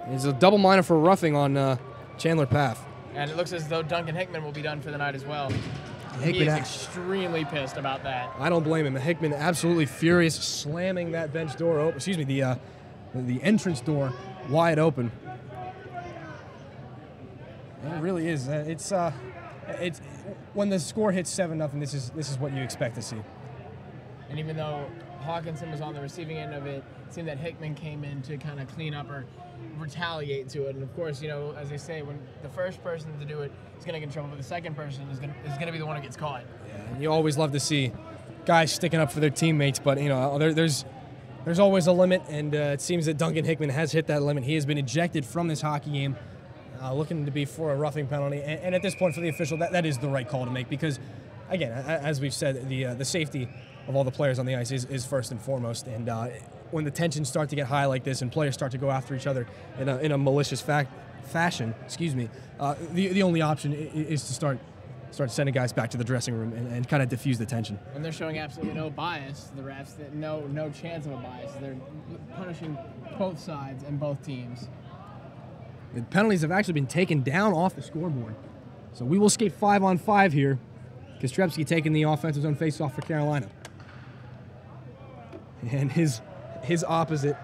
there's a double minor for roughing on Chandler Paff. And it looks as though Duncan Hickman will be done for the night as well. He is extremely pissed about that. I don't blame him. Hickman absolutely furious, slamming that bench door open. Excuse me, the entrance door wide open. It really is. It's when the score hits 7-0. This is what you expect to see. And even though Hawkinson was on the receiving end of it, it seemed that Hickman came in to kind of clean up or retaliate to it. And of course, as they say, when the first person to do it is going to get in trouble, but the second person is going to be the one who gets caught. Yeah, and you always love to see guys sticking up for their teammates, but there's always a limit, and it seems that Duncan Hickman has hit that limit. He has been ejected from this hockey game, looking to be for a roughing penalty. And at this point, for the official, that is the right call to make because, again, as we've said, the safety of all the players on the ice is first and foremost. And when the tensions start to get high like this and players start to go after each other in a malicious fashion, the only option is to start sending guys back to the dressing room and kind of diffuse the tension. And they're showing absolutely no bias, the refs, no chance of a bias. They're punishing both sides and both teams. The penalties have actually been taken down off the scoreboard. So we will skate 5-on-5 here. Kostrepski taking the offensive zone faceoff for Carolina. And his opposite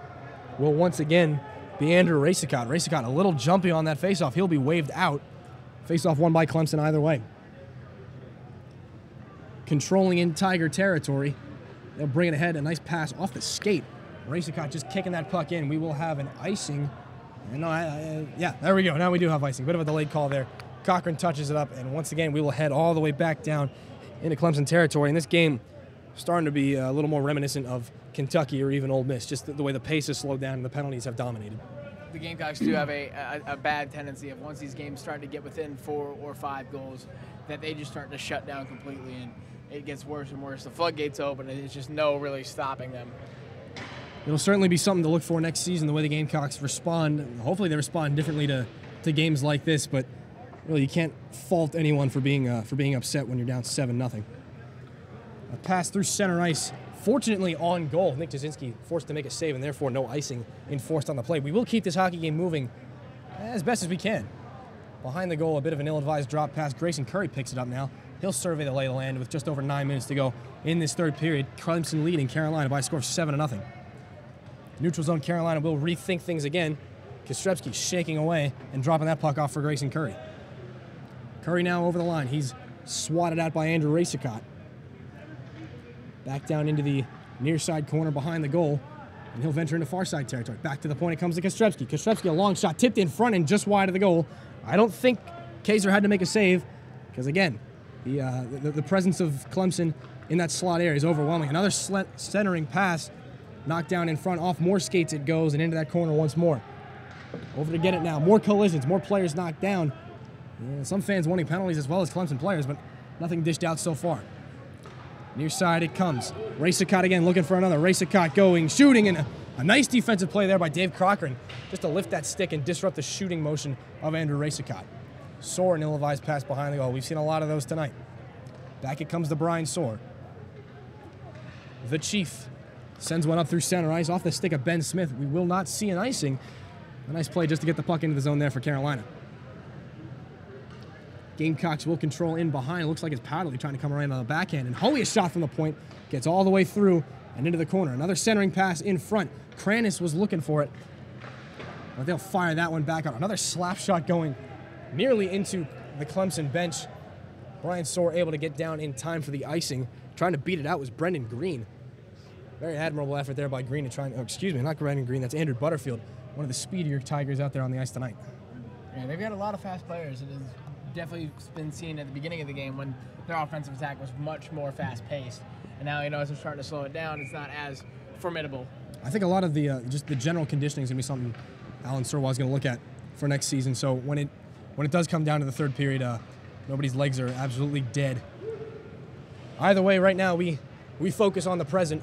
will once again be Andrew Racicot. Racicot a little jumpy on that faceoff. He'll be waved out. Faceoff won by Clemson either way. Controlling in Tiger territory. They'll bring it ahead. A nice pass off the skate. Racicot just kicking that puck in. We will have an icing. Yeah, there we go. Now we do have icing. Bit of a delayed call there. Cochran touches it up, and once again, we will head all the way back down into Clemson territory. And this game starting to be a little more reminiscent of Kentucky or even Ole Miss, just the way the pace has slowed down and the penalties have dominated. The Gamecocks do have a bad tendency of once these games start to get within 4 or 5 goals, that they just start to shut down completely, and it gets worse and worse. The floodgates open, and there's just no really stopping them. It'll certainly be something to look for next season, the way the Gamecocks respond. Hopefully they respond differently to games like this, but really you can't fault anyone for being upset when you're down 7-0. A pass through center ice, fortunately on goal. Nick Jasinski forced to make a save, and therefore no icing enforced on the play. We will keep this hockey game moving as best as we can. Behind the goal, a bit of an ill-advised drop pass. Grayson Curry picks it up now. He'll survey the lay of the land with just over 9 minutes to go in this third period. Clemson leading Carolina by a score of 7-0. Neutral zone Carolina will rethink things again. Kostrepski shaking away and dropping that puck off for Grayson Curry. Curry now over the line. He's swatted out by Andrew Racicot. Back down into the near side corner behind the goal, and he'll venture into far side territory. Back to the point it comes to Kostrepski. Kostrepski, a long shot, tipped in front and just wide of the goal. I don't think Kaiser had to make a save because, again, the presence of Clemson in that slot area is overwhelming. Another centering pass. Knocked down in front, off more skates it goes, and into that corner once more. Over to get it now. More collisions, more players knocked down. Some fans wanting penalties as well as Clemson players, but nothing dished out so far. Near side it comes. Racicot again looking for another. Racicot going, shooting, and a nice defensive play there by Dave Cochran just to lift that stick and disrupt the shooting motion of Andrew Racicot. Soar, an ill-advised pass behind the goal. We've seen a lot of those tonight. Back it comes to Brian Soar. The Chief sends one up through center ice off the stick of Ben Smith. We will not see an icing. A nice play just to get the puck into the zone there for Carolina. Gamecocks will control in behind. It looks like it's Powderly trying to come around on the backhand. And Hoey, a shot from the point, gets all the way through and into the corner. Another centering pass in front. Kranis was looking for it, but they'll fire that one back out. Another slap shot going nearly into the Clemson bench. Brian Soar able to get down in time for the icing. Trying to beat it out was Brendan Green. Very admirable effort there by Green to try and, not Brendan Green, that's Andrew Butterfield, one of the speedier Tigers out there on the ice tonight. Yeah, they've got a lot of fast players. It has definitely been seen at the beginning of the game when their offensive attack was much more fast-paced. And now, as they're starting to slow it down, it's not as formidable. I think a lot of the just the general conditioning is going to be something Alan Sirwell's going to look at for next season. So when it does come down to the third period, nobody's legs are absolutely dead. Either way, right now we focus on the present.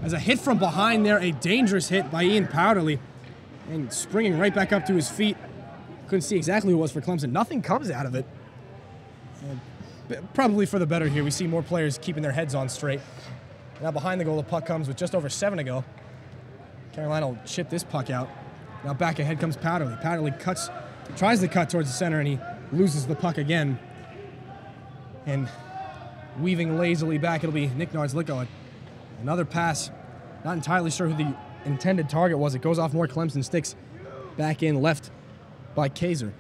As a hit from behind there, a dangerous hit by Ian Powderly, and springing right back up to his feet. Couldn't see exactly who it was for Clemson. Nothing comes out of it. Probably for the better here. We see more players keeping their heads on straight. Now behind the goal, the puck comes with just over 7 to go. Carolina will chip this puck out. Now back ahead comes Powderly. Powderly tries to cut towards the center, and he loses the puck again. And weaving lazily back, it'll be Nick Nardzliko. Another pass. Not entirely sure who the intended target was. It goes off more Clemson sticks. Back in, left by Kaiser.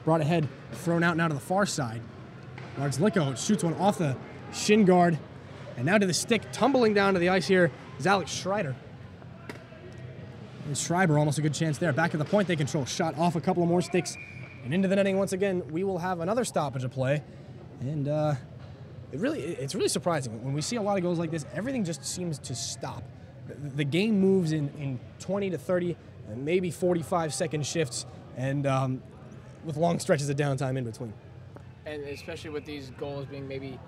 Brought ahead, thrown out now to the far side. Nardzliko shoots one off the shin guard. And now to the stick, tumbling down to the ice here is Alex Schreiber. And Schreiber, almost a good chance there. Back at the point they control. Shot off a couple of more sticks. And into the netting once again. We will have another stoppage of play. And it's really surprising. When we see a lot of goals like this, everything just seems to stop. The game moves in 20 to 30, and maybe 45-second shifts, and with long stretches of downtime in between. And especially with these goals being maybe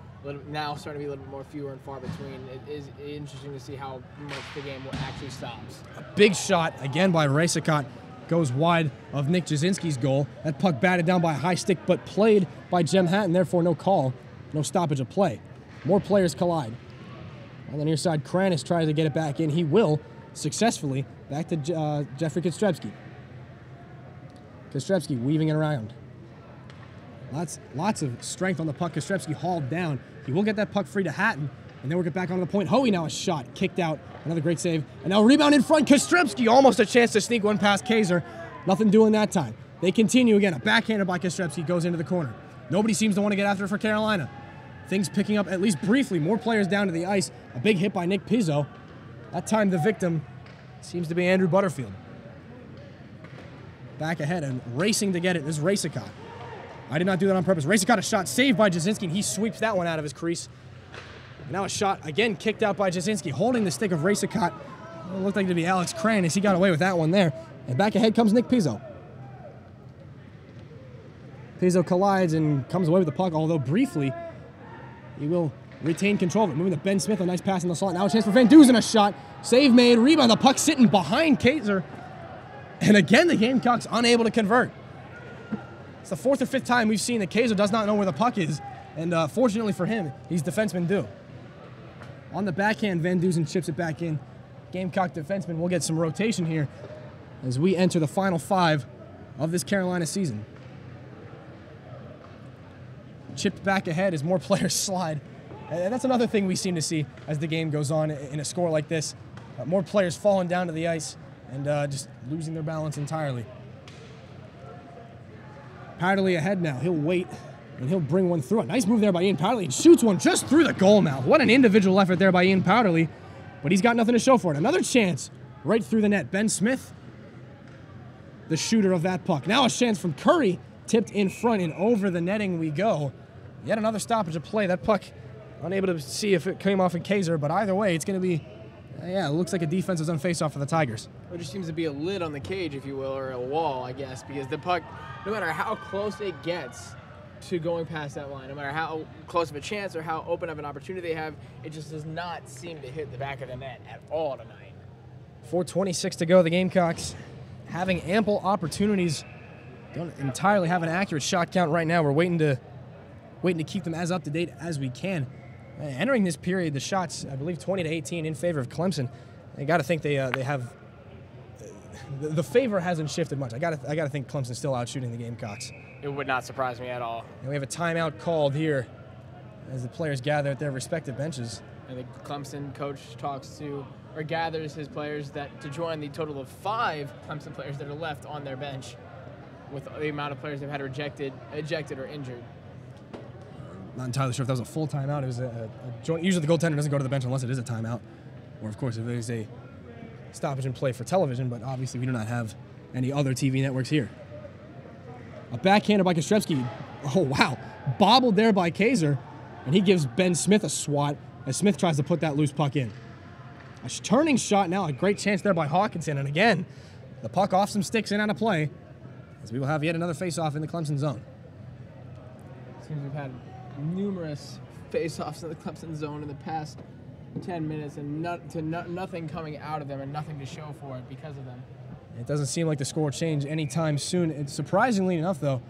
now starting to be a little bit more fewer and far between, it is interesting to see how much the game actually stops. A big shot, again by Racicot, goes wide of Nick Jasinski's goal. That puck batted down by a high stick, but played by Jem Hatton, therefore no call, no stoppage of play. More players collide. On the near side, Kranis tries to get it back in. He will, successfully, back to Jeffrey Kostrepski. Kostrepski weaving it around. Lots of strength on the puck. Kostrepski hauled down. He will get that puck free to Hatton, and then we'll get back onto the point. Hoey now a shot, kicked out. Another great save. And now a rebound in front. Kostrepski almost a chance to sneak one past Kaiser. Nothing doing that time. They continue again. A backhander by Kostrepski goes into the corner. Nobody seems to want to get after it for Carolina. Things picking up at least briefly. More players down to the ice. A big hit by Nick Pizzo. That time the victim seems to be Andrew Butterfield. Back ahead and racing to get it is Racicot. I did not do that on purpose. Racicot a shot saved by Jasinski, and he sweeps that one out of his crease. And now a shot again kicked out by Jasinski, holding the stick of Racicot. It looked like it to be Alex Kranis. He got away with that one there. And back ahead comes Nick Pizzo. Pizzo collides and comes away with the puck, although briefly he will retain control of it. Moving to Ben Smith, a nice pass in the slot. Now a chance for Van Dusen, a shot. Save made, rebound, the puck sitting behind Kaiser. And again, the Gamecocks unable to convert. It's the 4th or 5th time we've seen that Kaiser does not know where the puck is. And fortunately for him, he's defenseman due. On the backhand, Van Dusen chips it back in. Gamecock defenseman will get some rotation here as we enter the final 5 of this Carolina season. Chipped back ahead as more players slide. And that's another thing we seem to see as the game goes on in a score like this. More players falling down to the ice and just losing their balance entirely. Powderly ahead now. He'll wait, and he'll bring one through. A nice move there by Ian Powderly. And shoots one just through the goal mouth. What an individual effort there by Ian Powderly. But he's got nothing to show for it. Another chance right through the net. Ben Smith, the shooter of that puck. Now a chance from Curry. Tipped in front and over the netting we go. Yet another stoppage of play. That puck, unable to see if it came off in Kaiser, but either way, it's going to be, it looks like a defensive zone face-off for the Tigers. There just seems to be a lid on the cage, if you will, or a wall, I guess, because the puck, no matter how close it gets to going past that line, no matter how close of a chance or how open of an opportunity they have, it just does not seem to hit the back of the net at all tonight. 4:26 to go. The Gamecocks having ample opportunities. Don't entirely have an accurate shot count right now. We're waiting to keep them as up to date as we can. Entering this period, the shots, I believe, 20 to 18 in favor of Clemson. I got to think they have the favor hasn't shifted much. I got to think Clemson's still out shooting the Gamecocks. It would not surprise me at all. And we have a timeout called here as the players gather at their respective benches. And the Clemson coach gathers his players to join the total of 5 Clemson players that are left on their bench, with the amount of players they've had ejected or injured. Not entirely sure if that was a full timeout. It was a joint. Usually the goaltender doesn't go to the bench unless it is a timeout. Or, of course, if there's a stoppage in play for television, but obviously we do not have any other TV networks here. A backhander by Kostrepski. Oh, wow. Bobbled there by Kaiser, and he gives Ben Smith a swat as Smith tries to put that loose puck in. A turning shot now, a great chance there by Hawkinson, and again, the puck off some sticks and out of play. as we will have yet another face-off in the Clemson zone. Seems we've had numerous face-offs in the Clemson zone in the past 10 minutes and nothing coming out of them and nothing to show for it because of them. It doesn't seem like the score will change anytime soon. And surprisingly enough, though,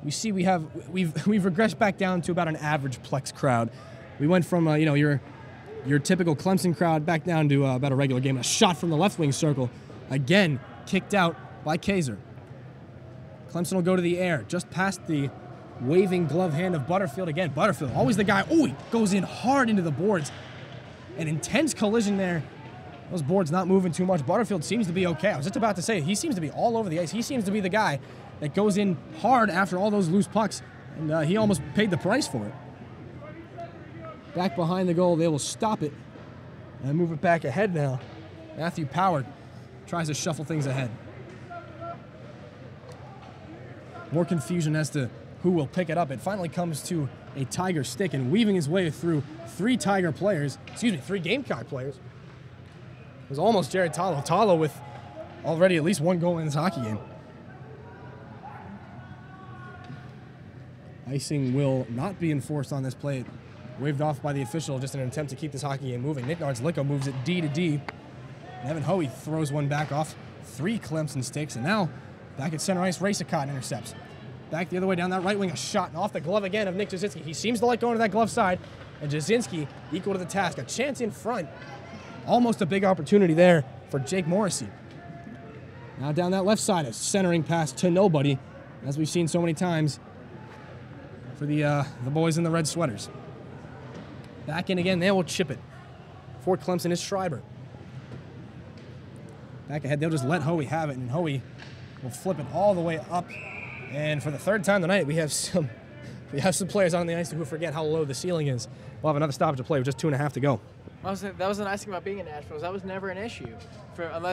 we've regressed back down to about an average Plex crowd. We went from your typical Clemson crowd back down to about a regular game. A shot from the left wing circle, again kicked out by Kaiser. Clemson will go to the air, just past the waving glove hand of Butterfield again. Butterfield, always the guy. Oh, he goes in hard into the boards. An intense collision there. Those boards not moving too much. Butterfield seems to be okay. I was just about to say, he seems to be all over the ice. He seems to be the guy that goes in hard after all those loose pucks, and he almost paid the price for it. Back behind the goal, they will stop it and move it back ahead now. Matthew Power tries to shuffle things ahead. More confusion as to who will pick it up. It finally comes to a Tiger stick, and weaving his way through three Gamecock players. It was almost Jared Tallow. Tallow with already at least one goal in this hockey game. Icing will not be enforced on this play. Waved off by the official, just in an attempt to keep this hockey game moving. Nick Nards-Licko moves it D to D. And Evan Hoey throws one back off three Clemson sticks. And now, back at center ice, Racicott intercepts. Back the other way down that right wing, a shot, and off the glove again of Nick Jasinski. He seems to like going to that glove side, and Jasinski equal to the task. A chance in front. Almost a big opportunity there for Jake Morrissey. Now down that left side, a centering pass to nobody, as we've seen so many times for the boys in the red sweaters. Back in again, they will chip it. For Clemson is Schreiber. Back ahead, they'll just let Hoey have it, and Hoey will flip it all the way up. And for the third time tonight, we have some players on the ice who forget how low the ceiling is. We'll have another stoppage of play with just 2.5 to go. That was the nice thing about being in Nashville. That was never an issue,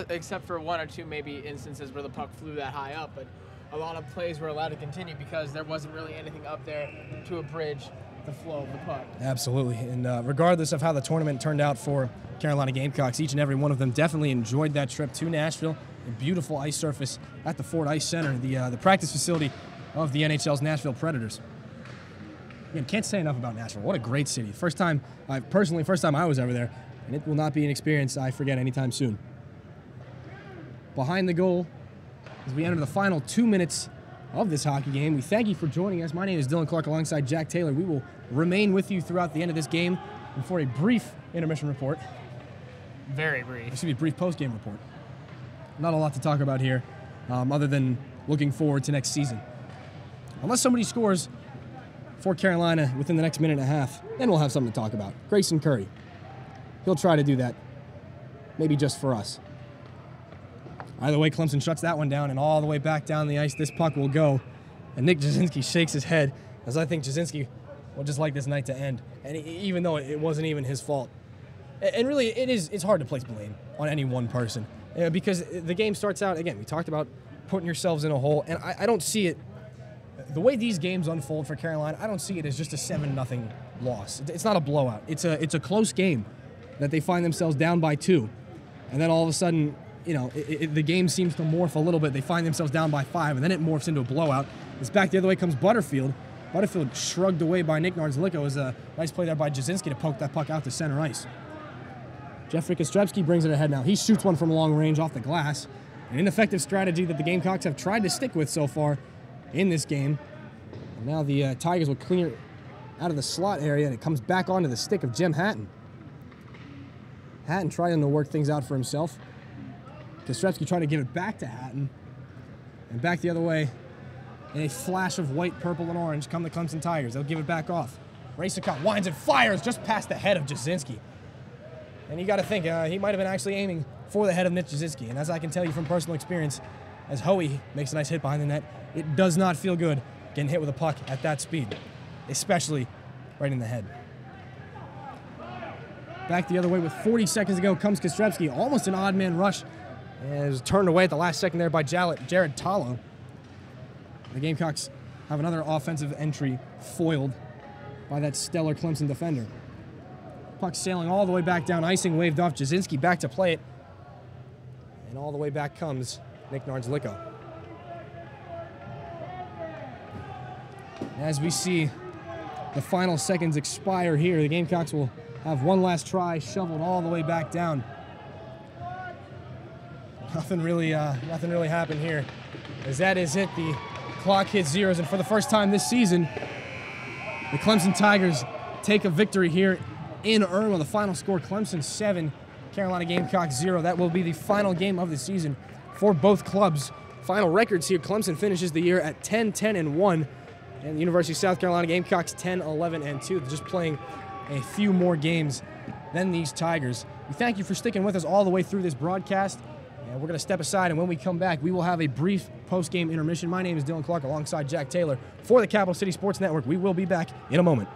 except for one or two maybe instances where the puck flew that high up. But a lot of plays were allowed to continue because there wasn't really anything up there to abridge the flow of the puck. Absolutely. And regardless of how the tournament turned out for Carolina Gamecocks, each and every one of them definitely enjoyed that trip to Nashville. A beautiful ice surface at the Ford Ice Center, the practice facility of the NHL's Nashville Predators. Again, can't say enough about Nashville. What a great city. First time I was ever there, and it will not be an experience I forget anytime soon. Behind the goal, as we enter the final 2 minutes of this hockey game, we thank you for joining us. My name is Dillon Clark alongside Jack Taylor. We will remain with you throughout the end of this game and for a brief intermission report. Very brief. Excuse me, brief post-game report. Not a lot to talk about here, other than looking forward to next season. Unless somebody scores for Carolina within the next minute and a half, then we'll have something to talk about. Grayson Curry. He'll try to do that, maybe just for us. Either way, Clemson shuts that one down, and all the way back down the ice, this puck will go. And Nick Jasinski shakes his head, as I think Jasinski would just like this night to end, and even though it wasn't even his fault. And really, it's hard to place blame on any one person, because the game starts out, again, we talked about putting yourselves in a hole, and I don't see it. The way these games unfold for Carolina, I don't see it as just a 7-0 loss. It's not a blowout. It's a close game that they find themselves down by 2. And then all of a sudden, the game seems to morph a little bit. They find themselves down by 5, and then it morphs into a blowout. It's back the other way comes Butterfield. Butterfield shrugged away by Nick Nards-Licko. It was a nice play there by Jasinski to poke that puck out to center ice. Jeffrey Kostrepski brings it ahead now. He shoots one from long range off the glass. An ineffective strategy that the Gamecocks have tried to stick with so far in this game. And now the Tigers will clear it out of the slot area, and it comes back onto the stick of Jim Hatton. Hatton trying to work things out for himself. Kostrepski trying to give it back to Hatton. And back the other way, in a flash of white, purple, and orange, come the Clemson Tigers. They'll give it back off. Racicott winds and fires just past the head of Jasinski. And you got to think, he might have been actually aiming for the head of Nick Jasinski. And as I can tell you from personal experience, as Hoey makes a nice hit behind the net, it does not feel good getting hit with a puck at that speed, especially right in the head. Back the other way with 40 seconds to go comes Kostrepski. Almost an odd man rush. And it was turned away at the last second there by Jared Tallow. The Gamecocks have another offensive entry foiled by that stellar Clemson defender. Puck sailing all the way back down, icing waved off. Jasinski back to play it. And all the way back comes Nick Nards-Licko. As we see the final seconds expire here, the Gamecocks will have one last try shoveled all the way back down. Nothing really happened here. As that is it, the clock hits zeros, and for the first time this season, the Clemson Tigers take a victory here in Irmo. The final score, Clemson 7, Carolina Gamecocks 0. That will be the final game of the season for both clubs. Final records here, Clemson finishes the year at 10-10-1, and the University of South Carolina Gamecocks 10-11-2. They're just playing a few more games than these Tigers. We thank you for sticking with us all the way through this broadcast. And we're going to step aside, and when we come back, we will have a brief post-game intermission. My name is Dillon Clark, alongside Jack Taylor for the Capital City Sports Network. We will be back in a moment.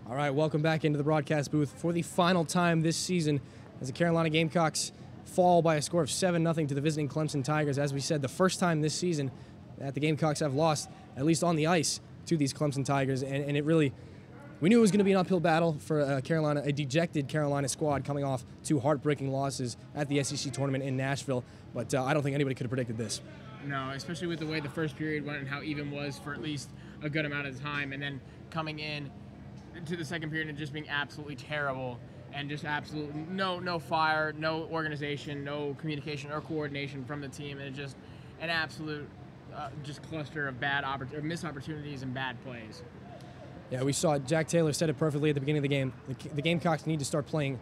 All right, welcome back into the broadcast booth for the final time this season as the Carolina Gamecocks fall by a score of 7-0 to the visiting Clemson Tigers. As we said, the first time this season that the Gamecocks have lost, at least on the ice, to these Clemson Tigers. And it really, we knew it was going to be an uphill battle for a dejected Carolina squad coming off two heartbreaking losses at the SEC tournament in Nashville. But I don't think anybody could have predicted this. No, especially with the way the first period went and how even was for at least a good amount of time, and then coming in to the second period and just being absolutely terrible, and just absolutely no fire, no organization, no communication or coordination from the team, and just an absolute just cluster of missed opportunities and bad plays. Yeah, we saw Jack Taylor said it perfectly at the beginning of the game. The Gamecocks need to start playing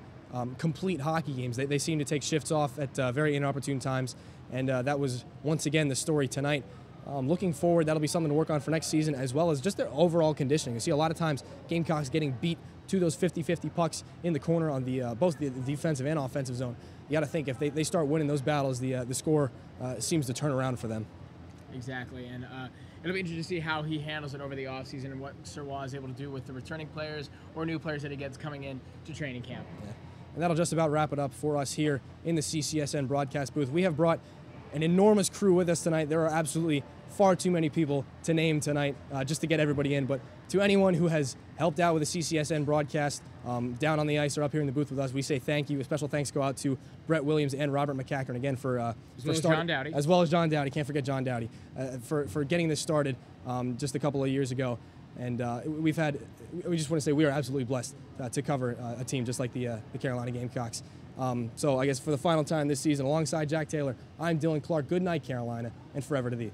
complete hockey games. They seem to take shifts off at very inopportune times, and that was once again the story tonight. Looking forward, that'll be something to work on for next season, as well as just their overall conditioning. You see a lot of times Gamecocks getting beat to those 50-50 pucks in the corner on the both the defensive and offensive zone. You got to think if they start winning those battles, the score seems to turn around for them. Exactly, and it'll be interesting to see how he handles it over the offseason and what Sirwa is able to do with the returning players or new players that he gets coming in to training camp. Yeah. And that'll just about wrap it up for us here in the CCSN broadcast booth. We have brought an enormous crew with us tonight. There are absolutely far too many people to name tonight just to get everybody in. But to anyone who has helped out with the CCSN broadcast down on the ice or up here in the booth with us, we say thank you. A special thanks go out to Brett Williams and Robert McCackern again for John Dowdy. As well as John Dowdy. Can't forget John Dowdy for getting this started just a couple of years ago. And we just want to say we are absolutely blessed to cover a team just like the Carolina Gamecocks. So I guess for the final time this season, alongside Jack Taylor, I'm Dillon Clark. Good night, Carolina, and forever to thee.